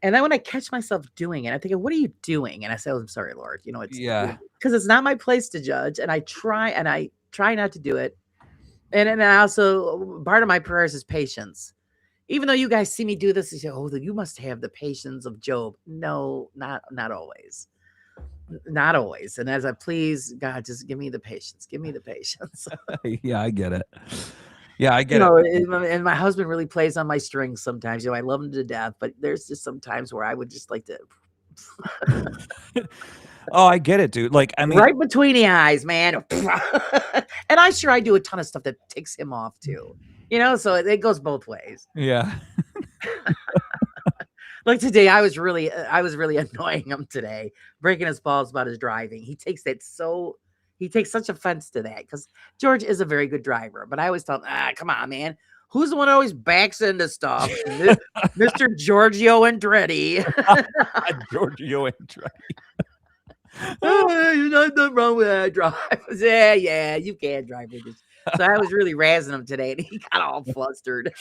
And then when I catch myself doing it, I think, what are you doing? And I say, oh, I'm sorry, Lord. It's because it's not my place to judge. And I try not to do it. And I also, part of my prayers is patience. Even though you guys see me do this, you say, oh, you must have the patience of Job. No, not always. Not always. And as I please, God, just give me the patience. Give me the patience. Yeah, I get it. Yeah, I get it. And my husband really plays on my strings sometimes. I love him to death, but there's just some times where I would just like to. Oh, I get it, dude. Like, I mean, right between the eyes, man. And I do a ton of stuff that ticks him off too. So it goes both ways. Yeah. Like today, I was really annoying him today, breaking his balls about his driving. He takes such offense to that because George is a very good driver. But I always tell him, come on, man. Who's the one who always backs into stuff? Mr. Giorgio Andretti. Giorgio Andretti. There's nothing wrong with that drive. Yeah, you can drive with this. So I was really razzing him today, and he got all flustered.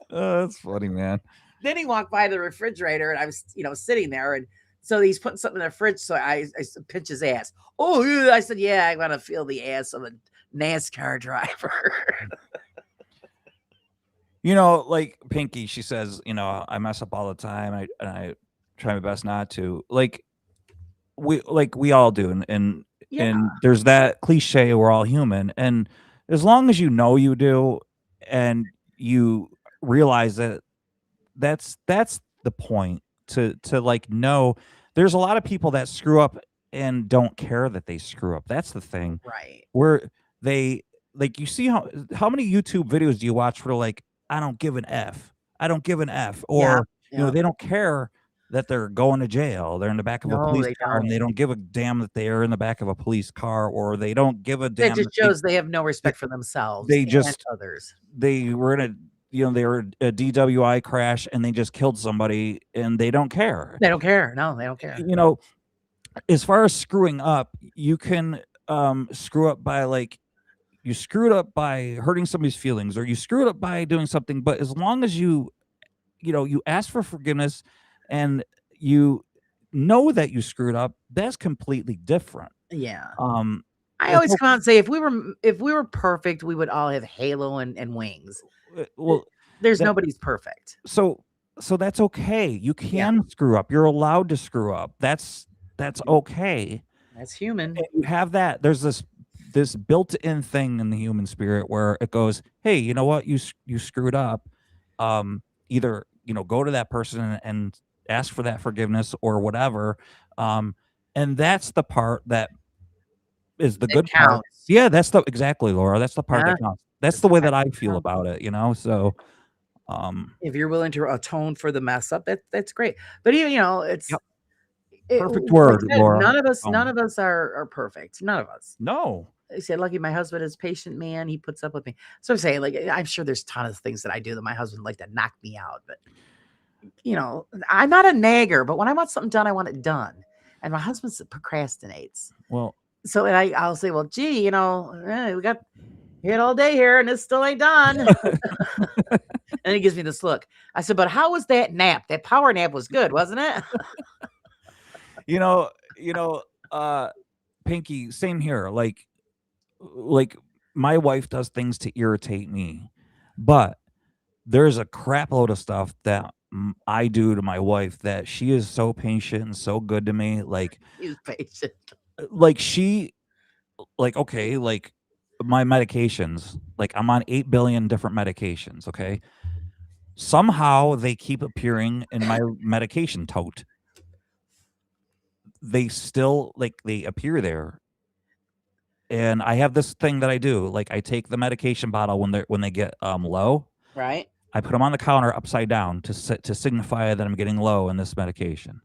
Oh, that's funny, man. Then he walked by the refrigerator, and I was, sitting there, and so he's putting something in the fridge. So I pinch his ass. Oh, yeah. I said, yeah, I want to feel the ass of a NASCAR driver. Like Pinky, she says, I mess up all the time. I try my best not to. Like we all do, and there's that cliche, we're all human, and as long as you do, and you realize that that's the point to like know there's a lot of people that screw up and don't care that they screw up. That's the thing, right? Where they like, you see how many YouTube videos do you watch where like, I don't give an F, or they don't care that they're going to jail. They're in the back of a police car, and they don't give a damn that they are in the back of a police car, or they don't give a damn. It just shows they have no respect for themselves. They just others. They were in they were a DWI crash, and they just killed somebody, and they don't care. They don't care. No, they don't care. As far as screwing up, you can screw up by like, you screwed up by hurting somebody's feelings, or you screwed up by doing something. But as long as you ask for forgiveness and you know that you screwed up, that's completely different. Yeah. I always come out and say, if we were perfect, we would all have halo and wings. Well, nobody's perfect. So that's okay. You can screw up. You're allowed to screw up. That's okay. That's human. And you have that. There's this built-in thing in the human spirit where it goes, hey, you know what? You screwed up. Either, go to that person and ask for that forgiveness or whatever. And that's the part that is the good part. Yeah, exactly, Laura. That's the part that counts. That's the way that I feel about it, So if you're willing to atone for the mess up, that's great. But it's perfect word, Laura. None of us are perfect. None of us. No. I said, lucky my husband is a patient man. He puts up with me. So I'm saying, like, I'm sure there's a ton of things that I do that my husband would like to knock me out. But, I'm not a nagger, but when I want something done, I want it done. And my husband procrastinates. Well, So, and I'll say, well, gee, we got hit all day here and it still ain't done. And he gives me this look. I said, but how was that nap? That power nap was good, wasn't it? Pinky, same here. Like my wife does things to irritate me, but there's a crap load of stuff that I do to my wife that she is so patient and so good to me. Like He's patient. Okay, like my medications, like I'm on 8 billion different medications. Okay. Somehow they keep appearing in my medication tote. They still they appear there. And I have this thing that I do. Like I take the medication bottle when they get low. Right. I put them on the counter upside down to signify that I'm getting low in this medication.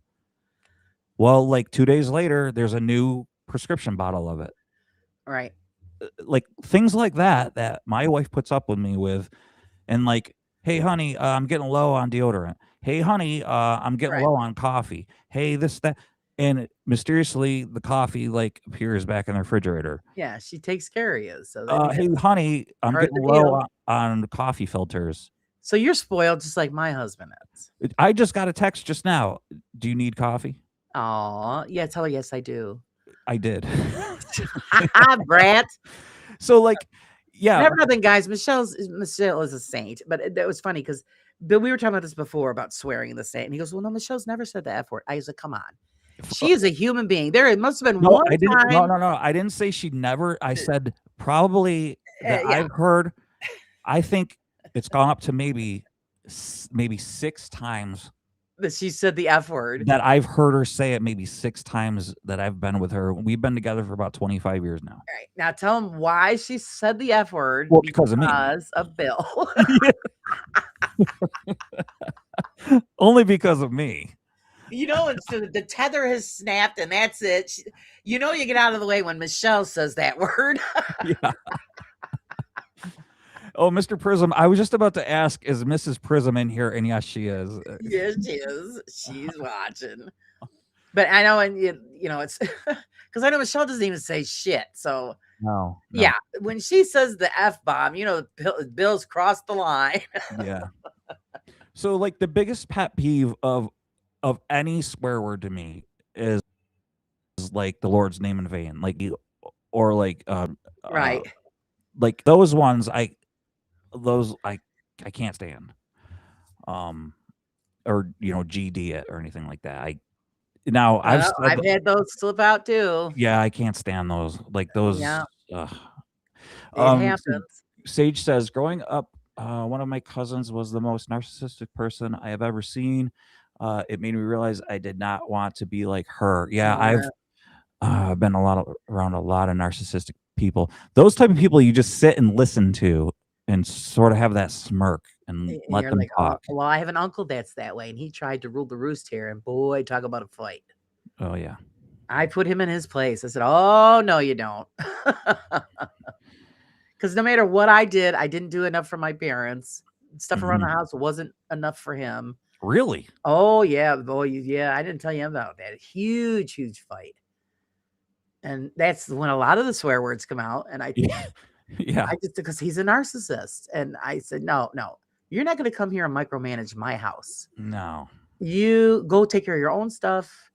Well, like 2 days later, there's a new prescription bottle of it. Right. Like things like that my wife puts up with me with, and like, hey honey, I'm getting low on deodorant. Hey honey, I'm getting low on coffee. Hey, this, that. And mysteriously, the coffee appears back in the refrigerator. Yeah, she takes care of you. So hey honey, I'm getting low on coffee filters. So you're spoiled just like my husband is. I just got a text just now. Do you need coffee? Oh, yeah, tell her yes, I do. I did. Brat. So yeah. Never nothing, guys. Michelle is a saint. But that was funny because Bill, we were talking about this before about swearing in the saint. And he goes, well, no, Michelle's never said the F word. I said, come on. She is a human being. There must have been one time. No. I didn't say she never. I said probably that I've heard. I think it's gone up to maybe 6 times that she said the F word. That I've heard her say it maybe 6 times that I've been with her. We've been together for about 25 years now. All right. Now tell him why she said the F word. Well, because of me. Because of Bill. Only because of me. So the tether has snapped and that's it. You get out of the way when Michelle says that word. Yeah. Oh, Mr. Prism, I was just about to ask, is Mrs. Prism in here? And yes, she is. Yes, she is. She's watching. But I know, and it's because I know Michelle doesn't even say shit. So no. Yeah, when she says the F-bomb, Bill's crossed the line. Yeah. So the biggest pet peeve of any swear word to me is the Lord's name in vain, right. Those ones I can't stand. Or GD it or anything like that. I've had those slip out too. Yeah, I can't stand those. Those. Yeah. It happens. Sage says, growing up, one of my cousins was the most narcissistic person I have ever seen. It made me realize I did not want to be like her. Yeah, I've been around a lot of narcissistic people. Those type of people you just sit and listen to and sort of have that smirk and let them talk. Oh, well, I have an uncle that's that way, and he tried to rule the roost here, and boy, talk about a fight. Oh, yeah. I put him in his place. I said, oh, no, you don't. Because no matter what I did, I didn't do enough for my parents. Stuff around the house wasn't enough for him. Really? Oh, yeah. Boy, yeah. I didn't tell you about that. Huge, huge fight. And that's when a lot of the swear words come out. And I just, because he's a narcissist. And I said, no, you're not going to come here and micromanage my house. No. You go take care of your own stuff.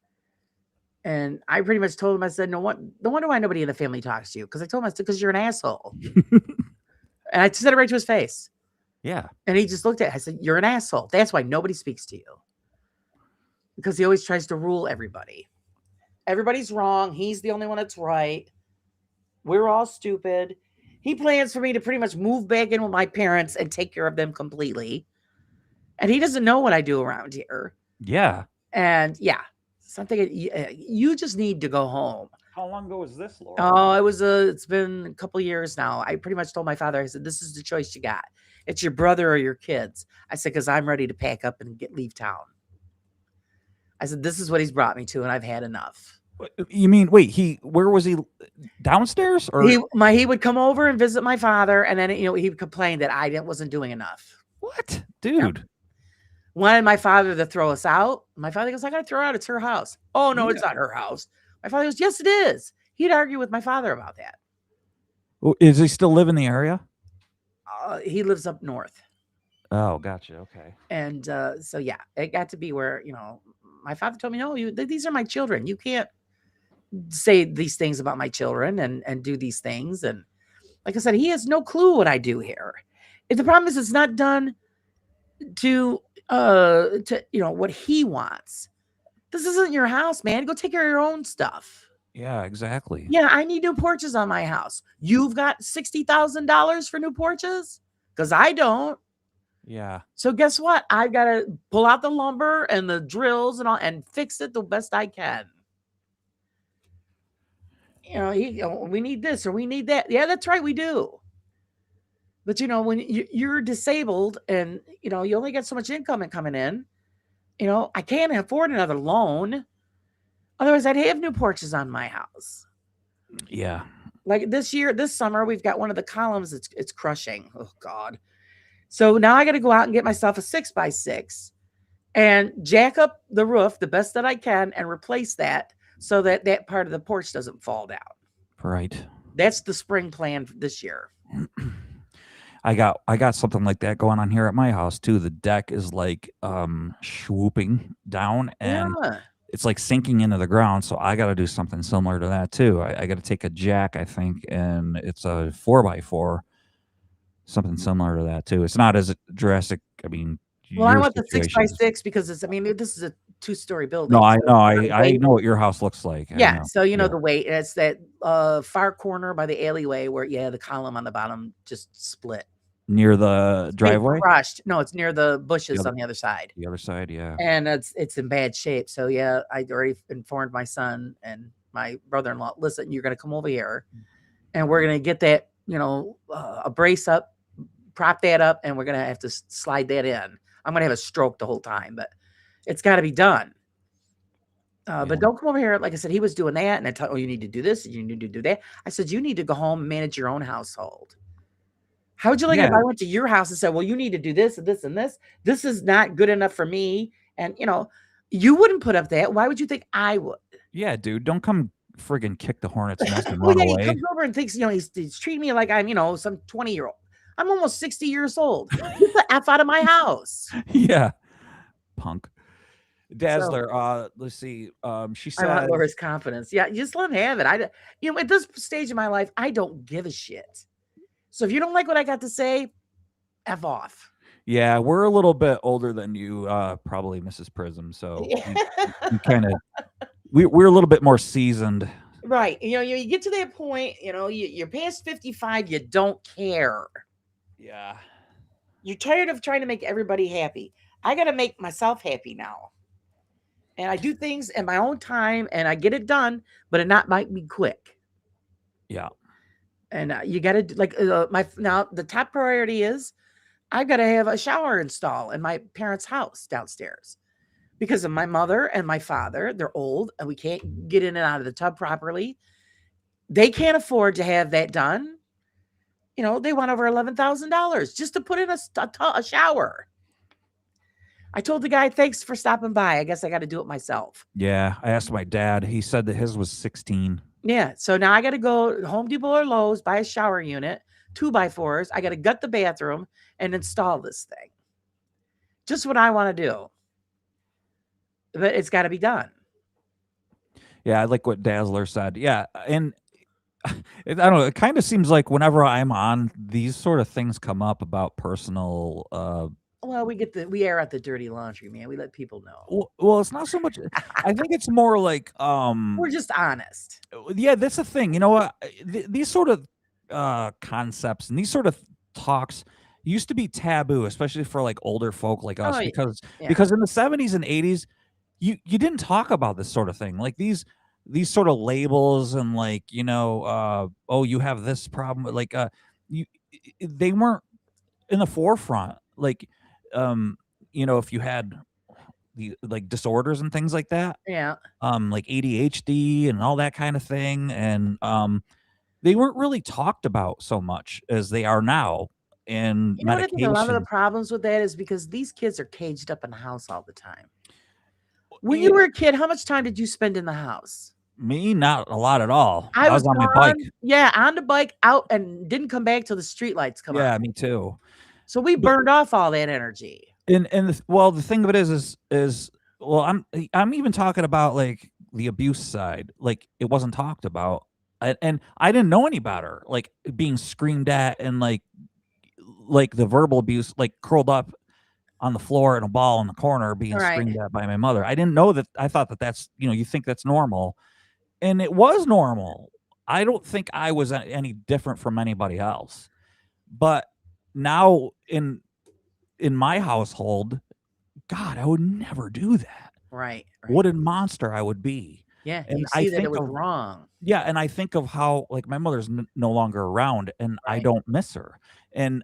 And I pretty much told him, I said, no wonder why nobody in the family talks to you. Because I told him, I said, because you're an asshole. And I said it right to his face. Yeah. And he just looked at it. I said, you're an asshole. That's why nobody speaks to you. Because he always tries to rule everybody. Everybody's wrong. He's the only one that's right. We're all stupid. He plans for me to pretty much move back in with my parents and take care of them completely. And he doesn't know what I do around here. Yeah. And yeah, something you just need to go home. How long ago was this, Laura? Oh, it's been a couple of years now. I pretty much told my father, I said, this is the choice you got. It's your brother or your kids. I said, because I'm ready to pack up and leave town. I said, this is what he's brought me to, and I've had enough. You mean wait? Where was he? Downstairs or He would come over and visit my father, and then he would complain that I wasn't doing enough. what, dude? Wanted my father to throw us out. My father goes, I got to throw her out. It's her house. Oh, no, Yeah. it's not her house. My father goes, yes, it is. He'd argue with my father about that. Is he still live in the area? He lives up north. Oh, gotcha. Okay. And so, yeah, it got to be where, my father told me, no, these are my children. You can't say these things about my children and do these things. And like I said, he has no clue what I do here. If the problem is it's not done to what he wants. This isn't your house, man. Go take care of your own stuff. Yeah, exactly. Yeah, I need new porches on my house. You've got $60,000 for new porches? Because I don't. Yeah. So guess what? I've got to pull out the lumber and the drills and all and fix it the best I can. We need this or we need that. Yeah, that's right, we do. But when you're disabled and you only get so much income coming in, I can't afford another loan. Otherwise, I'd have new porches on my house. Yeah. Like this summer, we've got one of the columns. It's crushing. Oh God. So now I got to go out and get myself a 6x6 and jack up the roof the best that I can and replace that so that part of the porch doesn't fall down. Right. That's the spring plan this year. I got something like that going on here at my house too. The deck is like swooping down and it's like sinking into the ground. So I got to do something similar to that too. I got to take a jack, I think, and it's a 4x4, something similar to that too. It's not as drastic. I mean, well, I want the 6x6 because this is a 2-story building. No, I know. I know what your house looks like. Yeah. So the weight. It's that far corner by the alleyway where the column on the bottom just split. Near the driveway? Crushed. No, it's near the bushes on the other side. The other side, yeah. And it's in bad shape. So yeah, I already informed my son and my brother-in-law, listen, you're gonna come over here and we're gonna get that, a brace up, prop that up, and we're gonna have to slide that in. I'm gonna have a stroke the whole time, but it's gotta be done. But don't come over here. Like I said, he was doing that, and I told, you need to do this, and you need to do that. I said, you need to go home and manage your own household. How would you like it if I went to your house and said, well, you need to do this and this and this. This is not good enough for me. And, you wouldn't put up that. Why would you think I would? Yeah, dude. Don't come friggin' kick the hornet's nest and run away. He comes over and thinks, he's treating me like I'm, some 20-year-old. I'm almost 60 years old. Get the F out of my house. Yeah. Punk. Dazzler, let's see. She said, I want Laura's confidence. Yeah, just let him have it. At this stage of my life, I don't give a shit. So if you don't like what I got to say, F off. Yeah, we're a little bit older than you, probably, Mrs. Prism. So we kind of we're a little bit more seasoned. Right. You get to that point, you're past 55, you don't care. Yeah. You're tired of trying to make everybody happy. I got to make myself happy now. And I do things in my own time and I get it done, but it might be quick. Yeah. And you got to now the top priority is I've got to have a shower installed in my parents' house downstairs because of my mother and my father. They're old and we can't get in and out of the tub properly. They can't afford to have that done. They want over $11,000 just to put in a shower. I told the guy, thanks for stopping by. I guess I got to do it myself. Yeah. I asked my dad. He said that his was 16. Yeah. So now I got to go Home Depot or Lowe's, buy a shower unit, 2x4s. I got to gut the bathroom and install this thing. Just what I want to do. But it's got to be done. Yeah. I like what Dazzler said. Yeah. And I don't know. It kind of seems like whenever I'm on, these sort of things come up about personal. Well, we air out the dirty laundry, man. We let people know. Well, it's not so much. I think it's more like we're just honest. Yeah, that's the thing. You know what? These sort of concepts and these sort of talks used to be taboo, especially for like older folk like us, because in the 70s and 80s, you didn't talk about this sort of thing. Like these sort of labels and like, oh, you have this problem. Like they weren't in the forefront. Like if you had the like disorders and things like that, Yeah. like ADHD and all that kind of thing, and they weren't really talked about so much as they are now, and You know what I think a lot of the medication. problems with that is because these kids are caged up in the house all the time. When Yeah, you were a kid, how much time did you spend in the house? me, not a lot at all. I I was was on my bike. gone, yeah, on the bike, out, and didn't come back till the streetlights come on. Yeah, me too. So we But burned off all that energy. well, the thing of it is well, I'm even talking about like the abuse side. Like it wasn't talked about, and I didn't know any better. Like being screamed at and like the verbal abuse, like curled up on the floor in a ball in the corner being Right. screamed at by my mother. I didn't know that. I thought that that's, you think that's normal, and it was normal. I don't think I was any different from anybody else. But now in my household, God, I would never do that. Right. What a monster I would be. Yeah. And You I see that it think was of wrong. yeah, and I think of how like my mother's no longer around, and I Right. don't miss her. And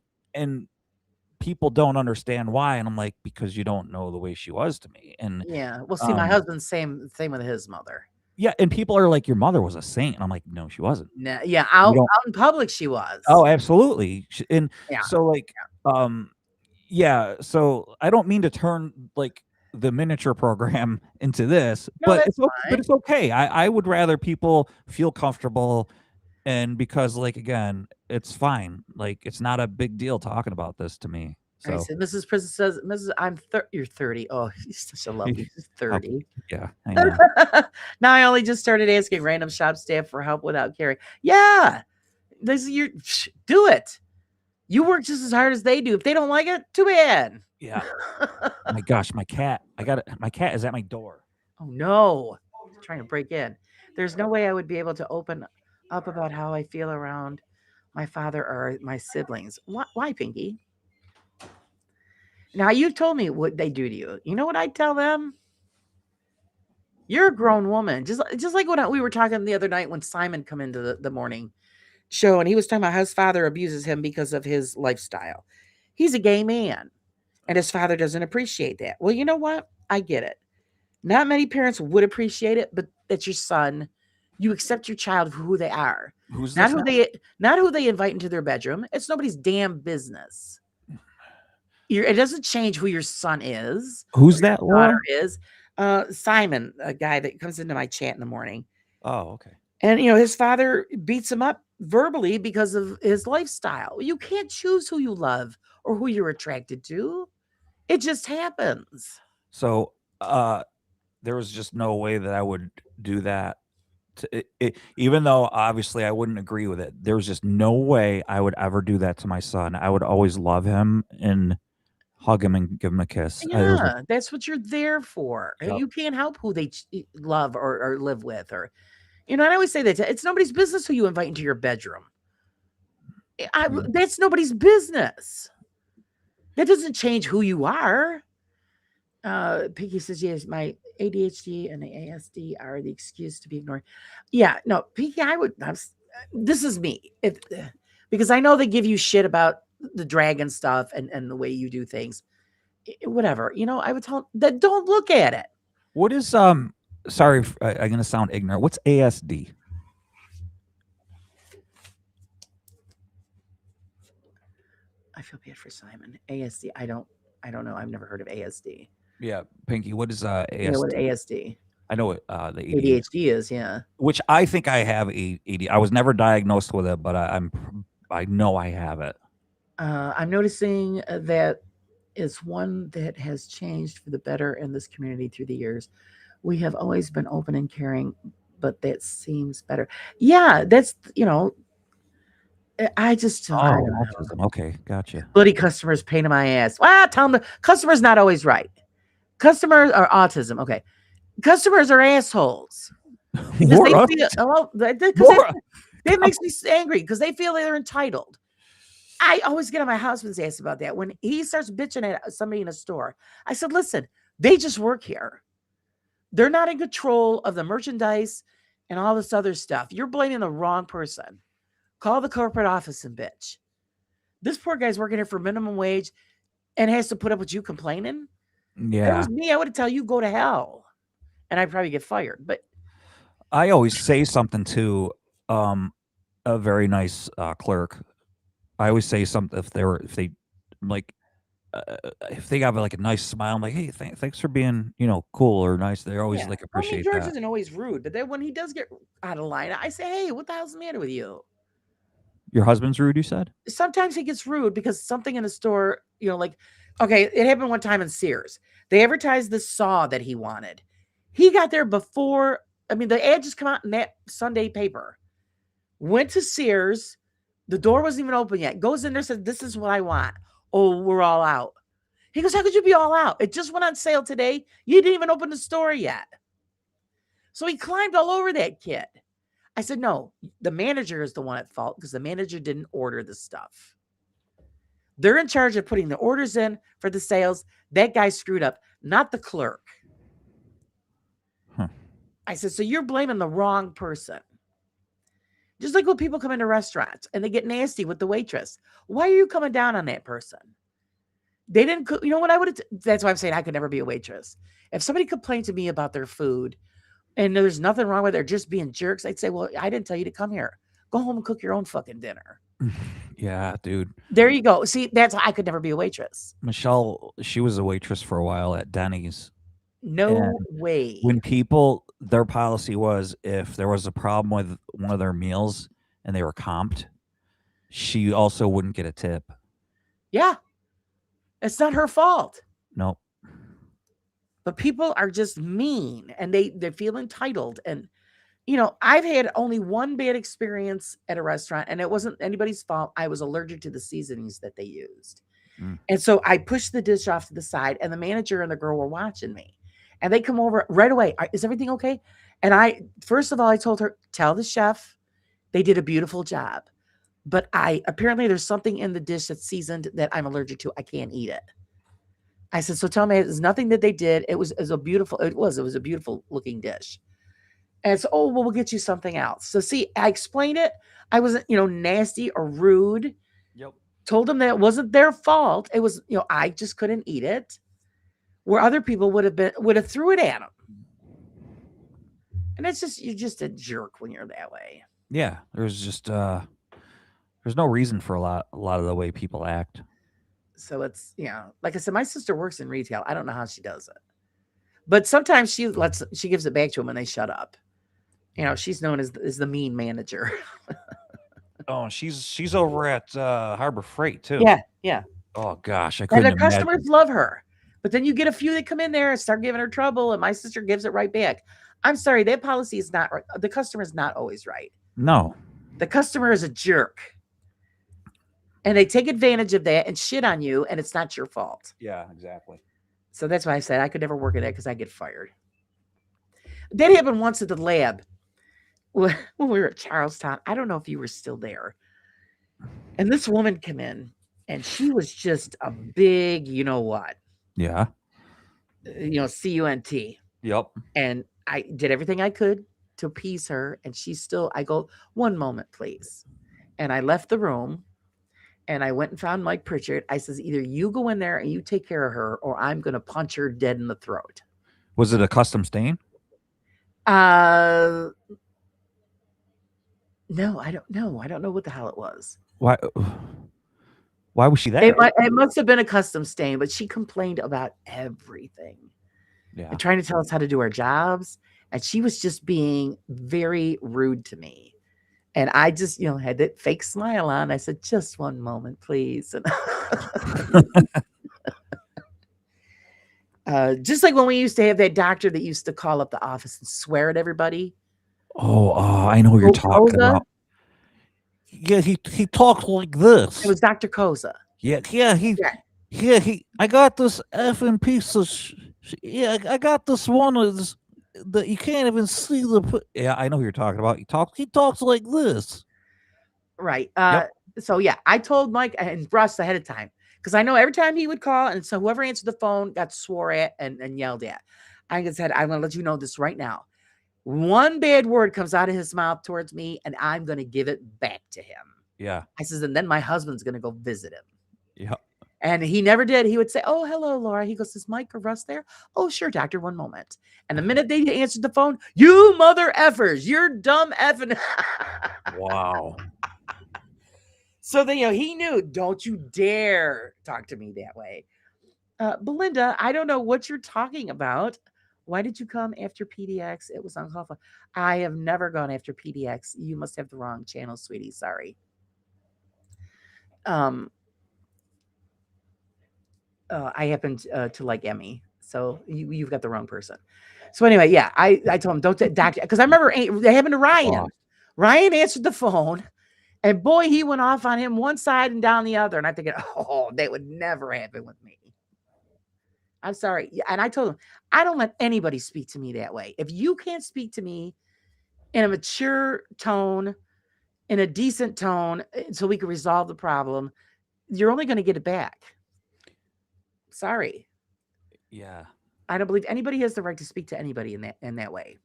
people don't understand why, and I'm like, because you don't know the way she was to me. And Yeah. Well, see, my um husband's same with his mother. yeah, and people are like, your mother was a saint. And I'm like, no, she wasn't. Yeah, You out don't. in public she was. Oh, absolutely. And Yeah. so like yeah, so I don't mean to turn like the miniature program into this, No, but that's but fine. it's okay. I would rather people feel comfortable, and because like again, it's fine. Like it's not a big deal talking about this to me. I So said, Mrs. Prison says, Mrs. You're 30. Oh, he's such a lovely. She's okay, 30. yeah, I know. Now I only just started asking random shop staff for help without carry. Yeah. This is your do it. You work just as hard as they do. If they don't like it, too bad. Yeah. My gosh, my cat. My cat is at my door. Oh no. He's trying to break in. There's no way I would be able to open up about how I feel around my father or my siblings. Why, Pinky? Now you've told me what they do to you. You know what I tell them? You're a grown woman. Just like when we were talking the other night when Simon come into the morning show and he was talking about how his father abuses him because of his lifestyle. He's a gay man and his father doesn't appreciate that. Well, you know what? I get it. Not many parents would appreciate it, but that's your son. You accept your child for who they are. Who's Not this who now? not who they invite into their bedroom. It's nobody's damn business. It doesn't change who your son is. Who's that, Laura? Daughter is Simon, a guy that comes into my chat in the morning. Oh, okay. And his father beats him up verbally because of his lifestyle. You can't choose who you love or who you're attracted to. It just happens. So, there was just no way that I would do that. Even though obviously I wouldn't agree with it, there was just no way I would ever do that to my son. I would always love him and hug him and give him a kiss. Yeah, that's what you're there for. Yep. You can't help who they love or live with, or and I always say that it's nobody's business who you invite into your bedroom. That's nobody's business. That doesn't change who you are. Pinky says, yes, my ADHD and the ASD are the excuse to be ignored. Yeah, no, Pinky, this is me. Because I know they give you shit about the dragon stuff and the way you do things. Whatever. I would tell them that don't look at it. What is sorry, I'm gonna sound ignorant. What's ASD? I feel bad for Simon. ASD. I don't know. I've never heard of ASD. Yeah, Pinky. What is ASD? You know what ASD? I know what the ADHD is. Yeah. Which I think I have ADHD. I was never diagnosed with it, but I know I have it. I'm noticing that is one that has changed for the better in this community through the years. We have always been open and caring, but that seems better. Yeah, that's I just I don't know. Autism. Okay, gotcha. Bloody customers pain in my ass. Well, tell them the customer's not always right. Customers are autism. Okay. Customers are assholes. Because that makes me angry because they feel they're entitled. I always get on my husband's ass about that. When he starts bitching at somebody in a store, I said, listen, they just work here. They're not in control of the merchandise and all this other stuff. You're blaming the wrong person. Call the corporate office and bitch. This poor guy's working here for minimum wage and has to put up with you complaining. If it Yeah. was me, I would tell you go to hell, and I'd probably get fired. But I always say something to a very nice clerk. I always say something if they like if they got like a nice smile. I'm like, hey, thanks for being cool or nice. They always yeah, like I mean, appreciate George that. isn't always rude, but then when he does get out of line, I say, hey, what the hell's the matter with you? Your husband's rude, you said? Sometimes he gets rude because something in the store, like, okay, it happened one time in Sears. They advertised this saw that he wanted. He got there before, I mean, the ad just come out in that Sunday paper. Went to Sears. The door wasn't even open yet. Goes in there, says, this is what I want. Oh, we're all out. He goes, how could you be all out? It just went on sale today. You didn't even open the store yet. So he climbed all over that kid. I said, no, the manager is the one at fault because the manager didn't order the stuff. They're in charge of putting the orders in for the sales. That guy screwed up, not the clerk. Huh. I said, so you're blaming the wrong person. Just like when people come into restaurants and they get nasty with the waitress. Why are you coming down on that person? They didn't cook. You know what I would have, that's why I'm saying I could never be a waitress. If somebody complained to me about their food and there's nothing wrong with it, they're just being jerks, I'd say, well, I didn't tell you to come here. Go home and cook your own fucking dinner. Yeah, dude. There you go. See, that's why I could never be a waitress. Michelle, she was a waitress for a while at Denny's. No And way. When their policy was if there was a problem with one of their meals and they were comped, she also wouldn't get a tip. Yeah. It's not her fault. Nope. But people are just mean and they feel entitled. And, I've had only one bad experience at a restaurant and it wasn't anybody's fault. I was allergic to the seasonings that they used. And so I pushed the dish off to the side and the manager and the girl were watching me. And they come over right away. Is everything okay? And first of all, I told her, tell the chef they did a beautiful job. But apparently there's something in the dish that's seasoned that I'm allergic to. I can't eat it. I said, so tell me, there's nothing that they did. It was a beautiful looking dish. And so, oh, well, we'll get you something else. So see, I explained it. I wasn't, nasty or rude. Yep. Told them that it wasn't their fault. It was, I just couldn't eat it. Where other people would have threw it at them. And you're just a jerk when you're that way. Yeah, there's just there's no reason for a lot of the way people act. So it's, like I said, my sister works in retail. I don't know how she does it. But sometimes she gives it back to them and they shut up. She's known as the mean manager. Oh, she's over at Harbor Freight too. Yeah. Oh gosh, I And couldn't the imagine. customers love her. But then you get a few that come in there and start giving her trouble, and my sister gives it right back. I'm sorry, that policy is not right. The customer is not always right. No. The customer is a jerk. And they take advantage of that and shit on you, and it's not your fault. Yeah, exactly. So that's why I said I could never work at that because I get fired. That happened once at the lab when we were at Charlestown. I don't know if you were still there. And this woman came in, and she was just a big, what? Yeah. CUNT. Yep. And I did everything I could to appease her. And I go, one moment, please. And I left the room and I went and found Mike Pritchard. I says, either you go in there and you take care of her or I'm going to punch her dead in the throat. Was it a custom stain? No, I don't know. I don't know what the hell it was. Why was she there? It must have been a custom stain, but she complained about everything. Yeah. And trying to tell us how to do our jobs. And she was just being very rude to me. And I just, had that fake smile on. I said, just one moment, please. And just like when we used to have that doctor that used to call up the office and swear at everybody. Oh, I know what you're talking about. Yeah, he talks like this. It was Dr. Koza. I got this effing piece of I got this one that you can't even see the. Yeah, I know who you're talking about. He talks like this. Right. Yep. So yeah, I told Mike and Russ ahead of time because I know every time he would call, and so whoever answered the phone got swore at and yelled at. I said, I'm going to let you know this right now. One bad word comes out of his mouth towards me, and I'm going to give it back to him. Yeah. I says, and then my husband's going to go visit him. Yeah. And he never did. He would say, "Oh, hello, Laura." He goes, "Is Mike or Russ there?" "Oh, sure, doctor. One moment." And the minute they answered the phone, "You mother effers, you're dumb effing." Wow. So then, he knew, don't you dare talk to me that way. Belinda, I don't know what you're talking about. Why did you come after PDX? It was uncalled for. I have never gone after PDX. You must have the wrong channel, sweetie. Sorry. I happen to like Emmy, so you've got the wrong person. So anyway, yeah, I told him, don't doctor, because I remember they happened to Ryan. Wow. Ryan answered the phone, and boy, he went off on him one side and down the other. And I'm thinking, oh, that would never happen with me. I'm sorry. Yeah, and I told him, I don't let anybody speak to me that way. If you can't speak to me in a mature tone, in a decent tone, so we can resolve the problem, you're only going to get it back. Sorry. Yeah. I don't believe anybody has the right to speak to anybody in that way.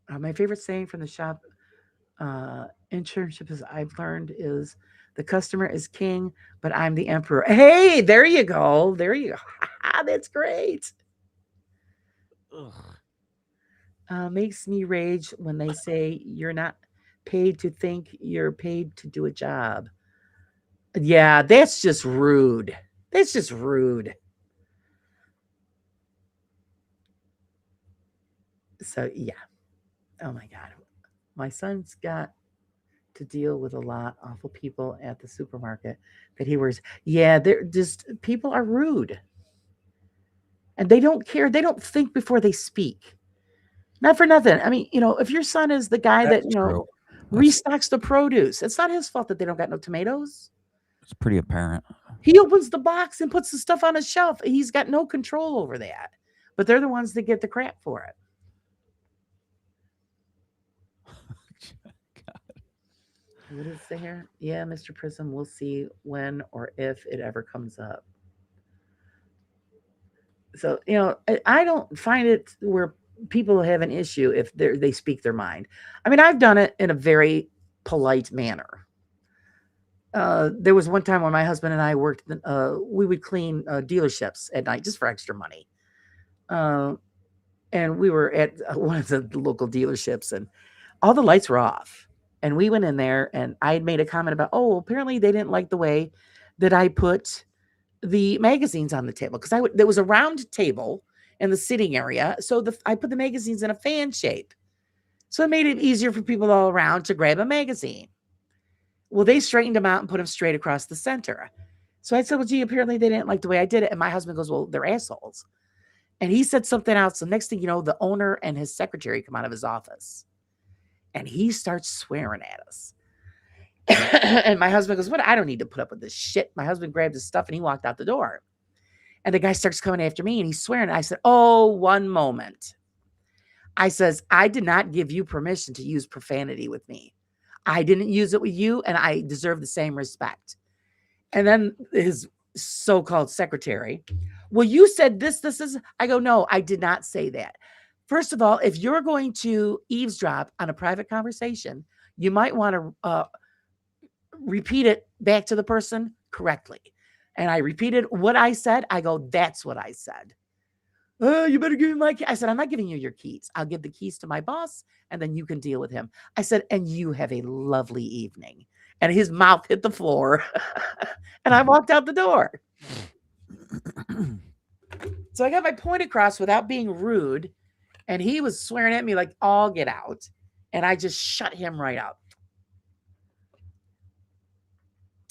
My favorite saying from the shop internship, as I've learned, is the customer is king, but I'm the emperor. Hey, there you go. There you go. That's great. Makes me rage when they say you're not paid to think, you're paid to do a job. Yeah, that's just rude. That's just rude. So, yeah. Oh, my God. My son's got to deal with a lot of awful people at the supermarket that he works. Yeah, they're just, people are rude. And they don't care. They don't think before they speak. Not for nothing. I mean, if your son is the guy That's that, true. restocks the produce, it's not his fault that they don't got no tomatoes. It's pretty apparent. He opens the box and puts the stuff on a shelf. He's got no control over that. But they're the ones that get the crap for it. What is there? Yeah, Mr. Prism, we'll see when or if it ever comes up. So, I don't find it where people have an issue if they speak their mind. I mean, I've done it in a very polite manner. There was one time when my husband and I worked, we would clean dealerships at night just for extra money. And we were at one of the local dealerships and all the lights were off. And we went in there and I had made a comment about, apparently they didn't like the way that I put the magazines on the table. Because there was a round table in the sitting area. So I put the magazines in a fan shape. So it made it easier for people all around to grab a magazine. Well, they straightened them out and put them straight across the center. So I said, well, gee, apparently they didn't like the way I did it. And my husband goes, well, they're assholes. And he said something else. So next thing you know, the owner and his secretary come out of his office. And he starts swearing at us. And my husband goes, what? I don't need to put up with this shit. My husband grabbed his stuff and he walked out the door. And the guy starts coming after me and he's swearing. I said, one moment. I says, I did not give you permission to use profanity with me. I didn't use it with you and I deserve the same respect. And then his so-called secretary, well, you said this is, I go, no, I did not say that. First of all, if you're going to eavesdrop on a private conversation, you might want to repeat it back to the person correctly. And I repeated what I said. I go, that's what I said. Oh, you better give me my keys. I said, I'm not giving you your keys. I'll give the keys to my boss and then you can deal with him. I said, and you have a lovely evening. And his mouth hit the floor and I walked out the door. So I got my point across without being rude. And he was swearing at me like, all get out. And I just shut him right up.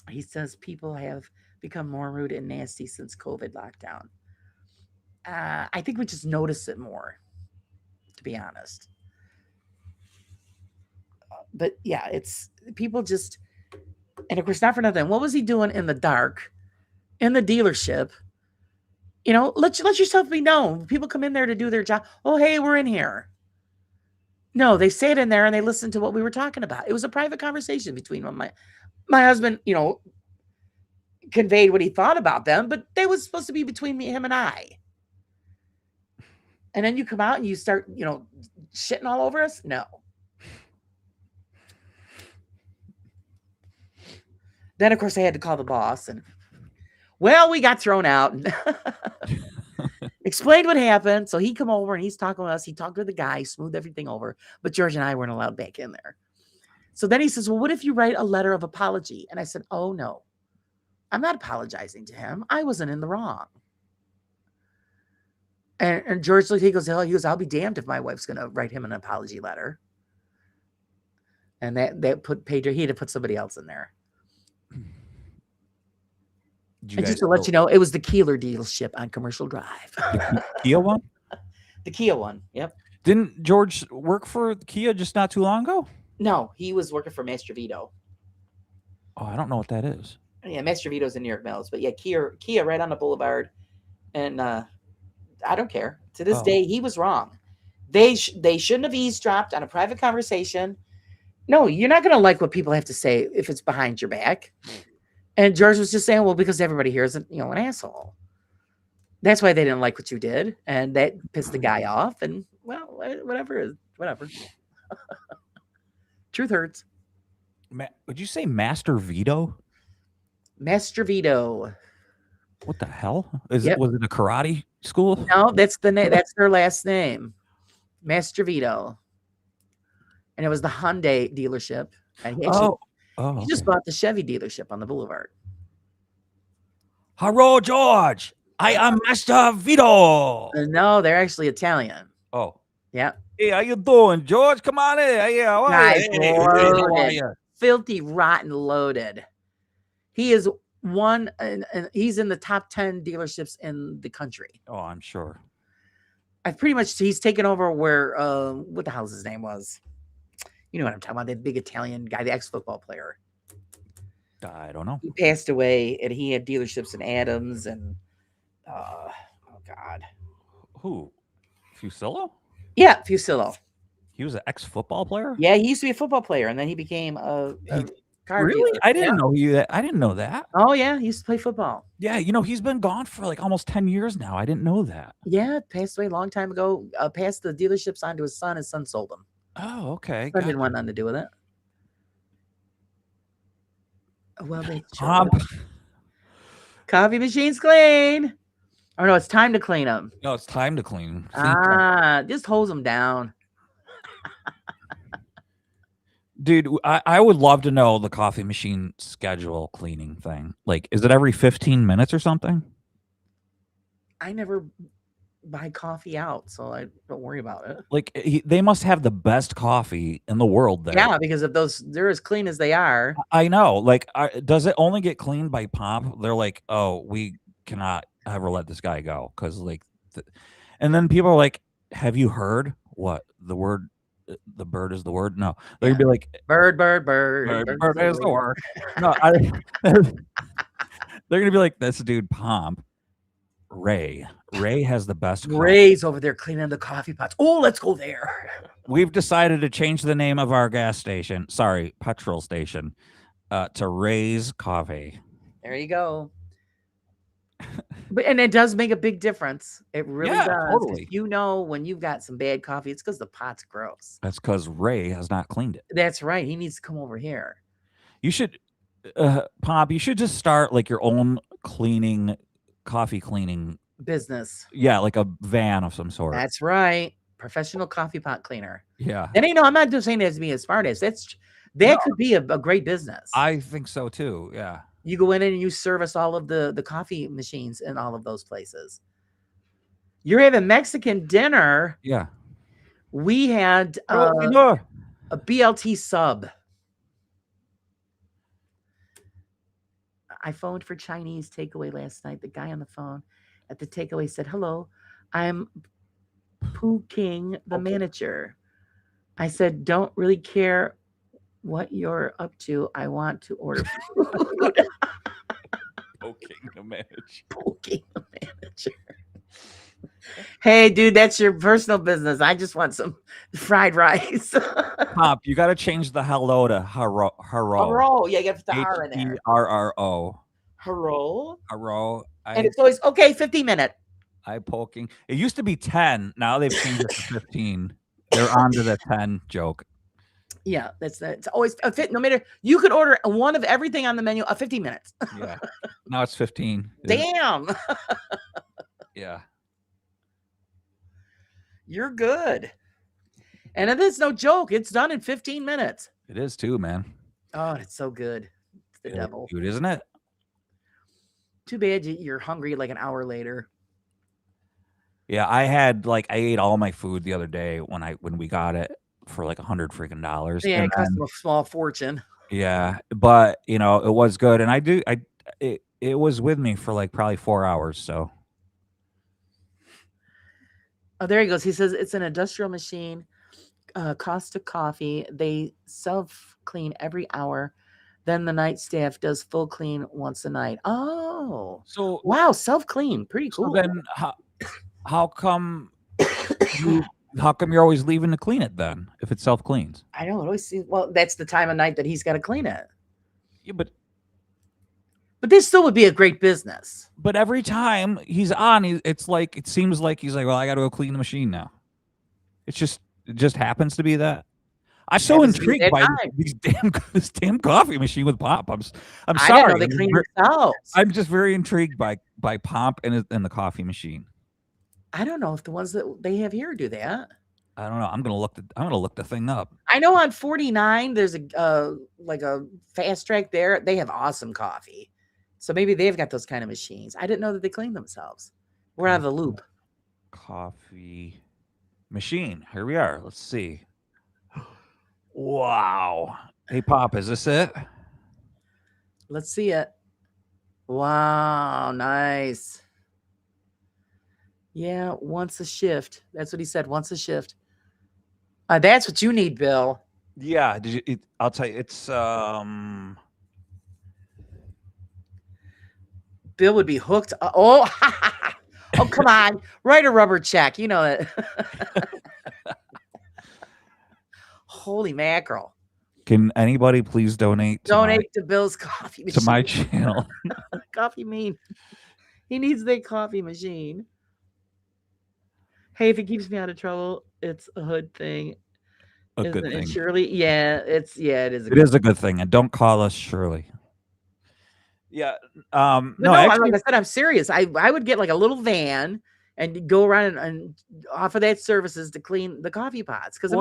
He says people have become more rude and nasty since COVID lockdown. I think we just notice it more, to be honest. But yeah, it's people just, and of course, not for nothing. What was he doing in the dark in the dealership? Let yourself be known. People come in there to do their job. Oh, hey, we're in here. No, they sat in there and they listened to what we were talking about. It was a private conversation between them. My husband, conveyed what he thought about them, but they was supposed to be between him and I. And then you come out and you start, shitting all over us. No. Then, of course, I had to call the boss, and well, we got thrown out. And explained what happened. So he come over and he's talking with us. He talked to the guy, smoothed everything over. But George and I weren't allowed back in there. So then he says, well, what if you write a letter of apology? And I said, oh, no, I'm not apologizing to him. I wasn't in the wrong. And George, he goes, I'll be damned if my wife's going to write him an apology letter. And that put Pedro, he had to put somebody else in there. And just to let you know, it was the Keeler dealership on Commercial Drive. The Kia one? The Kia one, yep. Didn't George work for Kia just not too long ago? No, he was working for Master Vito. Oh, I don't know what that is. Yeah, Master Vito's in New York Mills. But yeah, Kia right on the boulevard. And I don't care. To this day, he was wrong. They shouldn't have eavesdropped on a private conversation. No, you're not going to like what people have to say if it's behind your back. And George was just saying, well, because everybody here is an asshole. That's why they didn't like what you did. And that pissed the guy off. And, well, whatever. Truth hurts. Would you say Master Vito? Master Vito. What the hell? Was it a karate school? No, that's that's their last name. Master Vito. And it was the Hyundai dealership. And he just bought the Chevy dealership on the boulevard. Hello, George. I am Master Vito. No, they're actually Italian. Oh. Yeah. Hey, how you doing, George? Come on in. Hey, how are you? How are you? Filthy, rotten, loaded. He is he's in the top 10 dealerships in the country. Oh, I'm sure. He's taken over where, what the hell's his name was? You know what I'm talking about, that big Italian guy, the ex-football player. I don't know. He passed away, and he had dealerships in Adams and, oh, God. Who? Fusillo? Yeah, Fusillo. He was an ex-football player? Yeah, he used to be a football player, and then he became a car really? dealer. I didn't know I didn't know that. Oh, yeah, he used to play football. Yeah, he's been gone for like almost 10 years now. I didn't know that. Yeah, passed away a long time ago. Passed the dealerships on to his son. His son sold them. Oh, okay. I didn't want nothing to do with it. Well, coffee machine's clean. Or no, it's time to clean them. No, it's time to clean. Just hose them down. Dude, I would love to know the coffee machine schedule cleaning thing. Like, is it every 15 minutes or something? I never buy coffee out, so I don't worry about it. Like, they must have the best coffee in the world there. Yeah, because if they're as clean as they are. I know. Like, does it only get cleaned by Pomp? They're like, oh, we cannot ever let this guy go because, like, and then people are like, have you heard what the word? The bird is the word. No, they'd be like, bird is the word. No, they're gonna be like, this dude Pomp. Ray has the best. Ray's over there cleaning the coffee pots. Oh, let's go there. We've decided to change the name of our gas station. Sorry, petrol station, to Ray's Coffee. There you go. And it does make a big difference. It really does. Totally. When you've got some bad coffee, it's because the pot's gross. That's because Ray has not cleaned it. That's right. He needs to come over here. You should, Pomp. You should just start like your own coffee cleaning business. Yeah, like a van of some sort. That's right. Professional coffee pot cleaner. Yeah. And I'm not just saying that to be a smart ass. That could be a great business. I think so too. Yeah. You go in and you service all of the coffee machines in all of those places. You're having Mexican dinner. Yeah. We had a BLT sub. I phoned for Chinese takeaway last night. The guy on the phone at the takeaway said, hello, I'm Pooh King, the manager. I said, don't really care what you're up to. I want to order food. Pooh King, the manager. Pooh King, the manager. Hey, dude, that's your personal business. I just want some fried rice. Pop, you got to change the hello to haro. Haro. Yeah, you got to put the R in there. HERRO. Haro. Haro. And it's always, 15 minute. Poking. It used to be 10. Now they've changed it to 15. They're on to the 10 joke. Yeah, it's always a fit. No matter you could order one of everything on the menu, 15 minutes. Yeah. Now it's 15. Damn, Yeah. you're good. And it is no joke. It's done in 15 minutes. It is too, man. Oh, it's so good. It's the devil. Dude, isn't it? Too bad you're hungry like an hour later. Yeah, I ate all my food the other day when we got it for like $100 freaking. Yeah, it cost them a small fortune. Yeah, but it was good, and it was with me for like probably 4 hours. So Oh, there he goes. He says it's an industrial machine. Costa Coffee. They self clean every hour. Then the night staff does full clean once a night. Oh, so wow, self clean, pretty cool. So then how come you're always leaving to clean it then if it self cleans? I don't always see. Well, that's the time of night that he's got to clean it. Yeah, but this still would be a great business. But every time he's on, it seems like he's like, well, I got to go clean the machine now. It just happens to be that. I'm so intrigued by this damn coffee machine with Pop. I'm sorry. I didn't know they clean themselves. I'm just very intrigued by Pop and the coffee machine. I don't know if the ones that they have here do that. I don't know. I'm gonna look the thing up. I know on 49 there's a like a fast track there. They have awesome coffee, so maybe they've got those kind of machines. I didn't know that they clean themselves. We're out of the loop. Coffee machine. Here we are. Let's see. Wow. Hey, Pop, is this it? Let's see it. Wow, nice. Yeah, once a shift. That's what he said. Once a shift. That's what you need, Bill. Yeah. I'll tell you. It's Bill would be hooked. Oh, oh, come on. Write a rubber check. You know it. Holy mackerel. Can anybody please donate to Bill's coffee machine? To my channel. Coffee mean. He needs the coffee machine. Hey, if it keeps me out of trouble, it's a hood thing. A good thing. Shirley? Yeah, it is. It is a good thing. And don't call us Shirley. Yeah. No, actually, like I said, I'm serious. I would get like a little van and go around and offer that services to clean the coffee pots. Because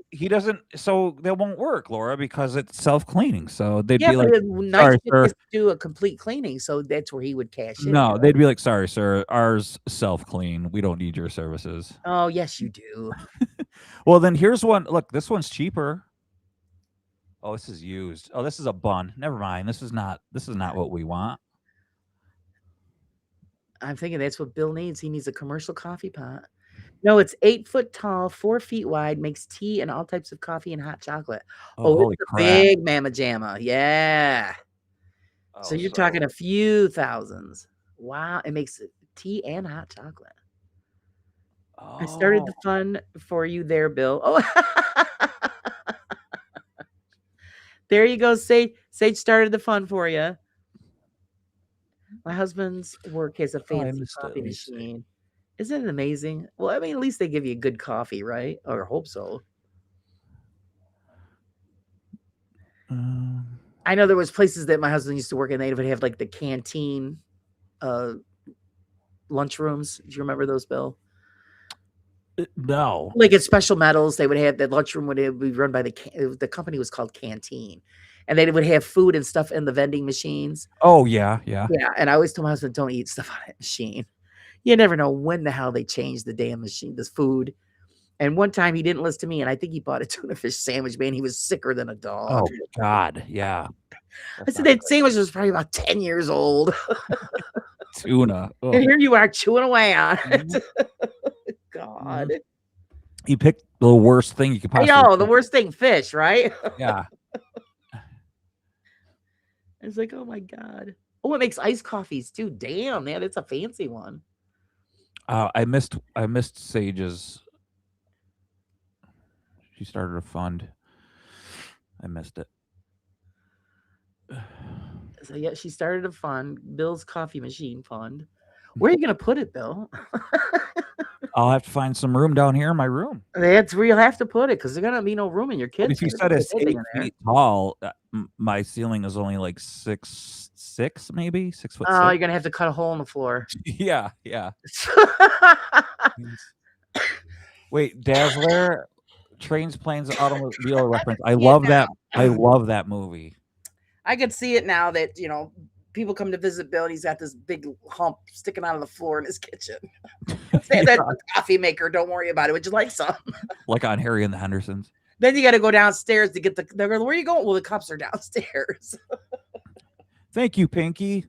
he doesn't. So that won't work, Laura, because it's self-cleaning. So they'd be like, nice to do a complete cleaning. So that's where he would cash in. No, they'd be like, sorry, sir, ours self-clean. We don't need your services. Oh, yes, you do. Well, then here's one. Look, this one's cheaper. Oh, this is used. Oh, this is a bun. Never mind. This is not what we want. I'm thinking that's what Bill needs. He needs a commercial coffee pot. No, it's 8 foot tall, 4 feet wide, makes tea and all types of coffee and hot chocolate. Oh, it's a big mamma jamma. Yeah. So you're talking a few thousands. Wow. It makes tea and hot chocolate. Oh. I started the fun for you there, Bill. Oh, there you go. Sage started the fun for you. My husband's work has a fancy coffee machine. Isn't it amazing? Well, I mean, at least they give you good coffee, right? Or hope so. I know there was places that my husband used to work in. They would have like the canteen lunchrooms. Do you remember those, Bill? No. Like at Special Metals, they would have that lunchroom would be run by the company was called Canteen. And they would have food and stuff in the vending machines. Oh, yeah, yeah. Yeah, and I always told my husband, don't eat stuff on that machine. You never know when the hell they changed the damn machine, this food. And one time he didn't listen to me, and I think he bought a tuna fish sandwich, man. He was sicker than a dog. Oh, God, yeah. I said that sandwich was probably about 10 years old. Tuna. Oh. And here you are chewing away on it. God. You picked the worst thing you could possibly pick. The worst thing, fish, right? Yeah. It's like, oh my God. Oh, it makes iced coffees too. Damn, man, it's a fancy one. I missed Sage's. She started a fund. I missed it. So yeah, she started a fund, Bill's coffee machine fund. Where are you gonna put it, Bill? I'll have to find some room down here in my room. That's where you'll have to put it because there's gonna be no room in your But kids. if you said it's 8 feet tall, my ceiling is only like 6'6", maybe 6'6". Oh, you're gonna have to cut a hole in the floor. Yeah. Wait, Dazzler, Trains, Planes, Automobile Reference. I love that. I love that movie. I could see it now that people come to visit Bill and he's got this big hump sticking out of the floor in his kitchen. That's a coffee maker. Don't worry about it. Would you like some? Like on Harry and the Hendersons. Then you got to go downstairs to get where are you going? Well, the cups are downstairs. Thank you, Pinky.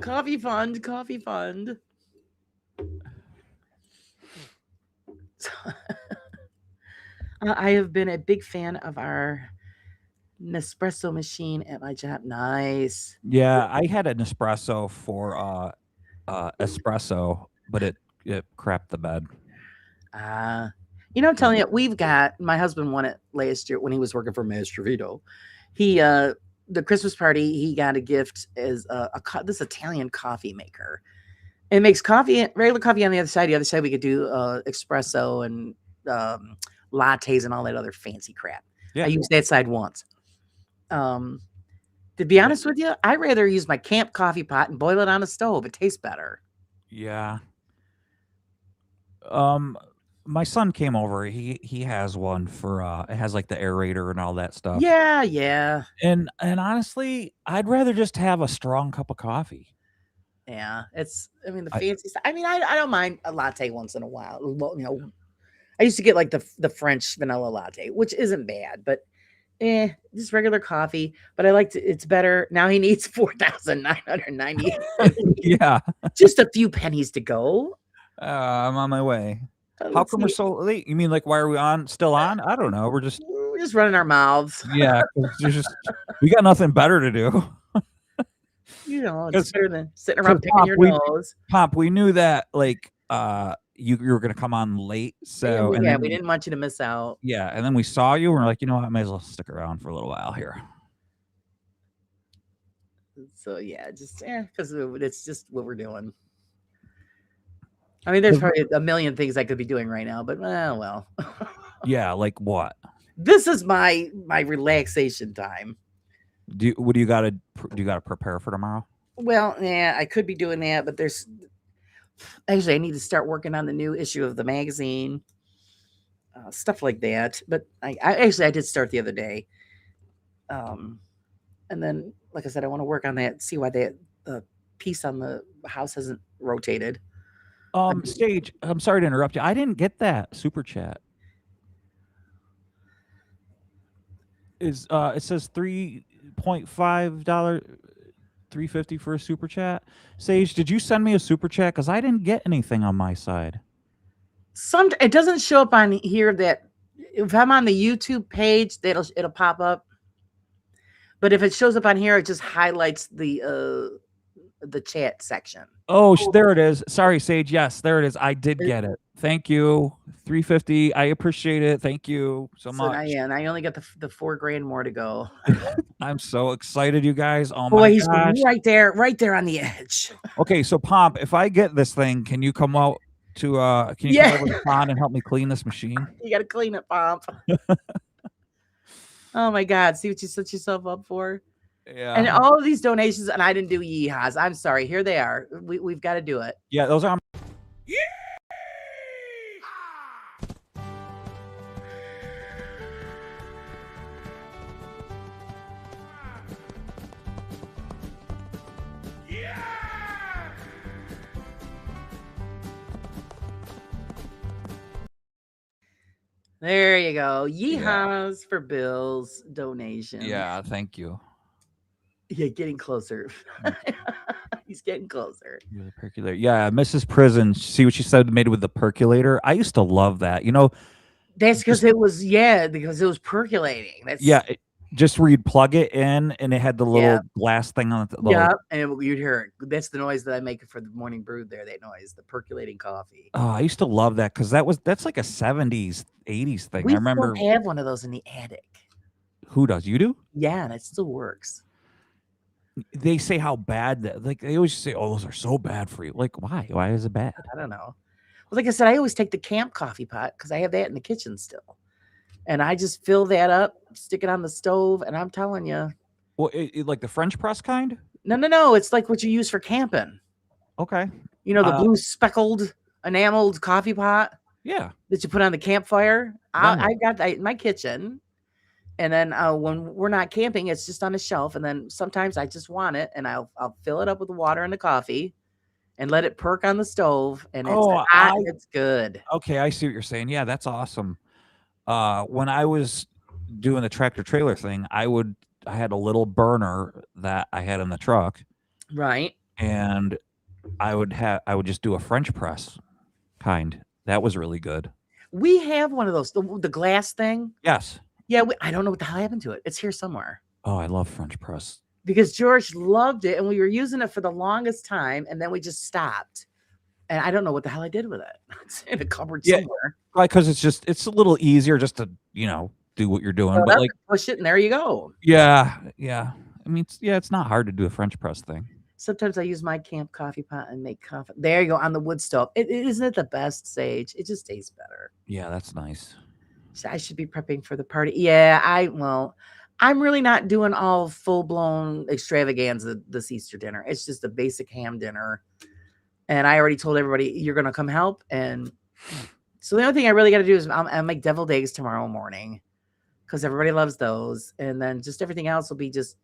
Coffee fund. I have been a big fan of our Nespresso machine at my job. Nice. Yeah, I had an Nespresso for espresso, but it crapped the bed. I'm telling you, my husband won it last year when he was working for Master Vito. He the Christmas party, he got a gift as this Italian coffee maker. It makes regular coffee on the other side. The other side we could do espresso and lattes and all that other fancy crap. Yeah. I used that side once. To be honest with you, I'd rather use my camp coffee pot and boil it on a stove. It tastes better. Yeah. My son came over. He has one for it has like the aerator and all that stuff. Yeah. And honestly, I'd rather just have a strong cup of coffee. Yeah, the fancy stuff. I don't mind a latte once in a while. Well, I used to get like the French vanilla latte, which isn't bad, but just regular coffee. But I liked it. It's better. Now he needs 4,990. Yeah. Just a few pennies to go. I'm on my way. How come we're so late? You mean like why are we still on? I don't know. We're just running our mouths. Yeah, we got nothing better to do. It's better than sitting around picking your nose. Pop, we knew that like you were gonna come on late, so we didn't want you to miss out. Yeah, and then we saw you and we're like, you know what, I might as well stick around for a little while here. So yeah, just because it's just what we're doing. I mean, there's probably a million things I could be doing right now, but well. Yeah, like what? This is my relaxation time. Do you gotta prepare for tomorrow? Well, yeah, I could be doing that, but I need to start working on the new issue of the magazine, stuff like that. But I did start the other day, and then like I said, I want to work on that. See why the piece on the house hasn't rotated. Sage, I'm sorry to interrupt you. I didn't get that super chat. It says $3.5, $3.50 for a super chat. Sage, did you send me a super chat? Because I didn't get anything on my side. It doesn't show up on here. That if I'm on the YouTube page, it'll pop up. But if it shows up on here, it just highlights the chat section. Oh, there it is. Sorry, Sage. Yes, there it is. I did get it. Thank you. $3.50. I appreciate it. Thank you so much. And I only got the $4,000 more to go. I'm so excited, you guys. Oh my gosh. He's right there on the edge. Okay, so Pomp, if I get this thing, can you come out to come over to the pond and help me clean this machine? You gotta clean it, Pomp. Oh my God. See what you set yourself up for? Yeah. And all of these donations, and I didn't do yeehaws. I'm sorry. Here they are. We've got to do it. Yeah, those are. There you go. Yeehaws for Bill's donation. Yeah, thank you. Yeah, getting closer. He's getting closer. The percolator. Yeah, Mrs. Prison. See what she said made with the percolator. I used to love that. That's because it was percolating. Just where you'd plug it in and it had the little glass thing on it. Yeah, and you'd hear it. That's the noise that I make for the morning brew there, that noise, the percolating coffee. Oh, I used to love that because that's like a 70s, 80s thing. I remember. We have one of those in the attic. Who does? You do? Yeah, and it still works. they say how bad that, like, they always say, "Oh, those are so bad for you." Like, why? Why is it bad? I don't know. Well, like I said, I always take the camp coffee pot because I have that in the kitchen still. And I just fill that up, stick it on the stove, and I'm telling you, Well, like the French press kind? no, it's like what you use for camping. Okay. You know, the blue speckled enameled coffee pot Yeah. that you put on the campfire. Then I got that in my kitchen. And then when we're not camping, it's just on a shelf. And then sometimes I just want it, and I'll fill it up with the water and the coffee and let it perk on the stove. And it's hot and it's good. Okay, I see what you're saying. Yeah, that's awesome. When I was doing the tractor trailer thing, I had a little burner that I had in the truck. Right. And I would just do a French press kind. That was really good. We have one of those, the glass thing. Yes. Yeah, I don't know what the hell happened to it. It's here somewhere. Oh, I love French press. Because George loved it, and we were using it for the longest time, and then we just stopped. And I don't know what the hell I did with it. It's in a cupboard somewhere. Right, because it's a little easier just to, do what you're doing. But like push it, and there you go. Yeah. I mean, it's not hard to do a French press thing. Sometimes I use my camp coffee pot and make coffee. There you go, on the wood stove. Isn't it the best, Sage? It just tastes better. Yeah, that's nice. So I should be prepping for the party. Yeah, I'm really not doing all full-blown extravaganza this Easter dinner. It's just a basic ham dinner. And I already told everybody, you're going to come help. And so the only thing I really got to do is I'll make deviled eggs tomorrow morning because everybody loves those. And then just everything else will be just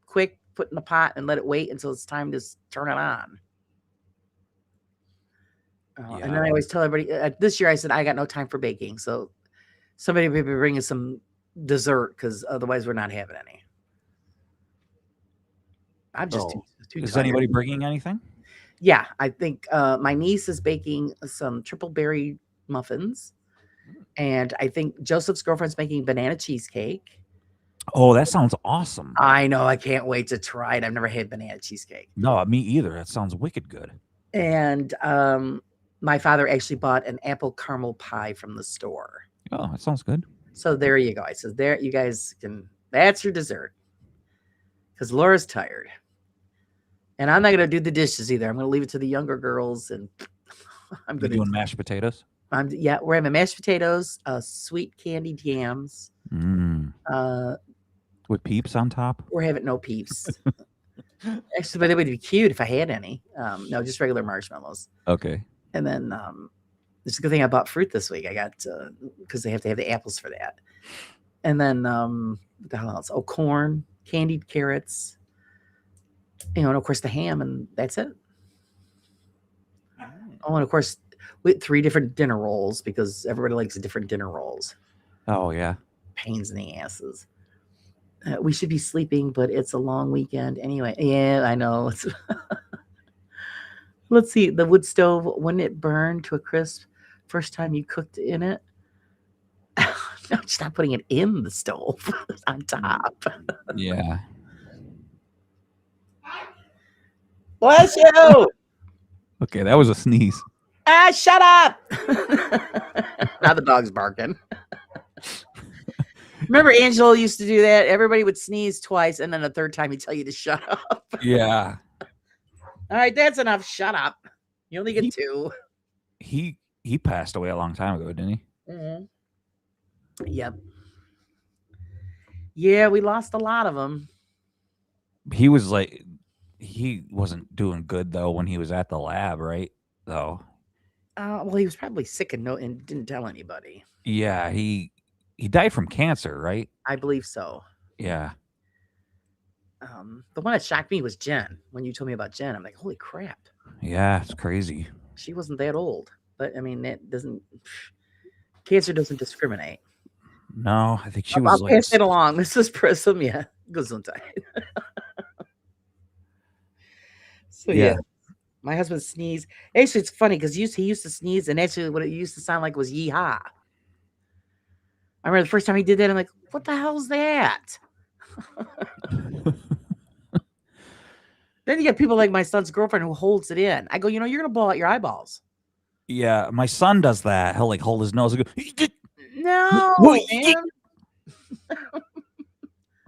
quick, put in the pot and let it wait until it's time to turn it on. And then I always tell everybody, this year I said, I got no time for baking. So somebody may be bringing some dessert because otherwise we're not having any. I'm just too Is tired. anybody bringing anything? Yeah, I think my niece is baking some triple berry muffins. And I think Joseph's girlfriend's making banana cheesecake. Oh, that sounds awesome. I know. I can't wait to try it. I've never had banana cheesecake. No, me either. That sounds wicked good. And my father actually bought an apple caramel pie from the store. Oh, that sounds good. So there you go. I said, there, you guys can, that's your dessert. Because Laura's tired. And I'm not going to do the dishes either. I'm going to leave it to the younger girls. And I'm going to doing mashed potatoes. We're having mashed potatoes, sweet candied yams. With peeps on top? We're having no peeps. Actually, but it would be cute if I had any. No, just regular marshmallows. Okay. And then it's a good thing I bought fruit this week. I got, because they have to have the apples for that. And then, what the hell else? Oh, corn, candied carrots, and of course the ham, and that's it. Oh, and of course, with 3 different dinner rolls because everybody likes different dinner rolls. Oh, yeah. Pains in the asses. We should be sleeping, but it's a long weekend anyway. Yeah, I know. Let's see. The wood stove, wouldn't it burn to a crisp first time you cooked in it? No, just not putting it in the stove. It's on top. Yeah. Bless you. Okay, that was a sneeze. Shut up. Now the dog's barking. Remember Angela used to do that? Everybody would sneeze twice, and then the third time he'd tell you to shut up. Yeah. All right, that's enough. Shut up. You only get 2. He passed away a long time ago, didn't he? Mm-hmm. Yep. Yeah, we lost a lot of them. He was like, he wasn't doing good though when he was at the lab, right? Though. Well, he was probably sick and didn't tell anybody. Yeah, he died from cancer, right? I believe so. Yeah. The one that shocked me was Jen. When you told me about Jen, I'm like, holy crap. Yeah, it's crazy. She wasn't that old, but I mean, cancer doesn't discriminate. No, I think she was I'll pass it along. Mrs. Prism, yeah. Gesundheit. So yeah. My husband sneezed. Actually, it's funny because he used to sneeze, and actually what it used to sound like was yeehaw. I remember the first time he did that, I'm like, what the hell's that? Then you get people like my son's girlfriend who holds it in. I go, you're going to blow out your eyeballs. Yeah, my son does that. He'll like hold his nose and go, no, man.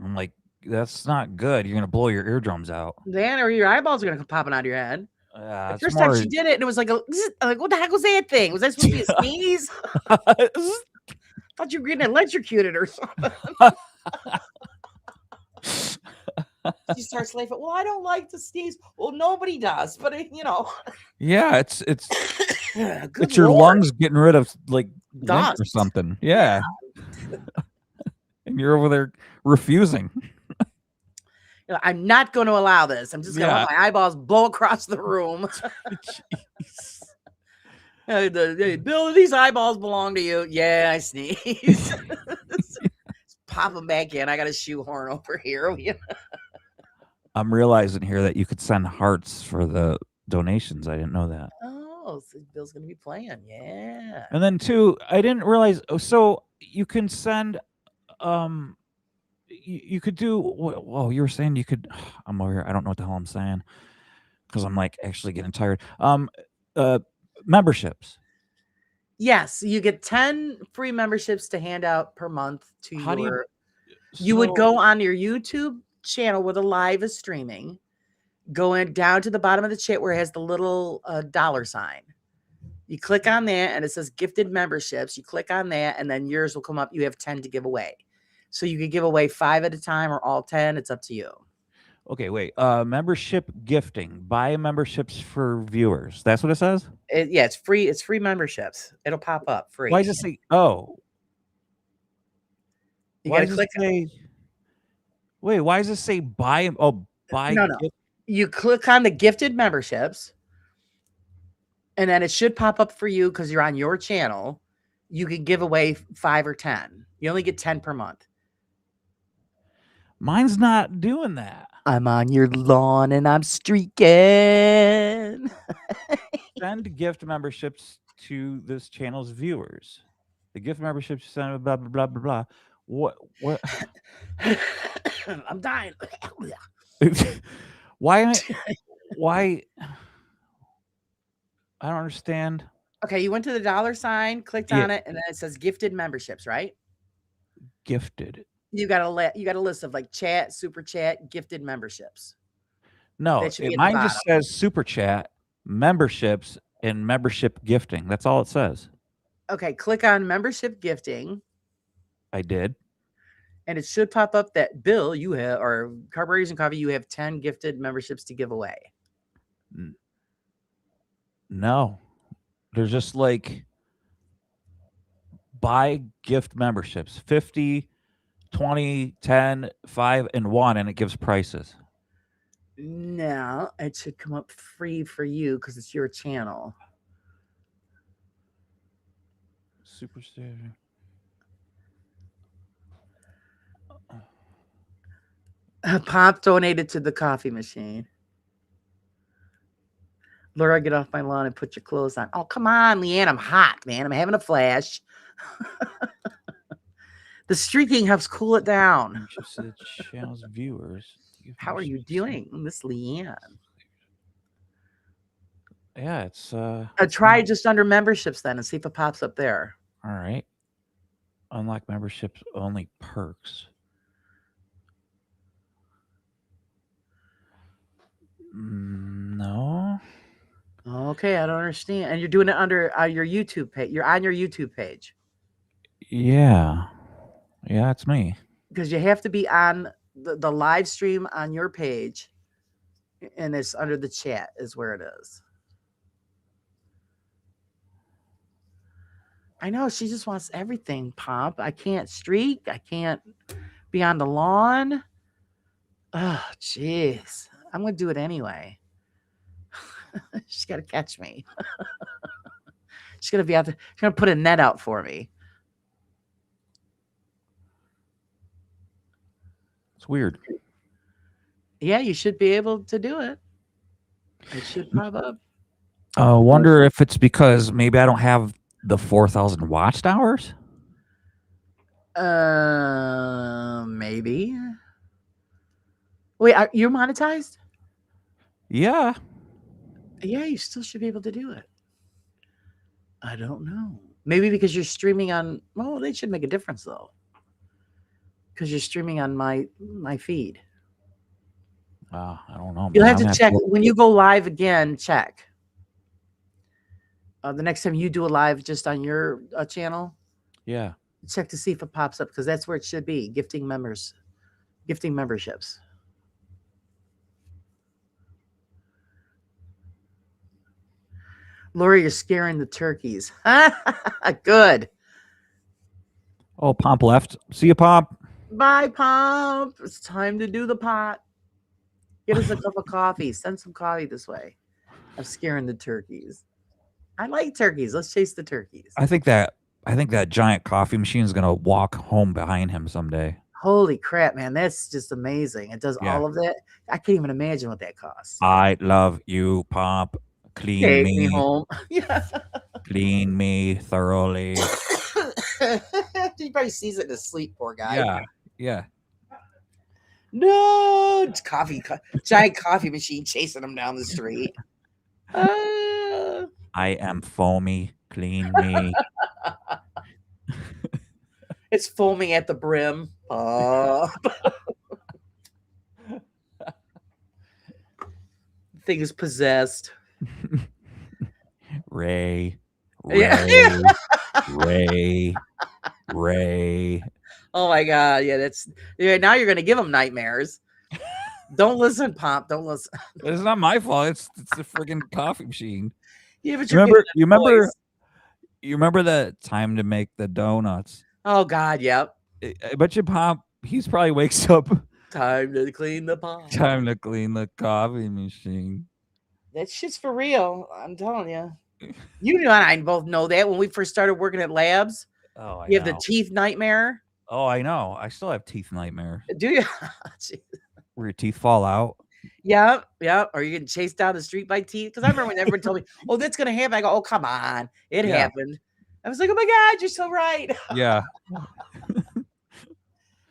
I'm like, that's not good. You're gonna blow your eardrums out. Then, or your eyeballs are gonna come popping out of your head. The It's first time more. she did it, and it was like like, what the heck was that thing? Was that supposed to be a sneeze? Thought you were getting electrocuted or something. She starts laughing. Well, I don't like to sneeze. Well, nobody does, but Yeah, it's good it's your Lord. lungs getting rid of like lint or Dust. something. Yeah. And you're over there refusing. I'm not going to allow this. I'm just going to Yeah. let my eyeballs blow across the room. Hey, Bill, these eyeballs belong to you. Yeah, I sneeze. Pop them back in. I got a shoehorn over here. I'm realizing here that you could send hearts for the donations. I didn't know that. Oh, so Bill's going to be playing. Yeah. And then two, I didn't realize. So you can send. You could do. Well, you were saying you could. I'm over here. I don't know what the hell I'm saying because I'm like actually getting tired. Memberships. Yes, you get 10 free memberships to hand out per month to How do you? You would go on your YouTube channel where the live is streaming, going down to the bottom of the chat where it has the little dollar sign. You click on that and it says gifted memberships. You click on that and then yours will come up. You have 10 to give away. So you could give away 5 at a time or all 10. It's up to you. Okay, wait. Membership gifting. Buy memberships for viewers. That's what it says? Yeah, it's free. It's free memberships. It'll pop up free. Why does it say? Oh, you why gotta does click. it say? Wait, why does it say buy? Oh, buy. No. You click on the gifted memberships, and then it should pop up for you because you're on your channel. You can give away 5 or 10. You only get 10 per month. Mine's not doing that. I'm on your lawn and I'm streaking. Send gift memberships to this channel's viewers. The gift memberships send blah blah blah blah blah. What? I'm dying. Why? I don't understand. Okay, you went to the dollar sign, clicked on it, and then it says gifted memberships, right? Gifted. You got a list of like chat, super chat, gifted memberships. No, mine just says super chat, memberships, and membership gifting. That's all it says. Okay, click on membership gifting. I did. And it should pop up that Bill, you have, or Carburetors and Coffee, you have 10 gifted memberships to give away. No, there's just like buy gift memberships 50, 20, 10, 5, and 1, and it gives prices. No, it should come up free for you because it's your channel. Superstar. Pop donated to the coffee machine. Laura, get off my lawn and put your clothes on. Oh, come on, Leanne. I'm hot, man. I'm having a flash. The streaking helps cool it down. Channel's viewers. How are you doing, Miss Leanne? Yeah, it's try just under memberships then and see if it pops up there. All right. Unlock memberships only perks. No. Okay, I don't understand. And you're doing it under your YouTube page. You're on your YouTube page. Yeah, it's me. Because you have to be on the live stream on your page, and it's under the chat is where it is. I know she just wants everything, Pop. I can't streak. I can't be on the lawn. Oh, jeez. I'm going to do it anyway. She's got to catch me. She's going to be out there. She's going to put a net out for me. It's weird. Yeah, you should be able to do it. It should pop up. Wonder if it's because maybe I don't have the 4,000 watched hours. Maybe. Wait, you're monetized? Yeah. Yeah, you still should be able to do it. I don't know. Maybe because you're streaming on. Well, they should make a difference though. because you're streaming on my feed. I don't know. You'll man. have I'm to gonna check look- when you go live again. Check the next time you do a live just on your channel. Yeah. Check to see if it pops up because that's where it should be. Gifting memberships. Lori, you're scaring the turkeys. Good. Oh, Pomp left. See you, Pomp. Bye, Pomp. It's time to do the pot. Get us a cup of coffee. Send some coffee this way. I'm scaring the turkeys. I like turkeys. Let's chase the turkeys. I think that giant coffee machine is gonna walk home behind him someday. Holy crap, man. That's just amazing. It does Yeah. all of that. I can't even imagine what that costs. I love you, Pomp. Clean Take me, me home. Yeah. clean me thoroughly. He probably sees it in his sleep, poor guy. Yeah, yeah. No, it's giant coffee machine chasing him down the street. I am foamy. Clean me. It's foaming at the brim. Thing is possessed. Ray. Yeah. Ray. Oh my god, yeah. Now you're gonna give him nightmares. Don't listen, Pomp. Don't listen. It's not my fault. It's the freaking coffee machine. Yeah, but You you're remember voice. you remember the time to make the donuts? Oh god, yep. I bet you Pomp, he's probably wakes up Time to clean the pot. time to clean the coffee machine. That shit's for real. I'm telling you. You and I both know that when we first started working at labs. Oh, I You have know. the teeth nightmare. Oh, I know. I still have teeth nightmares. Do you? Where your teeth fall out. Yeah. Or you getting chased down the street by teeth. Because I remember when everyone told me, "Oh, that's gonna happen." I go, "Oh, come on, it Yeah. happened." I was like, "Oh my god, you're so right." Yeah.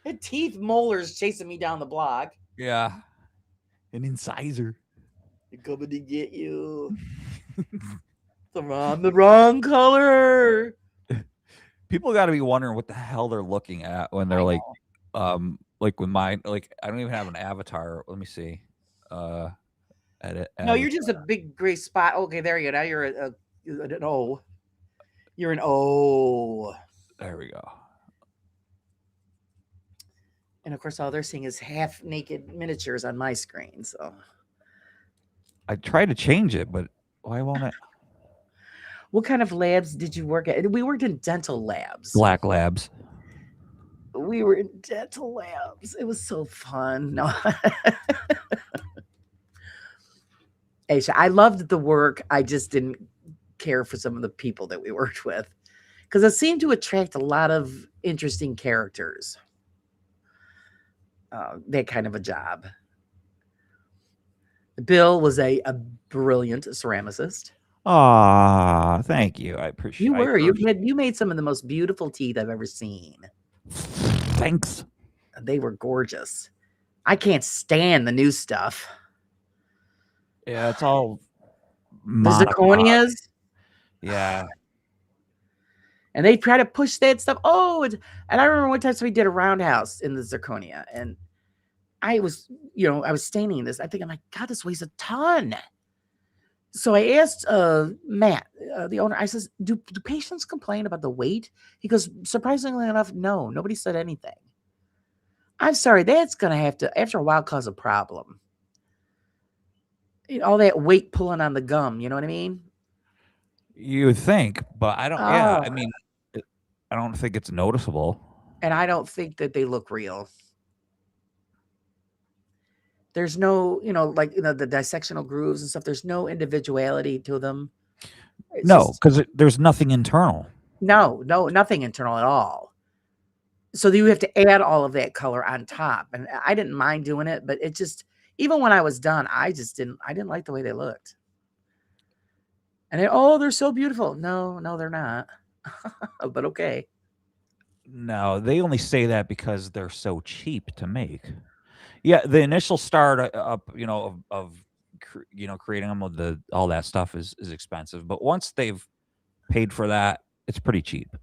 Had teeth molars chasing me down the block. Yeah. An incisor. They're coming to get you. I'm the wrong color. People got to be wondering what the hell they're looking at when they're like with mine. Like, I don't even have an avatar. Let me see. Edit. No, you're just a big gray spot. Okay, there you go. Now you're an O. You're an O. There we go. And of course, all they're seeing is half naked miniatures on my screen. So I tried to change it, but why won't it? what kind of labs did you work at? We worked in dental labs. Black Labs. We were in dental labs. It was so fun. No. Aisha, I loved the work. I just didn't care for some of the people that we worked with because it seemed to attract a lot of interesting characters. That kind of a job. Bill was a brilliant ceramicist. Ah, thank you. I appreciate. You made some of the most beautiful teeth I've ever seen. Thanks. They were gorgeous. I can't stand the new stuff. Yeah, it's all The zirconias. Yeah. And they try to push that stuff. Oh, and I remember one time we did a roundhouse in the zirconia, and I was staining this. I'm like, God, this weighs a ton. So I asked Matt, the owner, I says, do patients complain about the weight? He goes, surprisingly enough, no, nobody said anything. I'm sorry, that's going to have to, after a while, cause a problem. All that weight pulling on the gum, you know what I mean? You would think, but I don't. Yeah, I Oh. mean, I don't think it's noticeable. And I don't think that they look real. There's no, the dissectional grooves and stuff. There's no individuality to them. It's No, just- because there's nothing internal. no, nothing internal at all. So you have to add all of that color on top. And I didn't mind doing it, but it just, even when I was done, I didn't like the way they looked. And they're so beautiful. No, they're not. But okay. No, they only say that because they're so cheap to make. Yeah, the initial start up, of creating them with all that stuff is expensive. But once they've paid for that, it's pretty cheap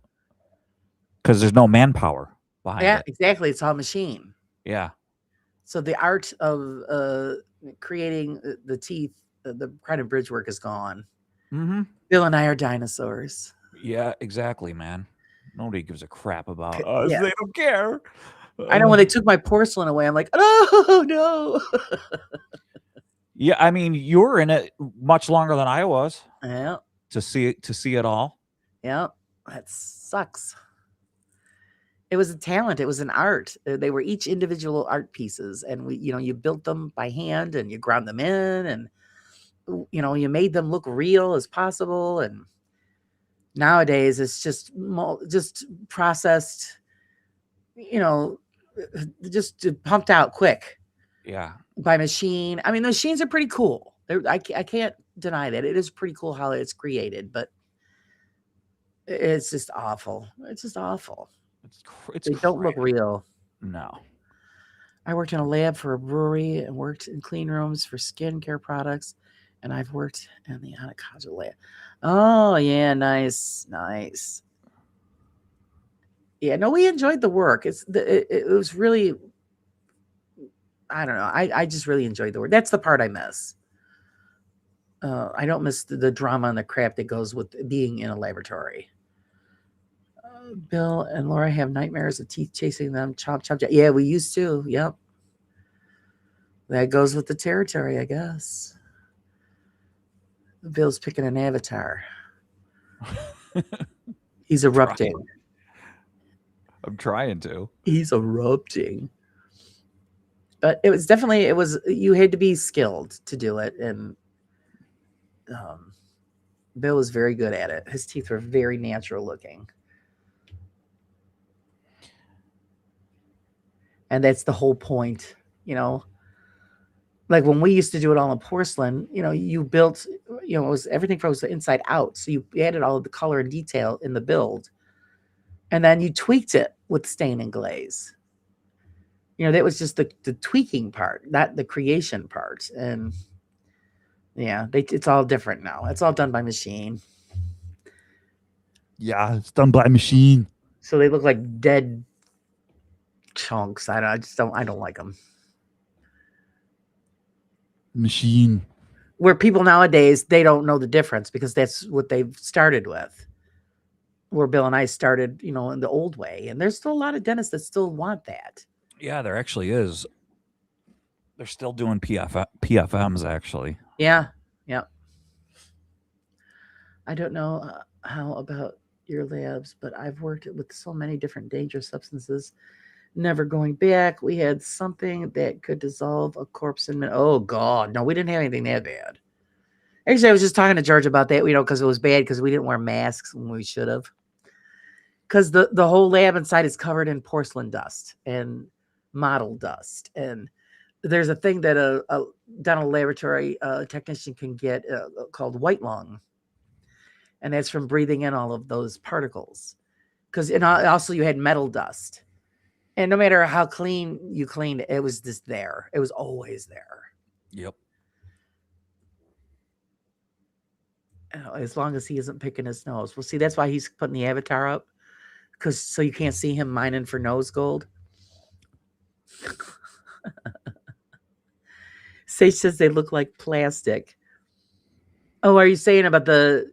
because there's no manpower. behind Yeah, it. exactly. It's all machine. Yeah. So the art of creating the teeth, the kind of bridge work is gone. Mm-hmm. Bill and I are dinosaurs. Yeah, exactly, man. Nobody gives a crap about us. Yeah. They don't care. I know when they took my porcelain away, I'm like, oh no. Yeah, I mean, you were in it much longer than I was Yeah, to see it all. yeah. That sucks. It was a talent. It was an art. They were each individual art pieces, and you built them by hand, and you ground them in, and you made them look real as possible. And nowadays, it's just processed, just pumped out quick Yeah. by machine. I mean, the machines are pretty cool. I can't deny that it is pretty cool how it's created, but it's just awful. It's just awful. They don't look real. No. I worked in a lab for a brewery and worked in clean rooms for skincare products, and I've worked in the Anacostia lab. Oh yeah, nice. Yeah, no, we enjoyed the work. It was really, I don't know. I just really enjoyed the work. That's the part I miss. I don't miss the drama and the crap that goes with being in a laboratory. Bill and Laura have nightmares of teeth chasing them. Chomp, chomp, chomp. Yeah, we used to. Yep. That goes with the territory, I guess. Bill's picking an avatar. He's erupting. I'm trying to. He's erupting. But it was you had to be skilled to do it. And Bill was very good at it. His teeth were very natural looking. And that's the whole point, like when we used to do it all in porcelain, you built, it was everything from the inside out. So you added all of the color and detail in the build, and then you tweaked it with stain and glaze. That was just the tweaking part, not the creation part. And yeah, it's all different now. It's all done by machine. Yeah, it's done by machine. So they look like dead chunks. I don't like them. Machine. Where people nowadays, they don't know the difference because that's what they've started with. Where Bill and I started, in the old way. And there's still a lot of dentists that still want that. Yeah, there actually is. They're still doing PFMs, actually. Yeah. Yeah. I don't know how about your labs, but I've worked with so many different dangerous substances. Never going back. We had something that could dissolve a corpse in minutes. Oh God, no, we didn't have anything that bad. Actually, I was just talking to George about that, because it was bad because we didn't wear masks when we should have. Because the whole lab inside is covered in porcelain dust and model dust, and there's a thing that a dental laboratory technician can get called white lung, and that's from breathing in all of those particles. Because also you had metal dust. And no matter how clean you cleaned, it was just there. It was always there. Yep. As long as he isn't picking his nose. Well, see, that's why he's putting the avatar up. So you can't see him mining for nose gold. Sage says they look like plastic. Oh, are you saying about the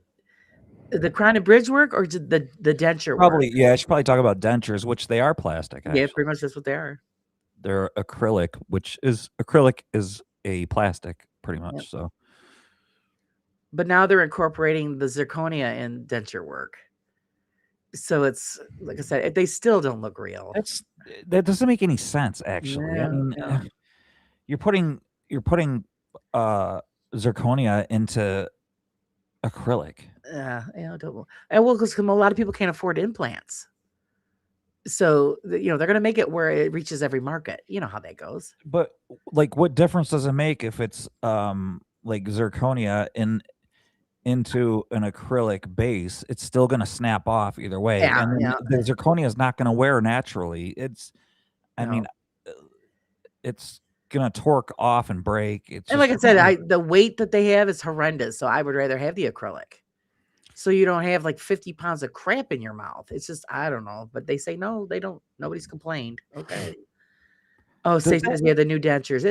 crown and bridge work or the denture Probably, work? yeah, I should probably talk about dentures, which they are plastic. Actually. Yeah, pretty much that's what they are. They're acrylic, is a plastic, pretty much. Yep. So, but now they're incorporating the zirconia in denture work. So it's like I said, they still don't look real. That doesn't make any sense, actually. Yeah, I mean, you're putting zirconia into acrylic. Yeah, well, because a lot of people can't afford implants. So, they're going to make it where it reaches every market. You know how that goes. But like, what difference does it make if it's like zirconia into an acrylic base? It's still going to snap off either way. Yeah, and the zirconia is not going to wear naturally. I mean, it's going to torque off and break. And like I said, the weight that they have is horrendous. So I would rather have the acrylic. so you don't have like 50 pounds of crap in your mouth. It's just, I don't know. But they say, no, they don't. Nobody's complained. Okay. Oh, Does Stacey says, yeah, the new dentures.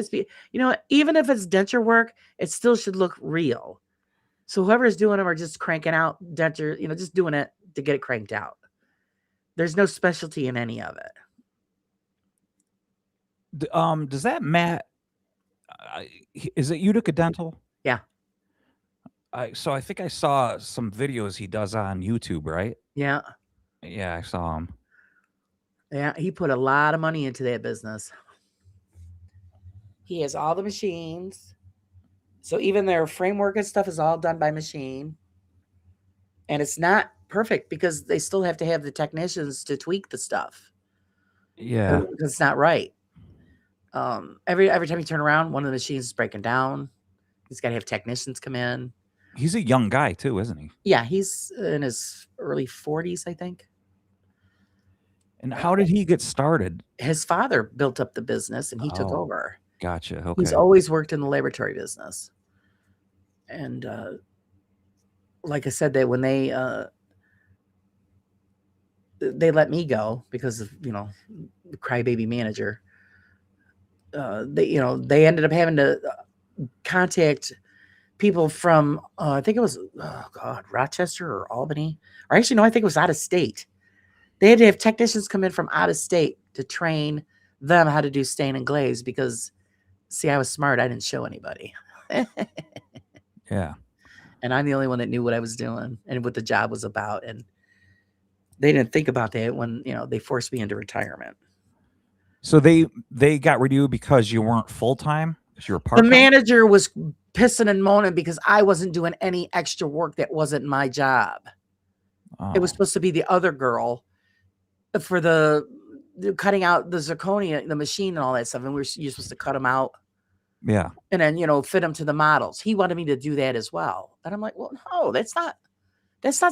Even if it's denture work, it still should look real. So whoever's doing them are just cranking out denture, just doing it to get it cranked out. There's no specialty in any of it. Does that Matt? Is it Utica Dental? Yeah. So I think I saw some videos he does on YouTube, right? Yeah. Yeah, I saw him. Yeah, he put a lot of money into that business. He has all the machines. So even their framework and stuff is all done by machine. And it's not perfect because they still have to have the technicians to tweak the stuff. Yeah. Because it's not right. Every time you turn around, one of the machines is breaking down. He's got to have technicians come in. He's a young guy too, isn't he? Yeah, he's in his early 40s, I think. And how did he get started? His father built up the business and he took over. Gotcha. Okay. He's always worked in the laboratory business. And like I said, when they let me go because of, the crybaby manager, they ended up having to contact people from, I think it was, Rochester or Albany. Or actually, no, I think it was out of state. They had to have technicians come in from out of state to train them how to do stain and glaze because, see, I was smart. I didn't show anybody. Yeah. And I'm the only one that knew what I was doing and what the job was about. And they didn't think about that when, they forced me into retirement. So they got rid of you because you weren't full-time? Because you were part-time? The manager was pissing and moaning because I wasn't doing any extra work that wasn't my job. Oh. It was supposed to be the other girl for the cutting out the zirconia, the machine and all that stuff. And you're supposed to cut them out. Yeah. And then, fit them to the models. He wanted me to do that as well. And I'm like, well, no, that's not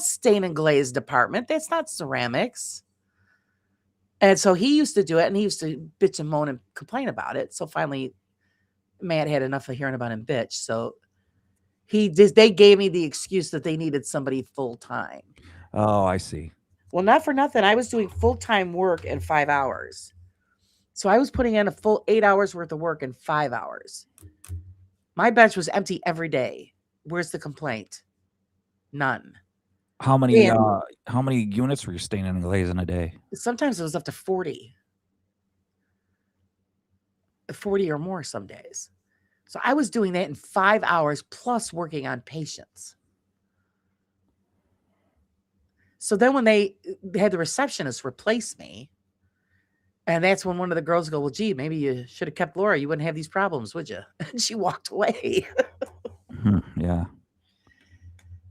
stain and glaze department. That's not ceramics. And so he used to do it and he used to bitch and moan and complain about it. So finally, Matt had enough of hearing about him bitch. So they gave me the excuse that they needed somebody full time. Oh, I see. Well, not for nothing. I was doing full-time work in 5 hours. So I was putting in a full 8 hours worth of work in 5 hours. My bench was empty every day. Where's the complaint? None. How many units were you staining and glazing a day? Sometimes it was up to 40. 40 or more some days. So I was doing that in 5 hours plus working on patients. So then when they had the receptionist replace me, and that's when one of the girls go, well, gee, maybe you should have kept Laura. You wouldn't have these problems, would you? And she walked away. Yeah.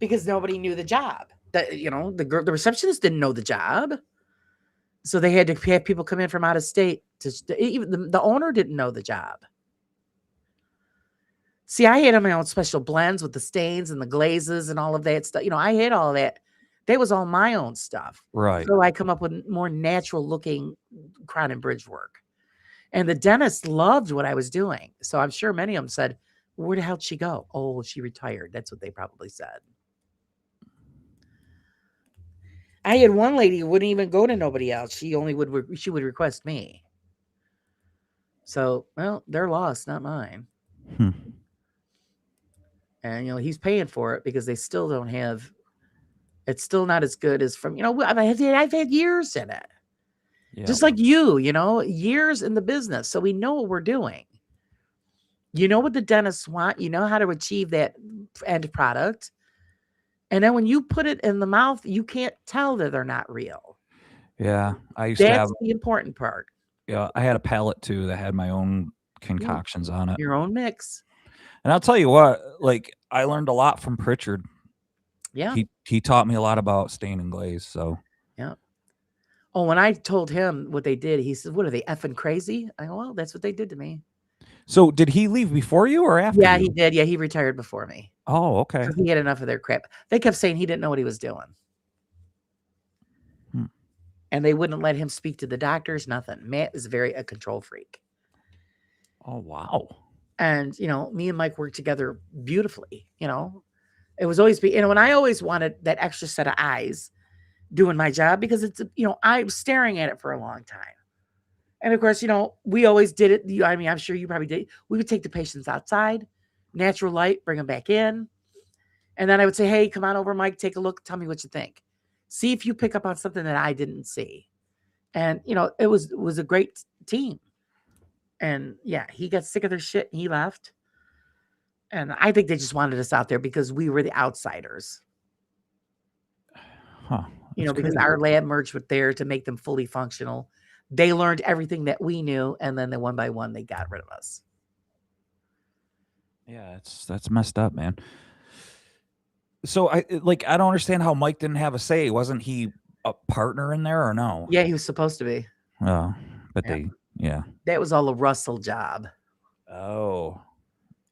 Because nobody knew the job. The receptionist didn't know the job. So they had to have people come in from out of state. Even the owner didn't know the job. See, I had my own special blends with the stains and the glazes and all of that stuff. I had all of that. That was all my own stuff. Right. So I come up with more natural looking crown and bridge work. And the dentist loved what I was doing. So I'm sure many of them said, where the hell did she go? Oh, she retired. That's what they probably said. I had one lady who wouldn't even go to nobody else. She would request me. So, well, their loss, not mine. And, he's paying for it because they still don't have, it's still not as good as from, I've had years in it. Yeah. Just like you, years in the business. So we know what we're doing. You know what the dentists want. You know how to achieve that end product. And then when you put it in the mouth, you can't tell that they're not real. Yeah. That's the important part. Yeah. I had a palette too that had my own concoctions on it. Your own mix. And I'll tell you what, I learned a lot from Pritchard. Yeah. He taught me a lot about stain and glaze. So yeah. Oh, when I told him what they did, he said, what are they effing crazy? I go, well, that's what they did to me. So did he leave before you or after? Yeah, you? he did. Yeah, he retired before me. Oh, okay. He had enough of their crap. They kept saying he didn't know what he was doing. And they wouldn't let him speak to the doctors, nothing. Matt is a control freak. Oh, wow. And, me and Mike worked together beautifully, It was always and I always wanted that extra set of eyes doing my job because it's, I was staring at it for a long time. And of course, we always did it. I mean, I'm sure you probably did. We would take the patients outside, natural light, bring them back in. And then I would say, hey, come on over, Mike, take a look. Tell me what you think. See if you pick up on something that I didn't see. And, it was a great team. And yeah, he got sick of their shit and he left. And I think they just wanted us out there because we were the outsiders. Huh. Because crazy. our lab merged with theirs to make them fully functional. They learned everything that we knew, and then one by one, they got rid of us. Yeah, that's messed up, man. So I don't understand how Mike didn't have a say. Wasn't he a partner in there or no? Yeah, he was supposed to be. Oh, but yeah. That was all a Russell job. Oh.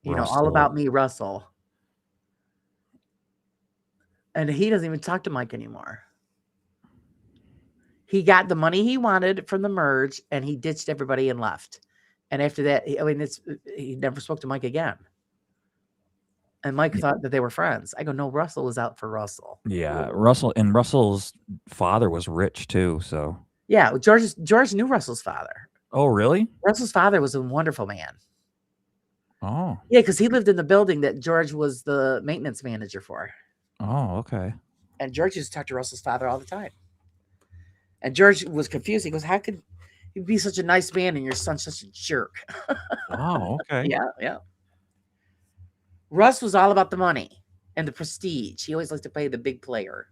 Russell. All about me, Russell. And he doesn't even talk to Mike anymore. He got the money he wanted from the merge, and he ditched everybody and left. And after that, he never spoke to Mike again. And Mike thought that they were friends. I go, no, Russell was out for Russell. Yeah, Russell's father was rich too, so. Yeah, George knew Russell's father. Oh, really? Russell's father was a wonderful man. Oh. Yeah, because he lived in the building that George was the maintenance manager for. Oh, okay. And George used to talk to Russell's father all the time. And George was confused. He goes, how could you be such a nice man and your son's such a jerk? Oh, okay. Yeah. Russ was all about the money and the prestige. He always liked to play the big player.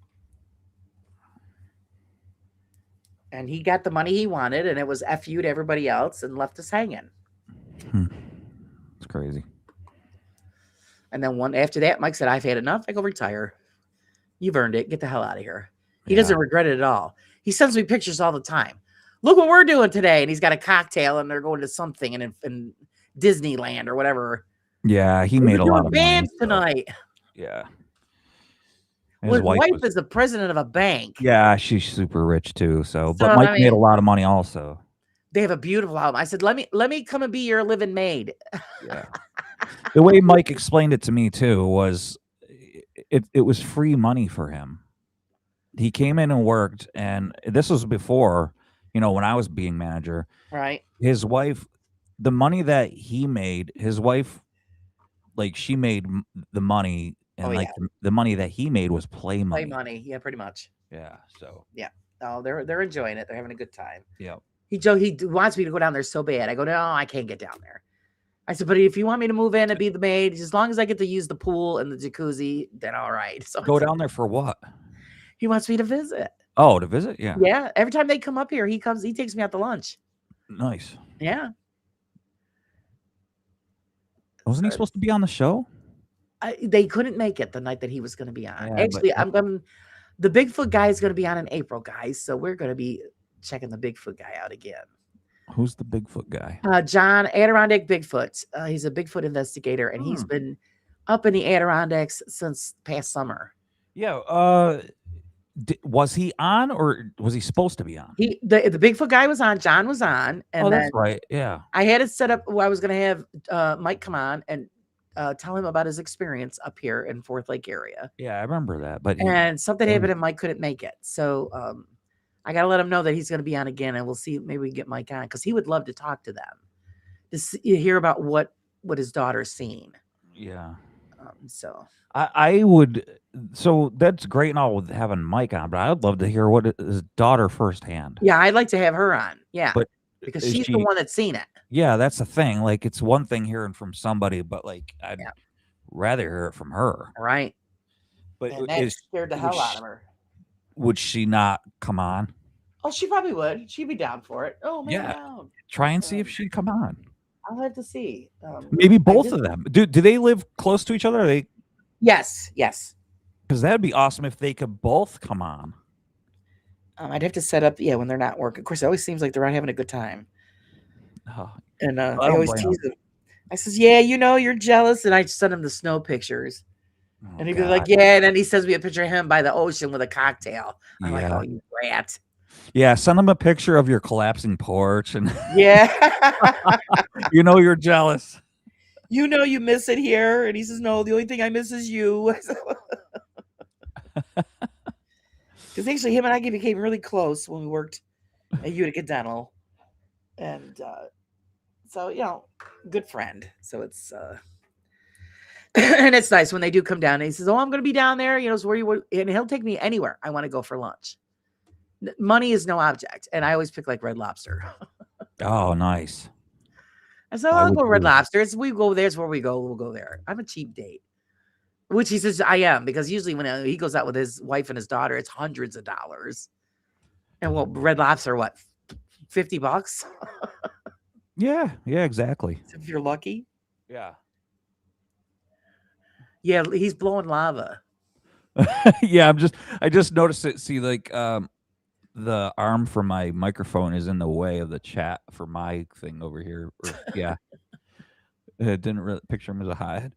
And he got the money he wanted, and it was F you to everybody else and left us hanging. It's crazy. And then after that, Mike said, I've had enough. I go retire. You've earned it. Get the hell out of here. He doesn't regret it at all. He sends me pictures all the time. Look what we're doing today. And he's got a cocktail and they're going to something in Disneyland or whatever. Yeah, he made a lot of money tonight. Yeah. His wife is the president of a bank. Yeah, she's super rich too. So but Mike made a lot of money also. They have a beautiful album. I said, let me come and be your living maid. Yeah. The way Mike explained it to me too was it was free money for him. He came in and worked, and this was before, when I was being manager. Right. His wife, the money that he made, his wife, she made the money, and the money that he made was play money. Play money, yeah, pretty much. Yeah. So. Yeah. Oh, they're enjoying it. They're having a good time. Yeah. He wants me to go down there so bad. I go, no, I can't get down there. I said, but if you want me to move in and be the maid, as long as I get to use the pool and the jacuzzi, then all right. So go down there for what? He wants me to visit. Oh, to visit? Yeah. Yeah. Every time they come up here, he takes me out to lunch. Nice. Yeah. Wasn't he supposed to be on the show? They couldn't make it the night that he was going to be on. Yeah, actually, the Bigfoot guy is going to be on in April, guys. So we're going to be checking the Bigfoot guy out again. Who's the Bigfoot guy? John Adirondack Bigfoot. He's a Bigfoot investigator, and he's been up in the Adirondacks since past summer. Yeah. Was he on, or was he supposed to be on? The Bigfoot guy was on. John was on, and that's right. Yeah. I had it set up where I was going to have Mike come on and tell him about his experience up here in Fourth Lake area. Yeah, I remember that. And something happened, and Mike couldn't make it. So I got to let him know that he's going to be on again, and we'll see. Maybe we can get Mike on because he would love to talk to them, to hear about what his daughter's seen. Yeah. So I would. So that's great and all with having Mike on, but I would love to hear what his daughter firsthand. Yeah, I'd like to have her on. Yeah, but because she's the one that's seen it. Yeah, that's the thing. It's one thing hearing from somebody, but I'd rather hear it from her. Right. But that scared the hell out of her. Would she not come on? Oh, she probably would. She'd be down for it. Oh, man. Yeah. Try and see if she'd come on. I'll have to see. Maybe both of them. Do they live close to each other? Are they? Yes. Because that'd be awesome if they could both come on. I'd have to set up, when they're not working. Of course, it always seems like they're not having a good time. And I always tease them. I says, you're jealous. And I send him the snow pictures. And he'd be like, yeah. And then he sends me a picture of him by the ocean with a cocktail. I'm like, oh, you rat. Yeah, send him a picture of your collapsing porch. And yeah. you're jealous. You know you miss it here. And he says, no, the only thing I miss is you. Because actually him and I became really close when we worked at Utica Dental. And so, you know, good friend. So it's and it's nice when they do come down and he says, oh, I'm going to be down there. You know, so where you were, and he'll take me anywhere I want to go for lunch. Money is no object. And I always pick like Red Lobster. Oh, nice. And so I'll go Red Lobster. It's we go there's where we go. We'll go there. I'm a cheap date. Which he says I am, because usually when he goes out with his wife and his daughter, it's hundreds of dollars. And well, Red Lobster, what, $50? Yeah, exactly. If you're lucky. Yeah. Yeah, he's blowing lava. Yeah, I just noticed it. See, like the arm for my microphone is in the way of the chat for my thing over here. Yeah. It didn't really picture him as a hothead.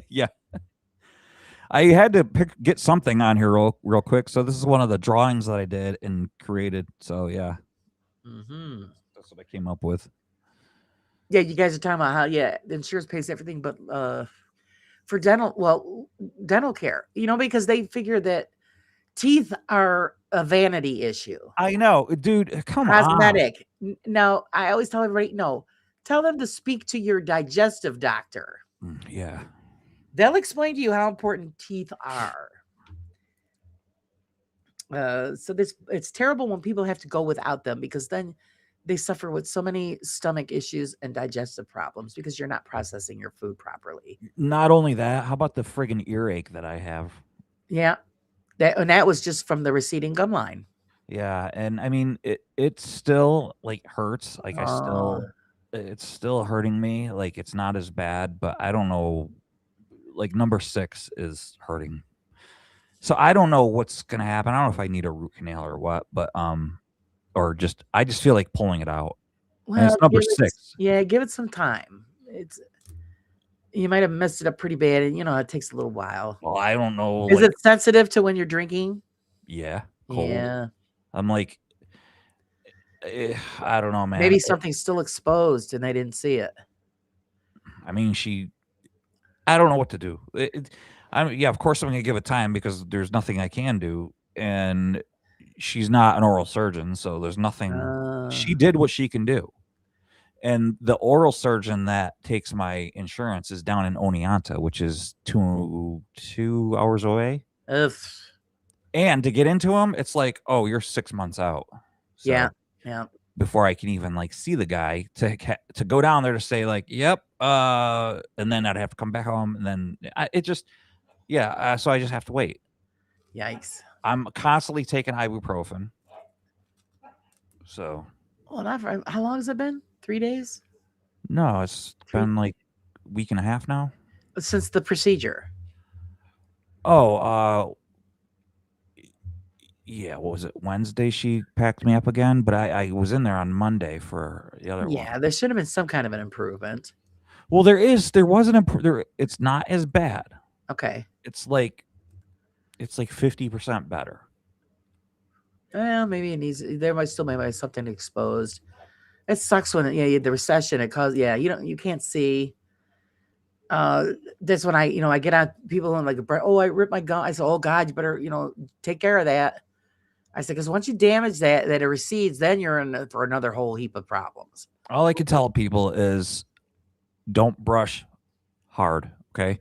Yeah. I had to get something on here real quick. So this is one of the drawings that I did and created. So yeah. Mm-hmm. That's what I came up with. Yeah, you guys are talking about how, the insurance pays everything, but for dental care, you know, because they figure that teeth are a vanity issue. I know, dude. Come Cosmetic. Now, I always tell everybody, no, tell them to speak to your digestive doctor. Yeah. They'll explain to you how important teeth are. So it's terrible when people have to go without them, because then they suffer with so many stomach issues and digestive problems because you're not processing your food properly. Not only that, how about the friggin' earache that I have? Yeah. That was just from the receding gum line. Yeah, and I mean it still like hurts. Like it's still hurting me. Like it's not as bad, but I don't know. Like number 6 is hurting. So I don't know what's gonna happen. I don't know if I need a root canal or what, but or I just feel like pulling it out. Well, and it's number 6. Yeah, give it some time. You might have messed it up pretty bad, and you know it takes a little while. Well, I don't know. Is it sensitive to when you're drinking? Yeah. Cold. Yeah. I'm like, I don't know, man. Maybe something's still exposed and they didn't see it. I mean, I don't know what to do. Yeah, of course I'm going to give it time because there's nothing I can do. And she's not an oral surgeon, so there's nothing. She did what she can do. And the oral surgeon that takes my insurance is down in Oneonta, which is 2 hours away. Ugh. And to get into him, it's like, oh, you're 6 months out. So yeah. Before I can even like see the guy to go down there to say like, yep. And then I'd have to come back home, and then so I just have to wait. Yikes. I'm constantly taking ibuprofen. So. Well, not for, how long has it been? 3 days? No, it's been like a week and a half now. Since the procedure. Oh, yeah, what was it? Wednesday she packed me up again, but I was in there on Monday for the other one. Yeah, there should have been some kind of an improvement. Well, there was an improvement. It's not as bad. Okay. It's like 50% better. Well, maybe it needs. There might still be something exposed. It sucks when the recession. It caused. Yeah, you can't see. That's when I get on people and like, oh, I ripped my gum. I said, oh God, you better take care of that. I said, because once you damage that it recedes, then you're in for another whole heap of problems. All I can tell people is don't brush hard. Okay.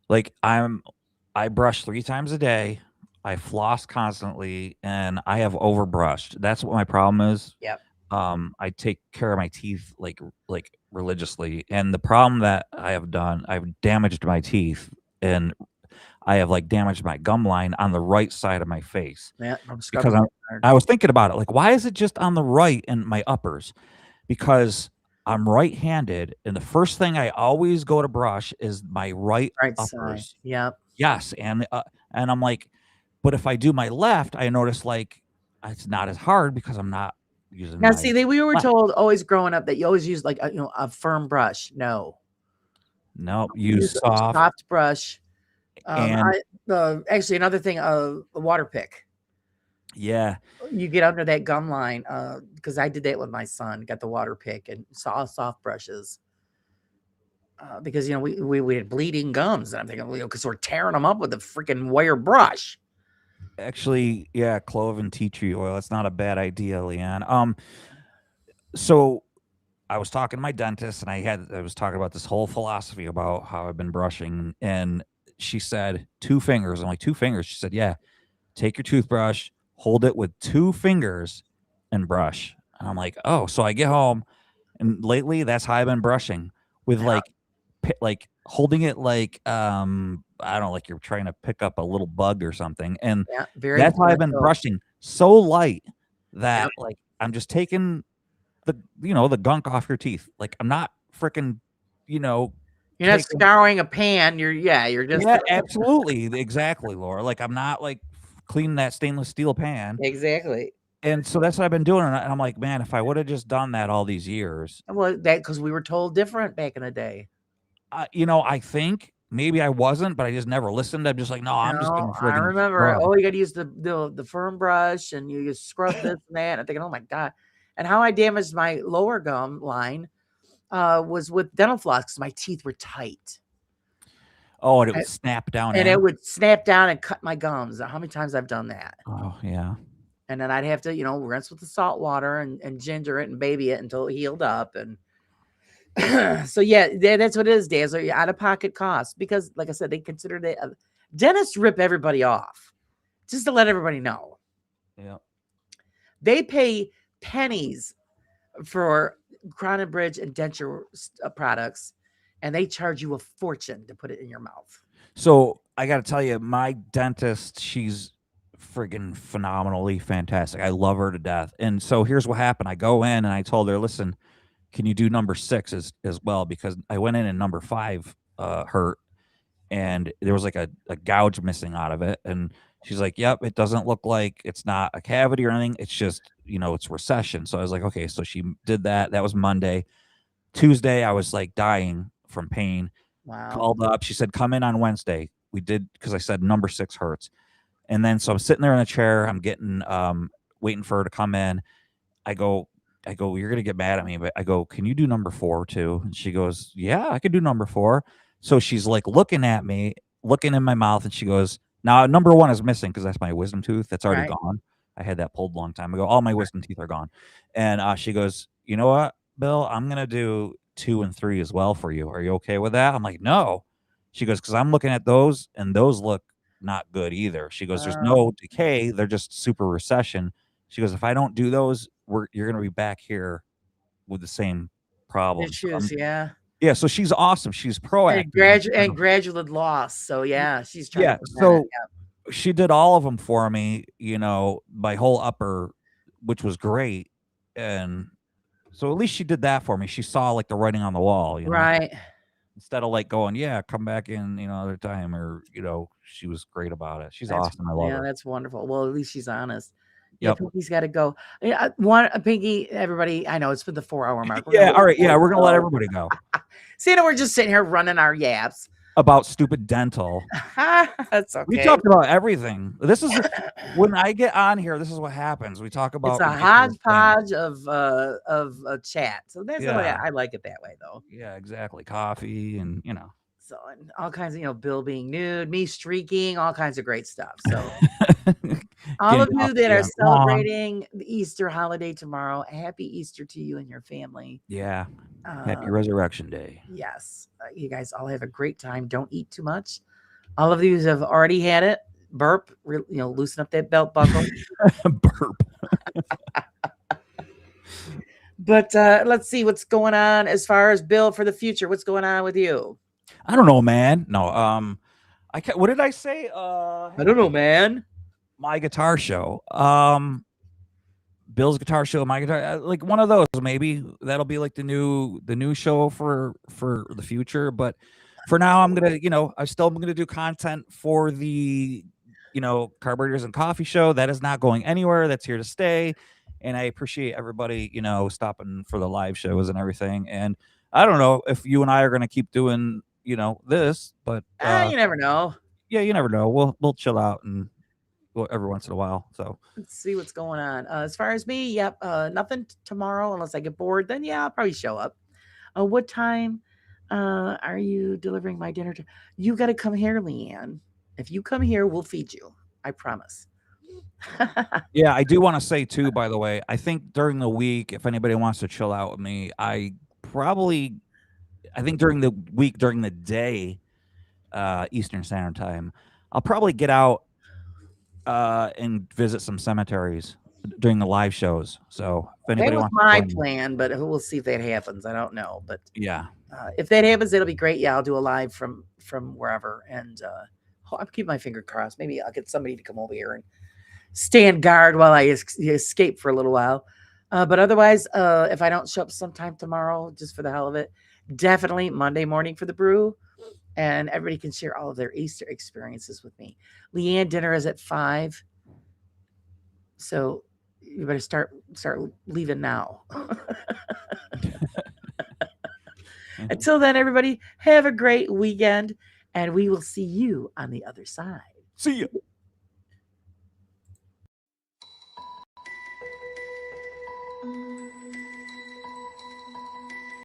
Like I brush 3 times a day. I floss constantly and I have overbrushed. That's what my problem is. Yep. I take care of my teeth like religiously. And the problem that I have done, I've damaged my teeth and I have like damaged my gum line on the right side of my face. Yeah, because I was thinking about it. Like, why is it just on the right and my uppers? Because I'm right-handed, and the first thing I always go to brush is my right uppers. Side. Yep. Yes, and I'm like, but if I do my left, I notice like it's not as hard because I'm not using. Now, we were told always growing up that you always use like a firm brush. No, use soft brush. Actually, another thing, a water pick. Yeah, you get under that gum line because I did that with my son. Got the water pick and soft brushes. because we had bleeding gums, and I'm thinking, because we're tearing them up with a freaking wire brush. Actually, yeah, clove and tea tree oil. That's not a bad idea, Leanne. So I was talking to my dentist, and I was talking about this whole philosophy about how I've been brushing, and she said 2 fingers. I'm like, 2 fingers. She said, yeah, take your toothbrush, hold it with 2 fingers, and brush. And I'm like, oh, so I get home, and lately that's how I've been brushing with Yeah. like holding it like I don't know, like you're trying to pick up a little bug or something. And Yeah, very that's how I've been gentle. brushing, so light that like I'm just taking the gunk off your teeth. Like I'm not freaking, You're not scouring a pan. You're just yeah, absolutely, exactly, Laura. Like I'm not like cleaning that stainless steel pan. exactly. And so that's what I've been doing. And I'm like, man, if I would have just done that all these years, Well, that because we were told different back in the day. I think maybe I wasn't, but I just never listened. I'm just like, no, I'm just gonna I friggin' remember. scrub. Oh, you got to use the firm brush, and you just scrub this and that. And I'm thinking, oh my god, and how I damaged my lower gum line was with dental floss because my teeth were tight. Oh, and it would snap down And in? it would snap down and cut my gums. How many times I've done that? Oh, yeah. And then I'd have to, rinse with the salt water and ginger it and baby it until it healed up. And so, yeah, that's what it is, Daz. Your out-of-pocket costs. Because, like I said, they consider dentists rip everybody off. Just to let everybody know. Yeah. They pay pennies for Crown and Bridge and denture products, and they charge you a fortune to put it in your mouth. So I got to tell you, my dentist, she's friggin' phenomenally fantastic. I love her to death. And so here's what happened. I go in and I told her, listen, can you do number 6 as well? Because I went in and number 5 hurt, and there was like a gouge missing out of it. And she's like, yep, it doesn't look like it's not a cavity or anything. It's just, it's recession. So I was like, okay. So she did that. That was Monday. Tuesday, I was like dying from pain. Wow. Called up. She said, come in on Wednesday. We did, because I said number 6 hurts. And then so I'm sitting there in a chair. I'm getting waiting for her to come in. I go, you're gonna get mad at me, but I go, can you do number 4 too? And she goes, yeah, I could do number 4. So she's like looking at me, looking in my mouth, and she goes, now number 1 is missing because that's my wisdom tooth. That's already gone. I had that pulled a long time ago. All my wisdom teeth are gone. And she goes, you know what, Bill? I'm gonna do 2 and 3 as well for you. Are you okay with that? I'm like, no. She goes, because I'm looking at those, and those look not good either. She goes, there's no decay. They're just super recession. She goes, if I don't do those, you're going to be back here with the same problem. Issues, yeah. Yeah, so she's awesome. She's proactive. And gradual loss. So yeah, she's trying yeah. So she did all of them for me. My whole upper, which was great, and so at least she did that for me. She saw like the writing on the wall, right. Instead of like going, yeah, come back in, another time, or she was great about it. She's awesome. I love her. Yeah, that's wonderful. Well, at least she's honest. Yep. Pinky's got to go. Pinky, everybody, I know it's been the 4-hour mark. Yeah, all right. Yeah, we're going to let everybody go. See, we're just sitting here running our yaps. About stupid dental. That's okay. We talked about everything. This is when I get on here, this is what happens. We talk about it's a hodgepodge of chat. So that's the way I like it that way, though. Yeah, exactly. Coffee and So and all kinds of Bill being nude, me streaking, all kinds of great stuff. So all of you that are celebrating the Easter holiday tomorrow, happy Easter to you and your family. Yeah. Happy Resurrection Day. Yes. You guys all have a great time. Don't eat too much. All of you have already had it. Burp, loosen up that belt buckle. Burp. But let's see what's going on as far as Bill for the future. What's going on with you? I don't know, man. No, what did I say? I don't know, man. My guitar show. Bill's guitar show, my guitar, like one of those. Maybe that'll be like the new show for the future. But for now, I'm gonna, I'm still gonna do content for the, Carburetors and Coffee show. That is not going anywhere. That's here to stay. And I appreciate everybody, stopping for the live shows and everything. And I don't know if you and I are gonna keep doing, this, but you never know. Yeah, you never know. We'll chill out and every once in a while. So let's see what's going on. As far as me, nothing tomorrow unless I get bored. Then I'll probably show up. What time? Are you delivering my dinner to you? Got to come here, Leanne. If you come here, we'll feed you. I promise. Yeah, I do want to say too, by the way, I think during the week, if anybody wants to chill out with me, I think during the week, during the day, Eastern Standard Time, I'll probably get out and visit some cemeteries during the live shows. So if That anybody was wants to my join me, plan, but we'll see if that happens. I don't know, but yeah, if that happens, it'll be great. Yeah, I'll do a live from wherever, and I'll keep my finger crossed. Maybe I'll get somebody to come over here and stand guard while I escape for a little while. But otherwise, if I don't show up sometime tomorrow, just for the hell of it, definitely Monday morning for the brew, and everybody can share all of their Easter experiences with me. Leanne, dinner is at 5, so you better start leaving now. Until then, everybody, have a great weekend, and we will see you on the other side. see you.